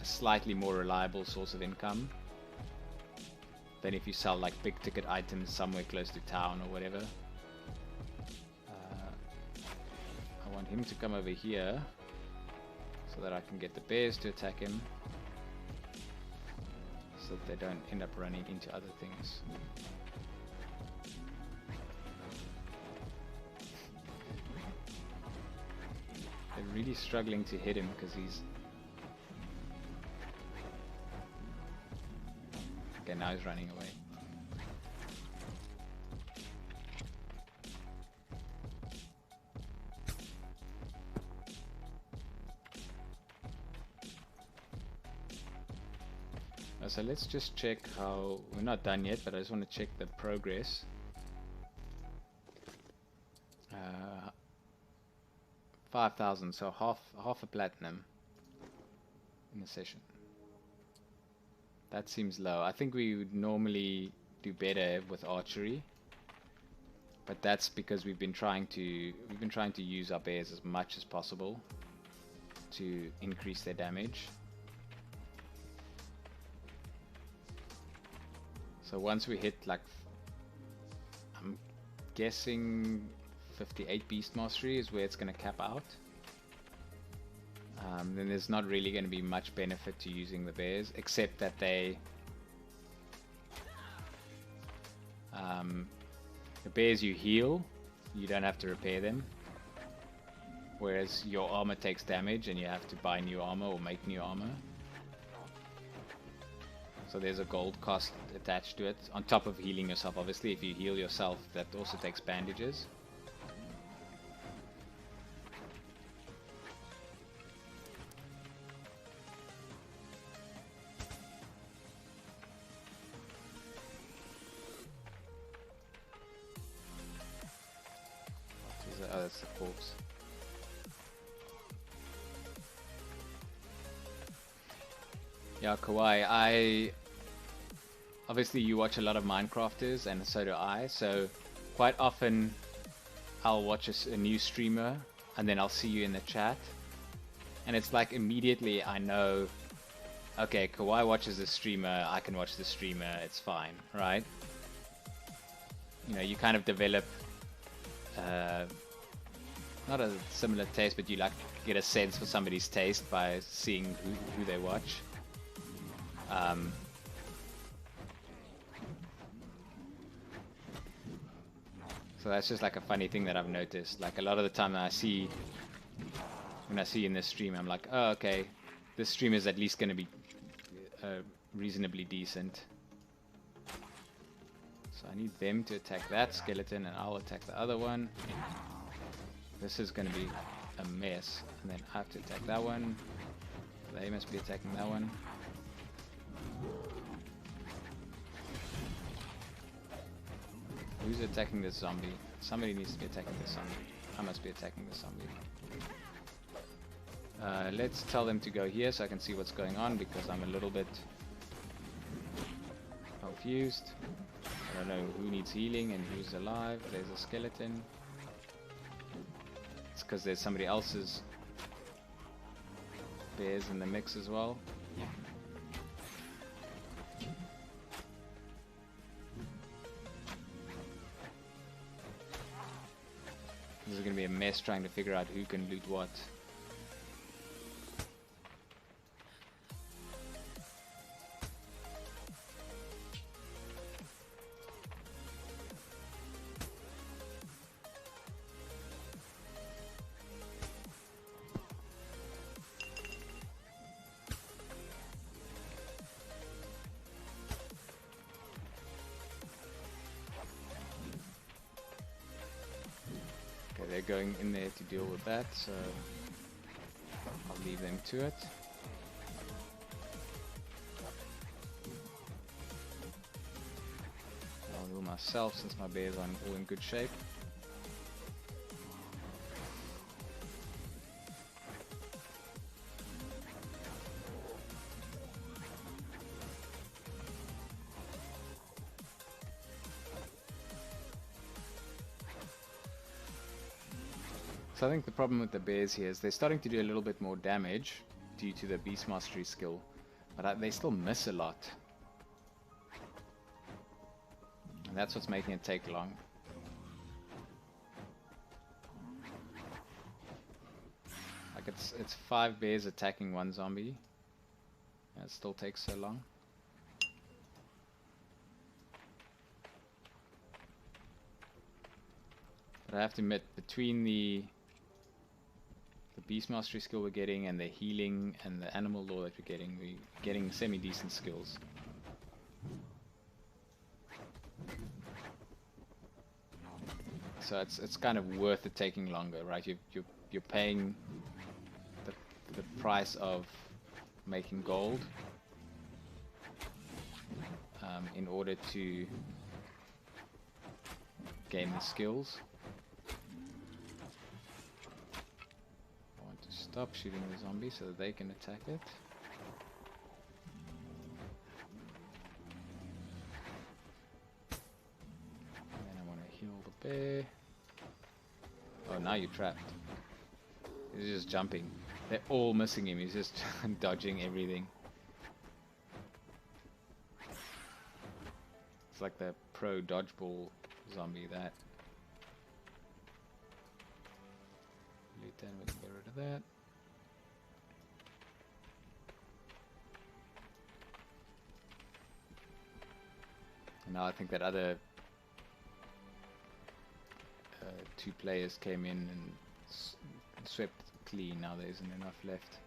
a slightly more reliable source of income than if you sell like big ticket items somewhere close to town or whatever. I want him to come over here so that I can get the bears to attack him, so that they don't end up running into other things. They're really struggling to hit him because he's... Okay, now he's running away. So let's just check how... We're not done yet, but I just want to check the progress. 5,000, so half a platinum in a session. That seems low. I think we would normally do better with archery, but that's because we've been trying to use our bears as much as possible to increase their damage. So once we hit like, I'm guessing 58 beast mastery is where it's going to cap out. Then there's not really going to be much benefit to using the bears, except that they the bears you heal, you don't have to repair them, whereas your armor takes damage and you have to buy new armor or make new armor. So there's a gold cost attached to it, on top of healing yourself. Obviously, if you heal yourself, that also takes bandages. Oh, that's the corpse. Yeah, Kawaii, obviously you watch a lot of Minecrafters, and so do I, so quite often I'll watch a new streamer, and then I'll see you in the chat, and it's like immediately I know, okay, Kawaii watches the streamer, I can watch the streamer, it's fine, right? You know, you kind of develop, not a similar taste, but you like get a sense for somebody's taste by seeing who they watch. So that's just like a funny thing that I've noticed. Like a lot of the time when I see in this stream, I'm like, oh, okay, this stream is at least going to be reasonably decent. So I need them to attack that skeleton, and I'll attack the other one. This is going to be a mess. And then I have to attack that one. They must be attacking that one. Who's attacking this zombie? Somebody needs to be attacking this zombie. I must be attacking this zombie. Let's tell them to go here so I can see what's going on, because I'm a little bit confused. I don't know who needs healing and who's alive. There's a skeleton. It's because there's somebody else's bears in the mix as well. This is going to be a mess trying to figure out who can loot what. They're going in there to deal with that, so I'll leave them to it. I'll heal myself since my bears are all in good shape. So I think the problem with the bears here is they're starting to do a little bit more damage due to the Beast Mastery skill, but they still miss a lot. And that's what's making it take long. Like it's 5 bears attacking one zombie, and it still takes so long. But I have to admit, between the Beast Mastery skill we're getting and the healing and the animal law that we're getting semi-decent skills. So it's kind of worth it taking longer, right? You're paying the price of making gold in order to gain the skills. Stop shooting the zombie so that they can attack it. And then I want to heal the bear. Oh, now you're trapped. He's just jumping. They're all missing him. He's just dodging everything. It's like the pro dodgeball zombie, that. Loot that, we can get rid of that. And now I think that other 2 players came in and swept clean. Now there isn't enough left.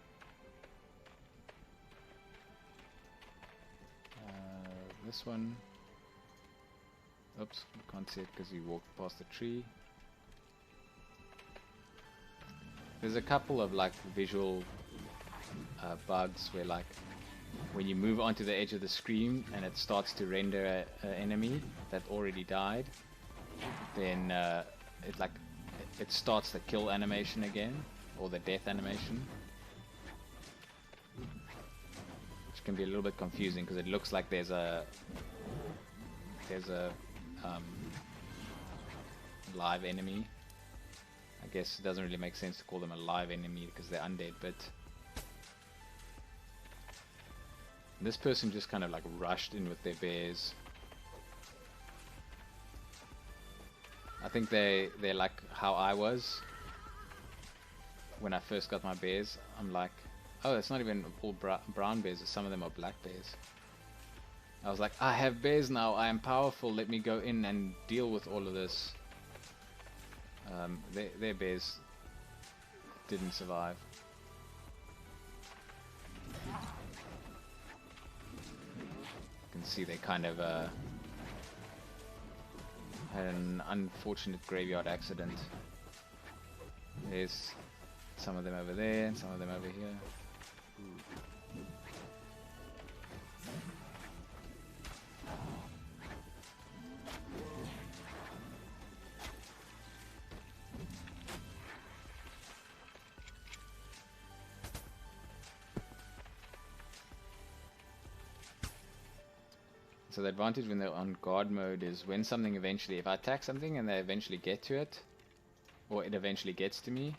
this one. Oops, can't see it because he walked past the tree. There's a couple of like visual bugs where like when you move onto the edge of the screen and it starts to render an enemy that already died, then it starts the kill animation again, or the death animation, which can be a little bit confusing because it looks like there's a live enemy. I guess it doesn't really make sense to call them a live enemy because they're undead, but this person just kind of like rushed in with their bears. I think they're like how I was when I first got my bears. I'm like, oh, it's not even all brown bears, some of them are black bears. I was like, I have bears now, I am powerful, let me go in and deal with all of this. Their bears didn't survive. You can see they kind of had an unfortunate graveyard accident. There's some of them over there and some of them over here. So the advantage when they're on guard mode is when something eventually, if I attack something and they eventually get to it, or it eventually gets to me,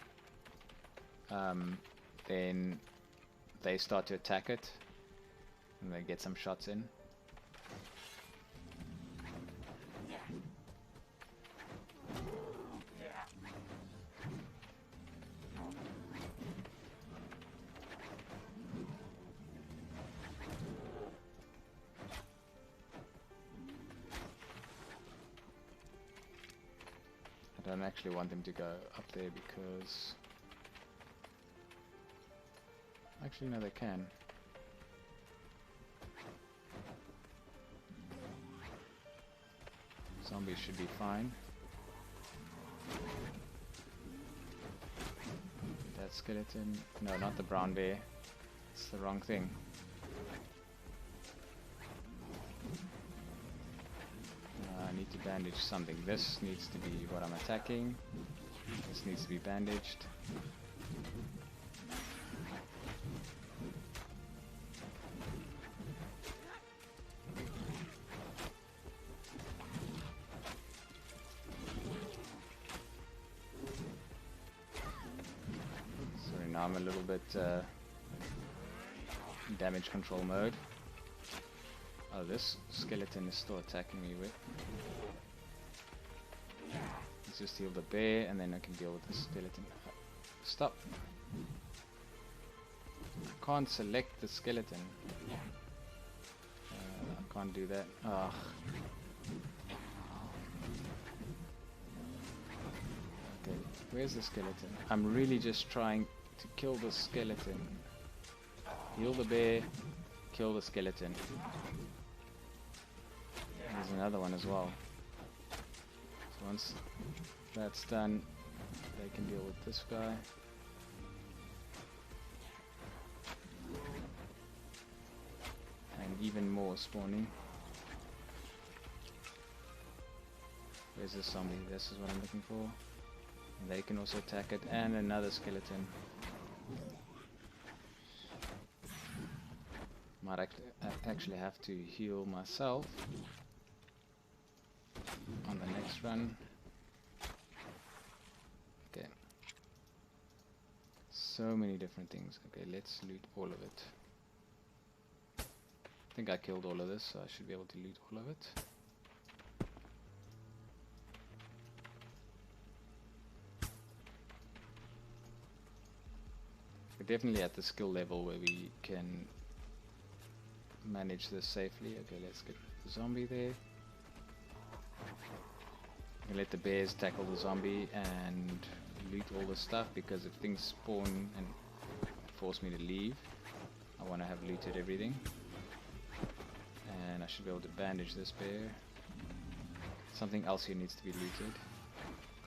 then they start to attack it and they get some shots in. I don't actually want them to go up there because... Actually, no, they can. Zombies should be fine. That skeleton... No, not the brown bear. It's the wrong thing. I need to bandage something. This needs to be what I'm attacking. This needs to be bandaged. Sorry, now I'm a little bit damage control mode. Oh, this skeleton is still attacking me with. Let's just heal the bear and then I can deal with the skeleton. Stop. I can't select the skeleton. I can't do that. Ugh. Okay, where's the skeleton? I'm really just trying to kill the skeleton. Heal the bear, kill the skeleton. There's another one as well. So once that's done, they can deal with this guy. And even more spawning. Where's this zombie? This is what I'm looking for. And they can also attack it, and another skeleton. Might actually have to heal myself on the next run. Okay. So many different things. Okay, let's loot all of it. I think I killed all of this, so I should be able to loot all of it. We're definitely at the skill level where we can manage this safely. Okay, let's get the zombie there. And let the bears tackle the zombie and loot all the stuff, because if things spawn and force me to leave, I want to have looted everything. And I should be able to bandage this bear. Something else here needs to be looted.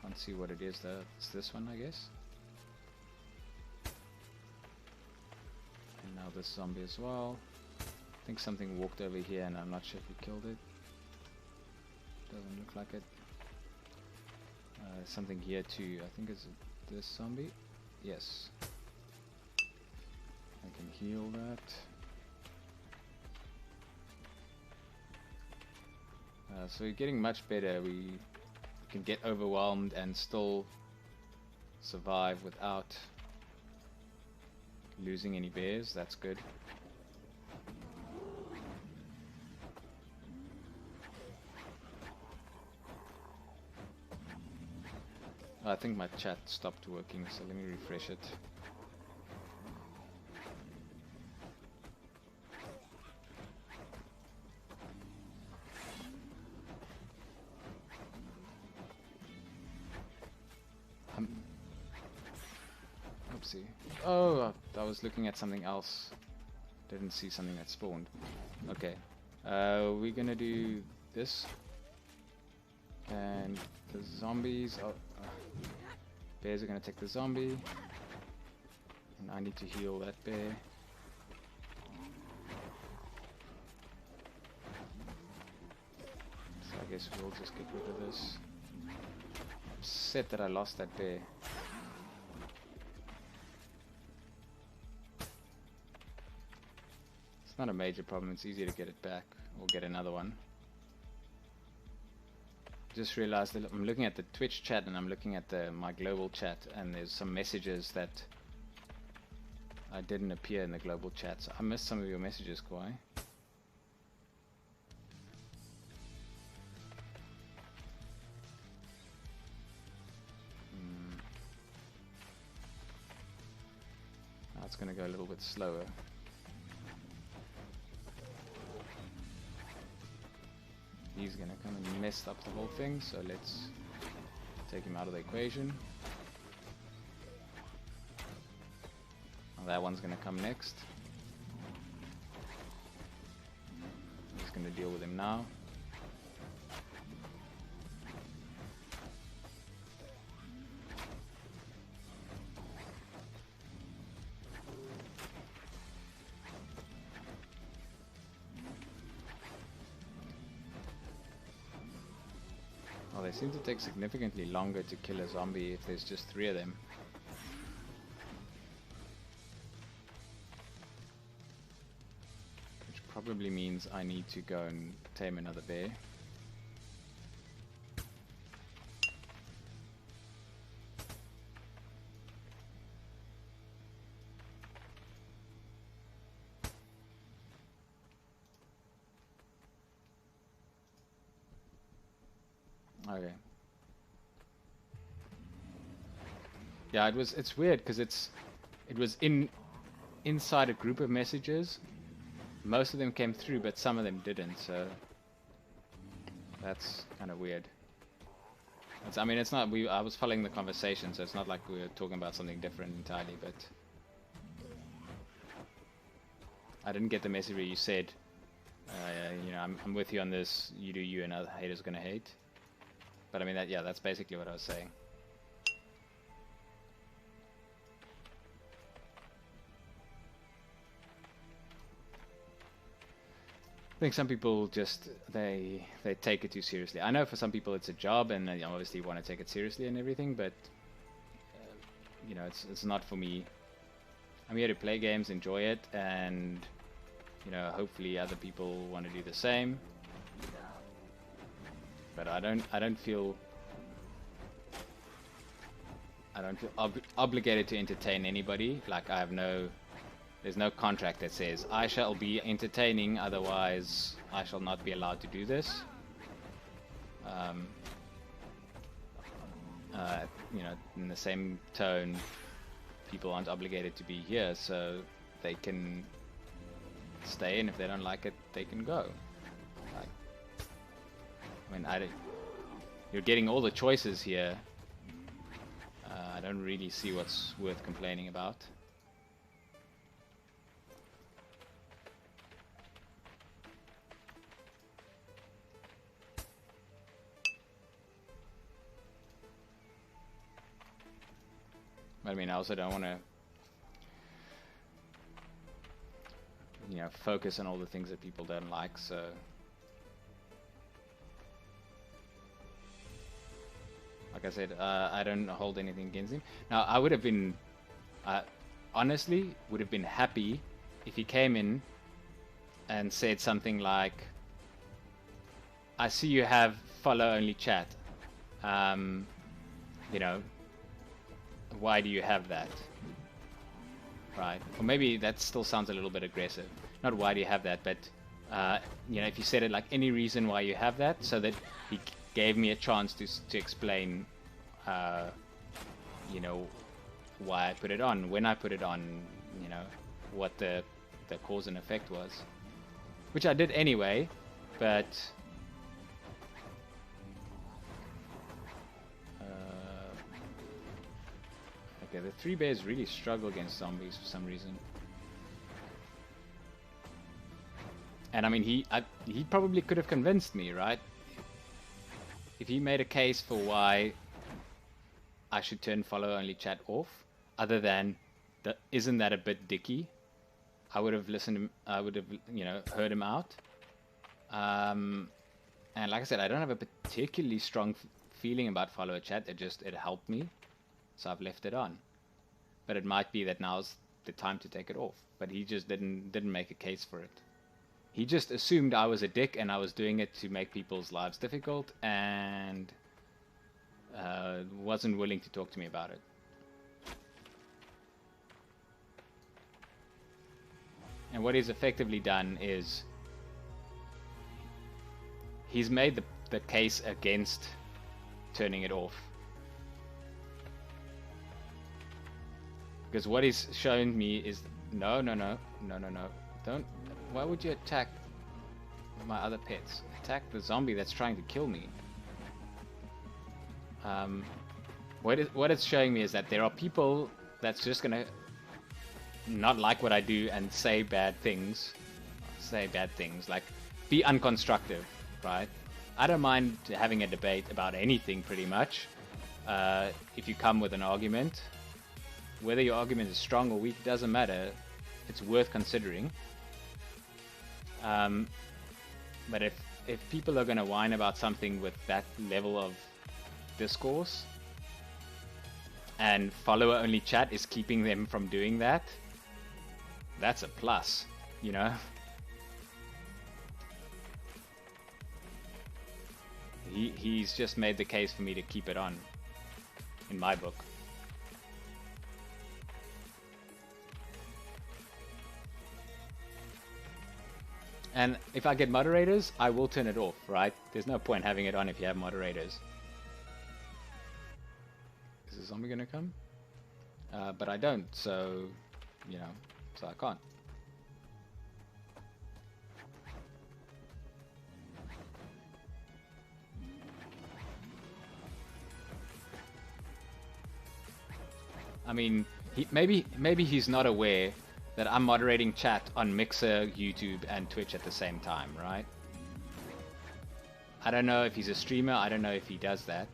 Can't see what it is though. It's this one, I guess. And now this zombie as well. I think something walked over here and I'm not sure if we killed it. Doesn't look like it. Something here too. I think it's this zombie. Yes. I can heal that. So we're getting much better. We can get overwhelmed and still survive without losing any bears. That's good. I think my chat stopped working, so let me refresh it. Oopsie. Oh, I was looking at something else. Didn't see something that spawned. Okay. We're gonna do this. And the zombies are... bears are gonna take the zombie. And I need to heal that bear. So I guess we'll just get rid of this. I'm upset that I lost that bear. It's not a major problem, it's easy to get it back or get another one. Just realized that I'm looking at the Twitch chat and I'm looking at my global chat, and there's some messages that I didn't appear in the global chat, so I missed some of your messages, Kwai. Now it's going to go a little bit slower. He's gonna come and mess up the whole thing, so let's take him out of the equation. Well, that one's gonna come next. I'm just gonna deal with him now. Well, they seem to take significantly longer to kill a zombie if there's just 3 of them. Which probably means I need to go and tame another bear. Okay. Yeah, it's weird because it was inside a group of messages. Most of them came through, but some of them didn't, so that's kind of weird. I mean, it's not I was following the conversation, so it's not like we were talking about something different entirely, but I didn't get the message where you said you know, I'm with you on this, you do you and other haters gonna hate. But I mean, that's basically what I was saying. I think some people just, they take it too seriously. I know for some people it's a job and they obviously want to take it seriously and everything, but you know, it's not for me. I'm here to play games, enjoy it, and you know, hopefully other people want to do the same. But I don't feel obligated to entertain anybody. Like there's no contract that says I shall be entertaining, otherwise I shall not be allowed to do this. You know, in the same tone, people aren't obligated to be here, so they can stay, and if they don't like it, they can go. Like, I mean, you're getting all the choices here. I don't really see what's worth complaining about. I mean, I also don't want to, you know, focus on all the things that people don't like, so... Like I said, I don't hold anything against him. Now, I would have been, honestly, would have been happy if he came in and said something like, I see you have follow-only chat. You know, why do you have that? Right. Or maybe that still sounds a little bit aggressive. Not why do you have that, but, you know, if you said it like any reason why you have that, so that he gave me a chance to explain, you know, why I put it on, when I put it on, you know, what the cause and effect was. Which I did anyway, but... okay, the three bears really struggle against zombies for some reason. And I mean, he probably could have convinced me, right? If he made a case for why I should turn follow-only chat off, other than, isn't that a bit dicky? I would have listened, I would have, you know, heard him out. And like I said, I don't have a particularly strong feeling about follow chat. It helped me, so I've left it on. But it might be that now's the time to take it off. But he just didn't make a case for it. He just assumed I was a dick and I was doing it to make people's lives difficult, and wasn't willing to talk to me about it. And what he's effectively done is he's made the case against turning it off. Because what he's shown me is no. Don't. Why would you attack my other pets? Attack the zombie that's trying to kill me. What it's showing me is that there are people that's just gonna not like what I do and say bad things. Like be unconstructive, right? I don't mind having a debate about anything pretty much. If you come with an argument, whether your argument is strong or weak doesn't matter. It's worth considering. But if people are going to whine about something with that level of discourse, and follower only chat is keeping them from doing that, that's a plus, you know. He's just made the case for me to keep it on, in my book. And if I get moderators, I will turn it off, right? There's no point having it on if you have moderators. Is the zombie gonna come? But I don't, so, you know, so I can't. I mean, maybe he's not aware that I'm moderating chat on Mixer, YouTube, and Twitch at the same time, right? I don't know if he's a streamer, I don't know if he does that.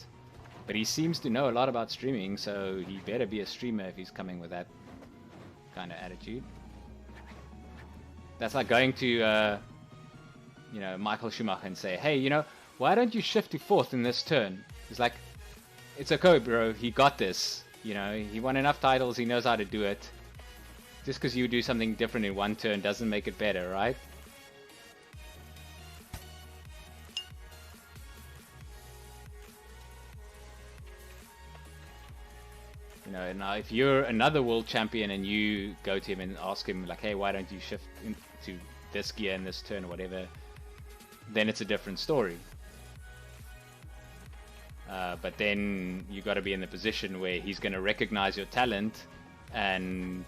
But he seems to know a lot about streaming, so he better be a streamer if he's coming with that kind of attitude. That's like going to, you know, Michael Schumacher and say, hey, you know, why don't you shift to 4th in this turn? He's like, it's okay, bro, he got this. You know, he won enough titles, he knows how to do it. Just because you do something different in one turn doesn't make it better, right? You know, now if you're another world champion and you go to him and ask him like, hey, why don't you shift into this gear in this turn or whatever, then it's a different story. But then you got to be in the position where he's going to recognize your talent, and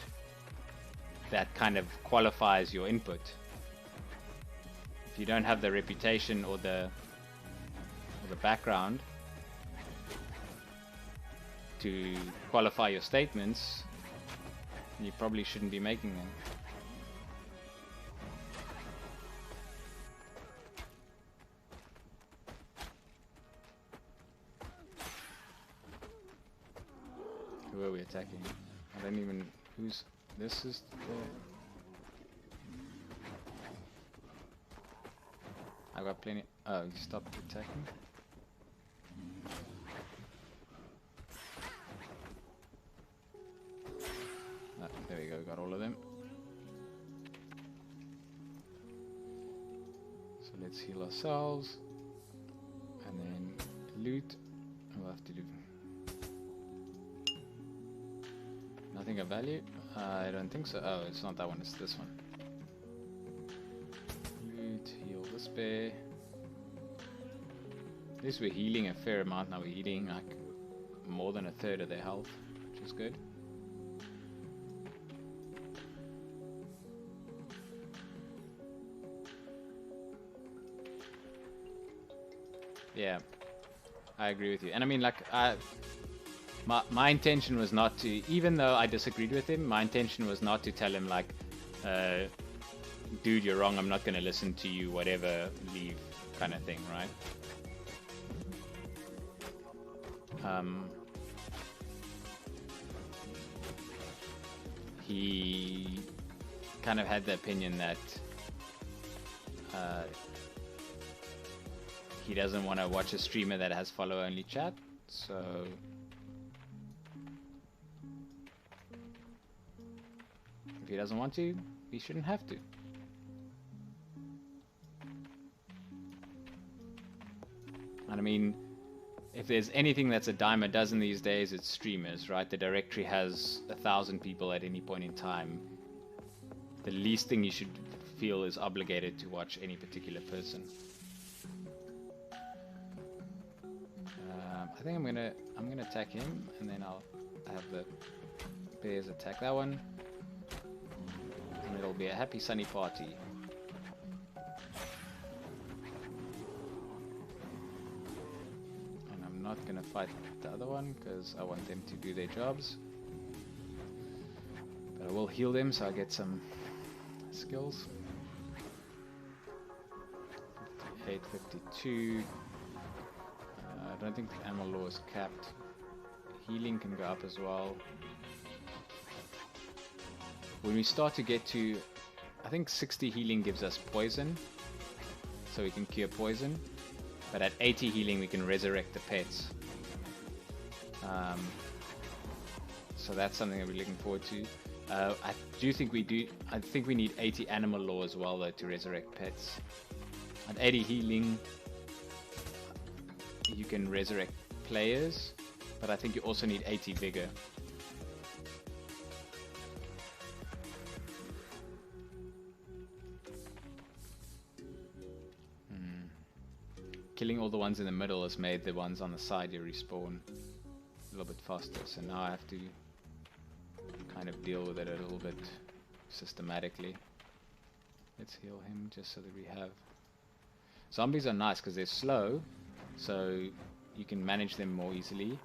that kind of qualifies your input. If you don't have the reputation or the background to qualify your statements, you probably shouldn't be making them. Who are we attacking? I don't even... Who's... This is the... I got plenty... Oh, you stopped attacking? Oh, there we go, got all of them. So let's heal ourselves. And then loot. We'll have to do... Nothing of value? I don't think so. Oh, it's not that one, it's this one. Loot, heal this bear. At least we're healing a fair amount now. We're healing like more than a third of their health, which is good. Yeah, I agree with you. And I mean, like, my intention was not to, even though I disagreed with him, my intention was not to tell him, like, dude, you're wrong, I'm not going to listen to you, whatever, leave, kind of thing, right? He kind of had the opinion that he doesn't want to watch a streamer that has follow-only chat, so if he doesn't want to, he shouldn't have to. And I mean, if there's anything that's a dime a dozen these days, it's streamers, right? The directory has 1,000 people at any point in time. The least thing you should feel is obligated to watch any particular person. I think I'm gonna attack him, and then I'll have the bears attack that one, and it'll be a happy sunny party. And I'm not gonna fight the other one because I want them to do their jobs, but I will heal them so I get some skills. 58, 52. I don't think the animal law is capped. Healing can go up as well. When we start to get to, I think 60 healing gives us poison, so we can cure poison. But at 80 healing we can resurrect the pets. So that's something that we're looking forward to. I think we need 80 animal law as well though to resurrect pets. At 80 healing you can resurrect players, but I think you also need 80 vigor. Killing all the ones in the middle has made the ones on the side you respawn a little bit faster, so now I have to kind of deal with it a little bit systematically. Let's heal him just so that we have... Zombies are nice because they're slow, so you can manage them more easily,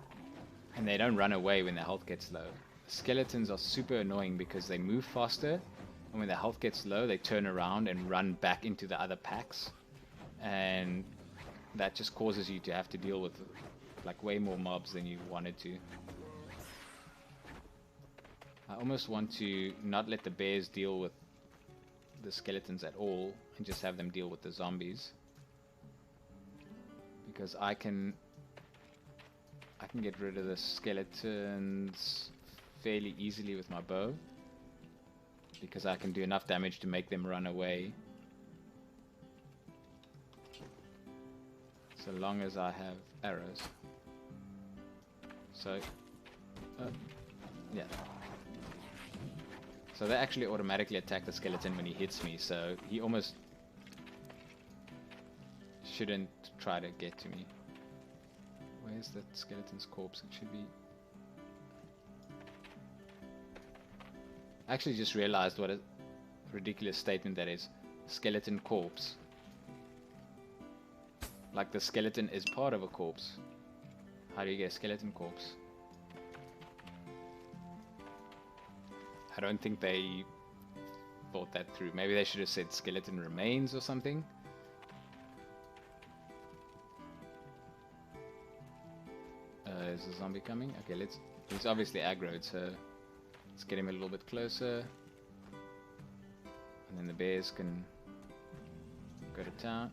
and they don't run away when their health gets low. Skeletons are super annoying because they move faster, and when their health gets low they turn around and run back into the other packs, and that just causes you to have to deal with like way more mobs than you wanted to. I almost want to not let the bears deal with the skeletons at all and just have them deal with the zombies, because I can get rid of the skeletons fairly easily with my bow, because I can do enough damage to make them run away, so long as I have arrows. So yeah, so they actually automatically attack the skeleton when he hits me, so he almost shouldn't try to get to me. Where's that skeleton's corpse? It should be... I actually just realized what a ridiculous statement that is. Skeleton corpse. Like the skeleton is part of a corpse. How do you get a skeleton corpse? I don't think they thought that through. Maybe they should have said skeleton remains or something. There's a zombie coming. Okay, he's obviously aggroed, so let's get him a little bit closer. And then the bears can go to town.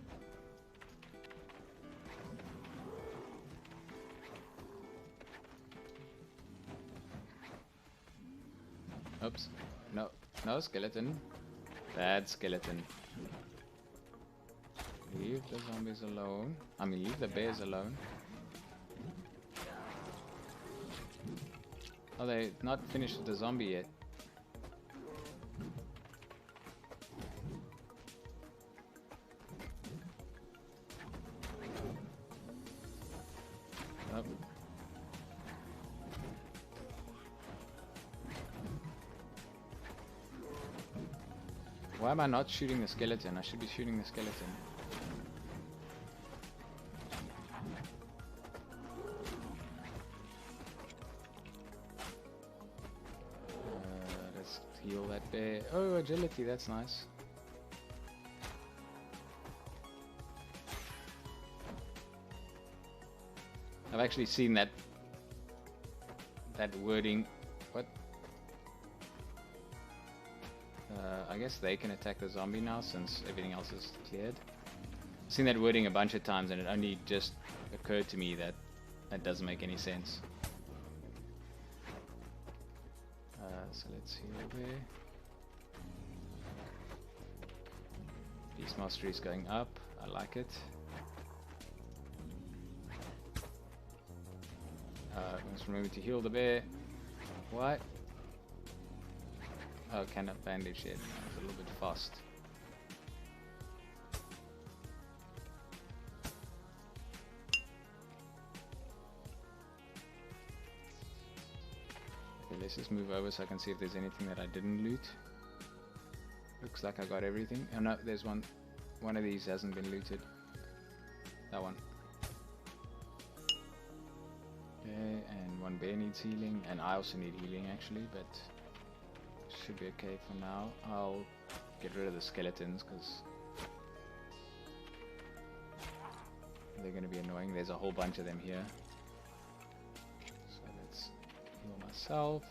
Oops. No. No, skeleton. Bad skeleton. Leave the zombies alone. I mean, leave the bears alone. Oh, they're not finished with the zombie yet. Oh. Why am I not shooting the skeleton? I should be shooting the skeleton. Let's heal that bear. Oh, agility, that's nice. I've actually seen that wording. What? I guess they can attack the zombie now since everything else is cleared. I've seen that wording a bunch of times and it only just occurred to me that that doesn't make any sense. So let's heal there. Beast Mastery is going up. I like it. Let's remember to heal the bear. What? Oh, cannot bandage it. It's a little bit fast. Okay, let's just move over so I can see if there's anything that I didn't loot. Looks like I got everything. Oh no, there's one. One of these hasn't been looted. That one. Okay, and one bear needs healing, and I also need healing actually, but should be okay for now. I'll get rid of the skeletons because they're going to be annoying. There's a whole bunch of them here. So let's heal myself.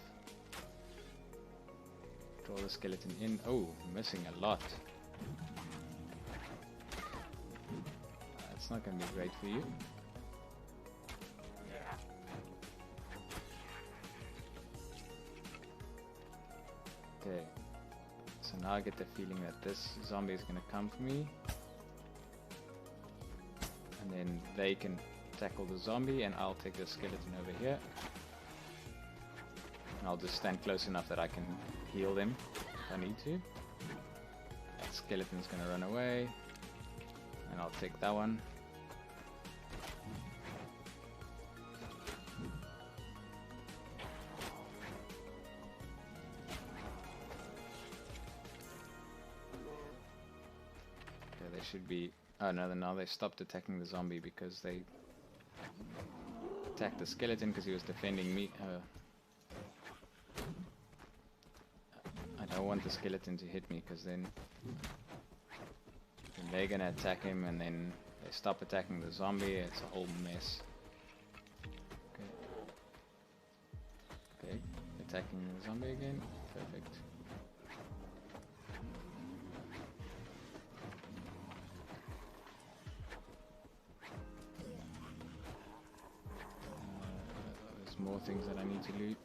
Draw the skeleton in. Oh, missing a lot. That's not going to be great for you. Okay, so now I get the feeling that this zombie is going to come for me. And then they can tackle the zombie and I'll take the skeleton over here. And I'll just stand close enough that I can heal them if I need to. That skeleton's going to run away. And I'll take that one. Should be. Oh no, now they stopped attacking the zombie because they attacked the skeleton because he was defending me. I don't want the skeleton to hit me because then they're gonna attack him and then they stop attacking the zombie. It's a whole mess. Okay. Okay, attacking the zombie again. Perfect. More things that I need to loot.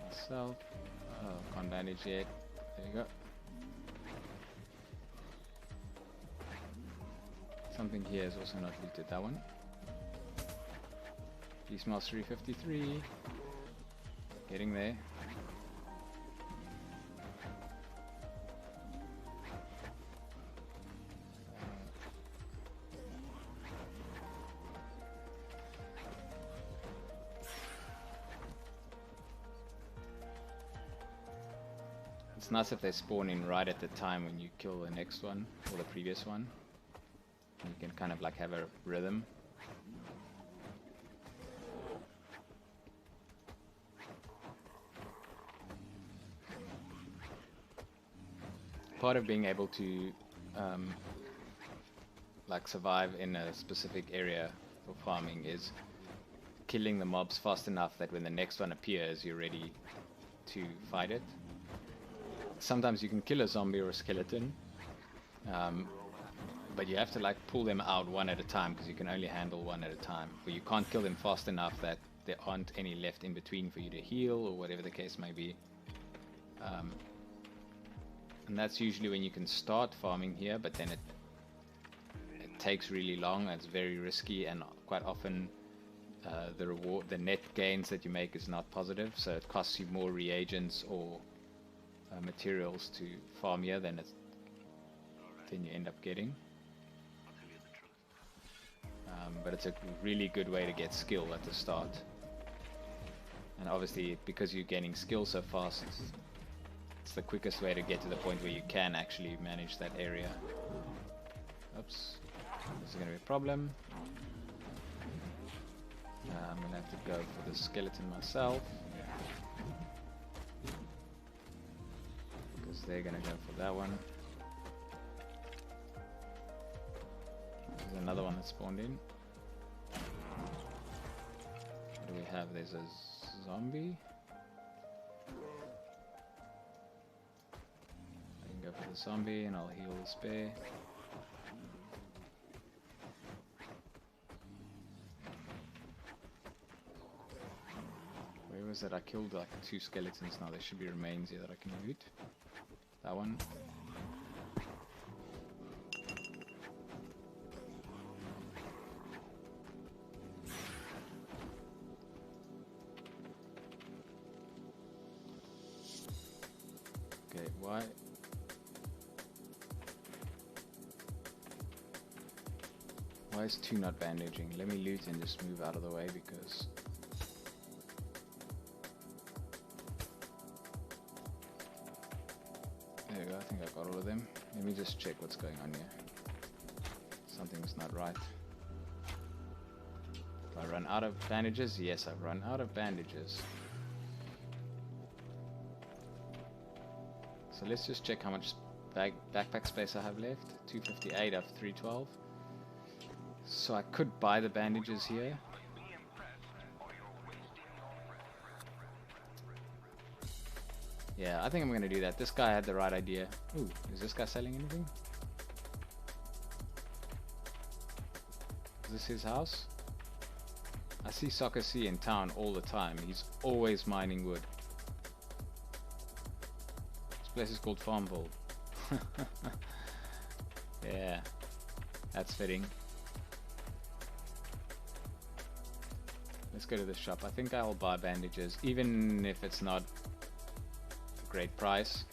Myself. Oh, can't bandage yet. There you go. Something here is also not looted. That one. Beast Mastery 53. Getting there. It's nice if they spawn in right at the time when you kill the next one, or the previous one. You can kind of like have a rhythm. part of being able to like survive in a specific area for farming is killing the mobs fast enough that when the next one appears, you're ready to fight it. Sometimes you can kill a zombie or a skeleton, but you have to like pull them out one at a time because you can only handle one at a time. But you can't kill them fast enough that there aren't any left in between for you to heal or whatever the case may be. And that's usually when you can start farming here, but then it takes really long. It's very risky, and quite often the net gains that you make is not positive, so it costs you more reagents or materials to farm here than you end up getting. But it's a really good way to get skill at the start, and obviously because you're gaining skill so fast, it's the quickest way to get to the point where you can actually manage that area. Oops, this is going to be a problem. I'm going to have to go for the skeleton myself, because they're going to go for that one. There's another one that spawned in. What do we have? There's a zombie. I can go for the zombie and I'll heal the spare. Where was it? I killed like 2 skeletons now. There should be remains here that I can loot. That one. Okay, why? Why is 2 not bandaging? Let me loot and just move out of the way because... There we go, I think I got all of them. Let me just check what's going on here. Something's not right. Do I run out of bandages? Yes, I've run out of bandages. So let's just check how much backpack space I have left. 258 out of 312. So I could buy the bandages here. Yeah, I think I'm gonna do that. This guy had the right idea. Ooh, is this guy selling anything? Is this his house? I see Soccer C in town all the time. He's always mining wood. This place is called Farmville. Yeah, that's fitting. Let's go to the shop. I think I'll buy bandages, even if it's not a great price.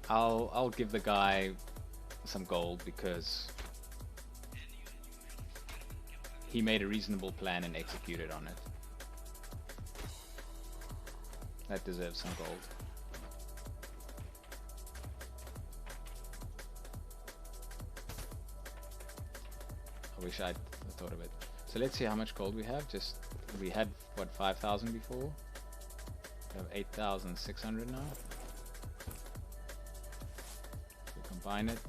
I'll give the guy some gold because he made a reasonable plan and executed on it. That deserves some gold. I wish I'd thought of it. So let's see how much gold we have. We had what, 5,000 before? We have 8,600 now. We combine it.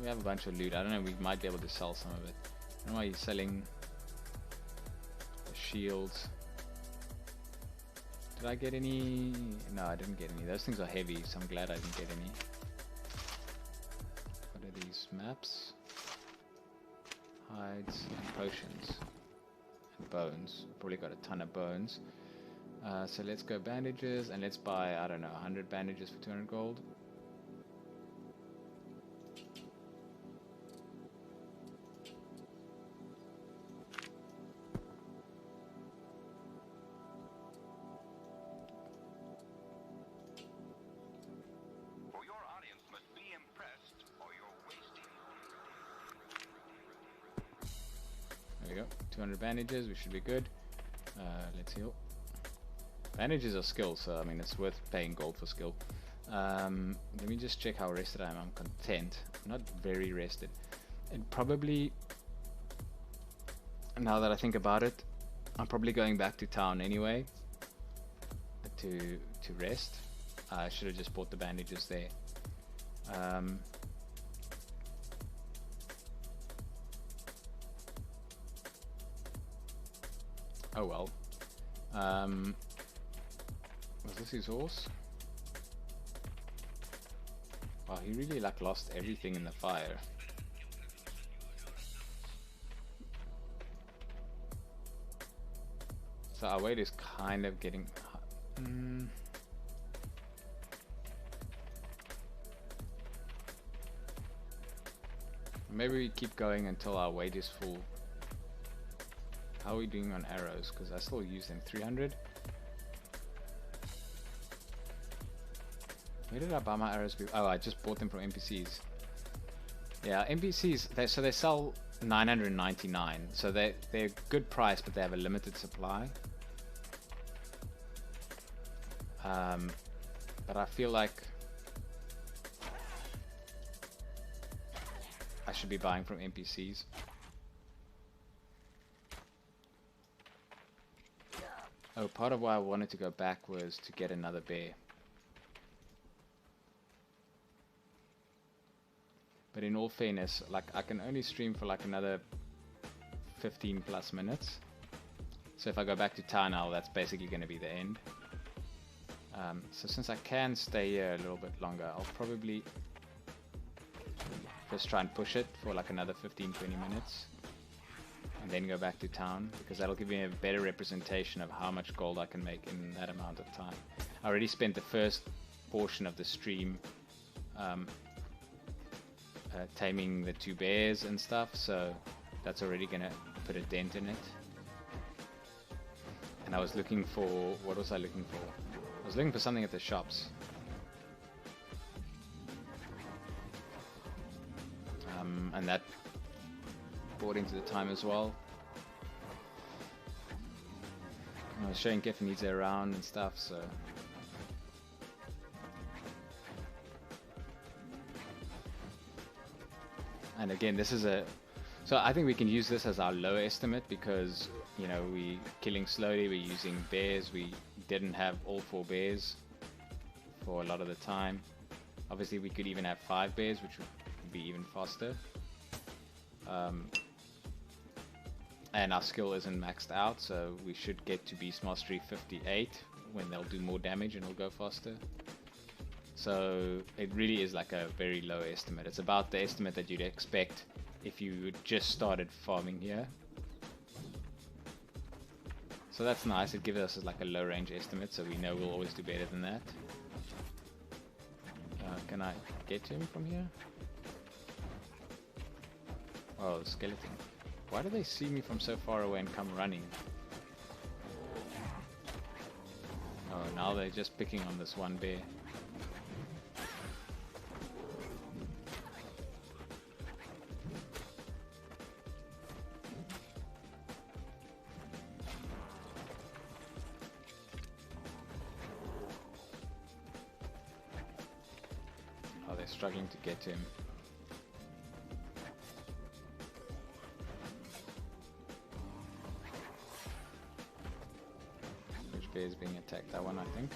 We have a bunch of loot. I don't know, we might be able to sell some of it. I don't know why he's selling the shields. Did I get any? No, I didn't get any. Those things are heavy, so I'm glad I didn't get any. What are these maps? Hides and potions. And bones. Probably got a ton of bones. So let's go bandages and let's buy, I don't know, 100 bandages for 200 gold. There we go, 200 bandages, we should be good. Let's heal. Bandages are skill, so I mean it's worth paying gold for skill. Let me just check how rested I am. I'm content. I'm not very rested. And probably now that I think about it, I'm probably going back to town anyway to rest. I should have just bought the bandages there. Oh well. Was this his horse? Wow, he really like lost everything in the fire. So our weight is kind of getting... Maybe we keep going until our weight is full. How are we doing on arrows? Because I still use them. 300? Where did I buy my arrows? Oh, I just bought them from NPCs. Yeah, NPCs, they sell 999. So they're a good price, but they have a limited supply. But I feel like I should be buying from NPCs. Oh, part of why I wanted to go back was to get another bear. But in all fairness, like I can only stream for like another 15 plus minutes. So if I go back to town now, that's basically going to be the end. So since I can stay here a little bit longer, I'll probably just try and push it for like another 15-20 minutes. And then go back to town, because that'll give me a better representation of how much gold I can make in that amount of time. I already spent the first portion of the stream taming the 2 bears and stuff, so that's already gonna put a dent in it. And I was looking for... what was I looking for? I was looking for something at the shops. And that brought into the time as well. I was showing Kefaniza around and stuff, so... And again, this is a... So I think we can use this as our low estimate because, you know, we're killing slowly, we're using bears, we didn't have all 4 bears for a lot of the time. Obviously we could even have 5 bears, which would be even faster. And our skill isn't maxed out, so we should get to Beast Mastery 58 when they'll do more damage and it'll go faster. So it really is like a very low estimate. It's about the estimate that you'd expect if you just started farming here. So that's nice. It gives us like a low range estimate, so we know we'll always do better than that. Can I get to him from here? Oh, the skeleton. Why do they see me from so far away and come running? Oh, now they're just picking on this one bear. Oh, they're struggling to get to him. Is being attacked, that one I think.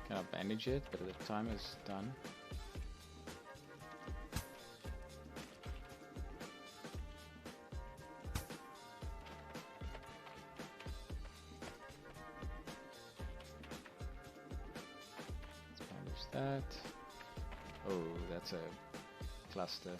Cannot bandage it, but the time is done. That. Oh, that's a cluster.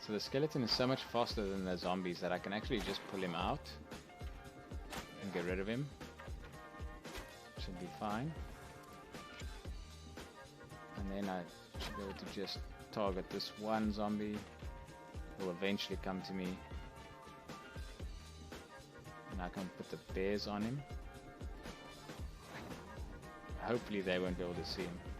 So the skeleton is so much faster than the zombies that I can actually just pull him out and get rid of him. Should be fine. And then I should be able to just target this one zombie who will eventually come to me. And I can put the bears on him. hopefully they won't be able to see him.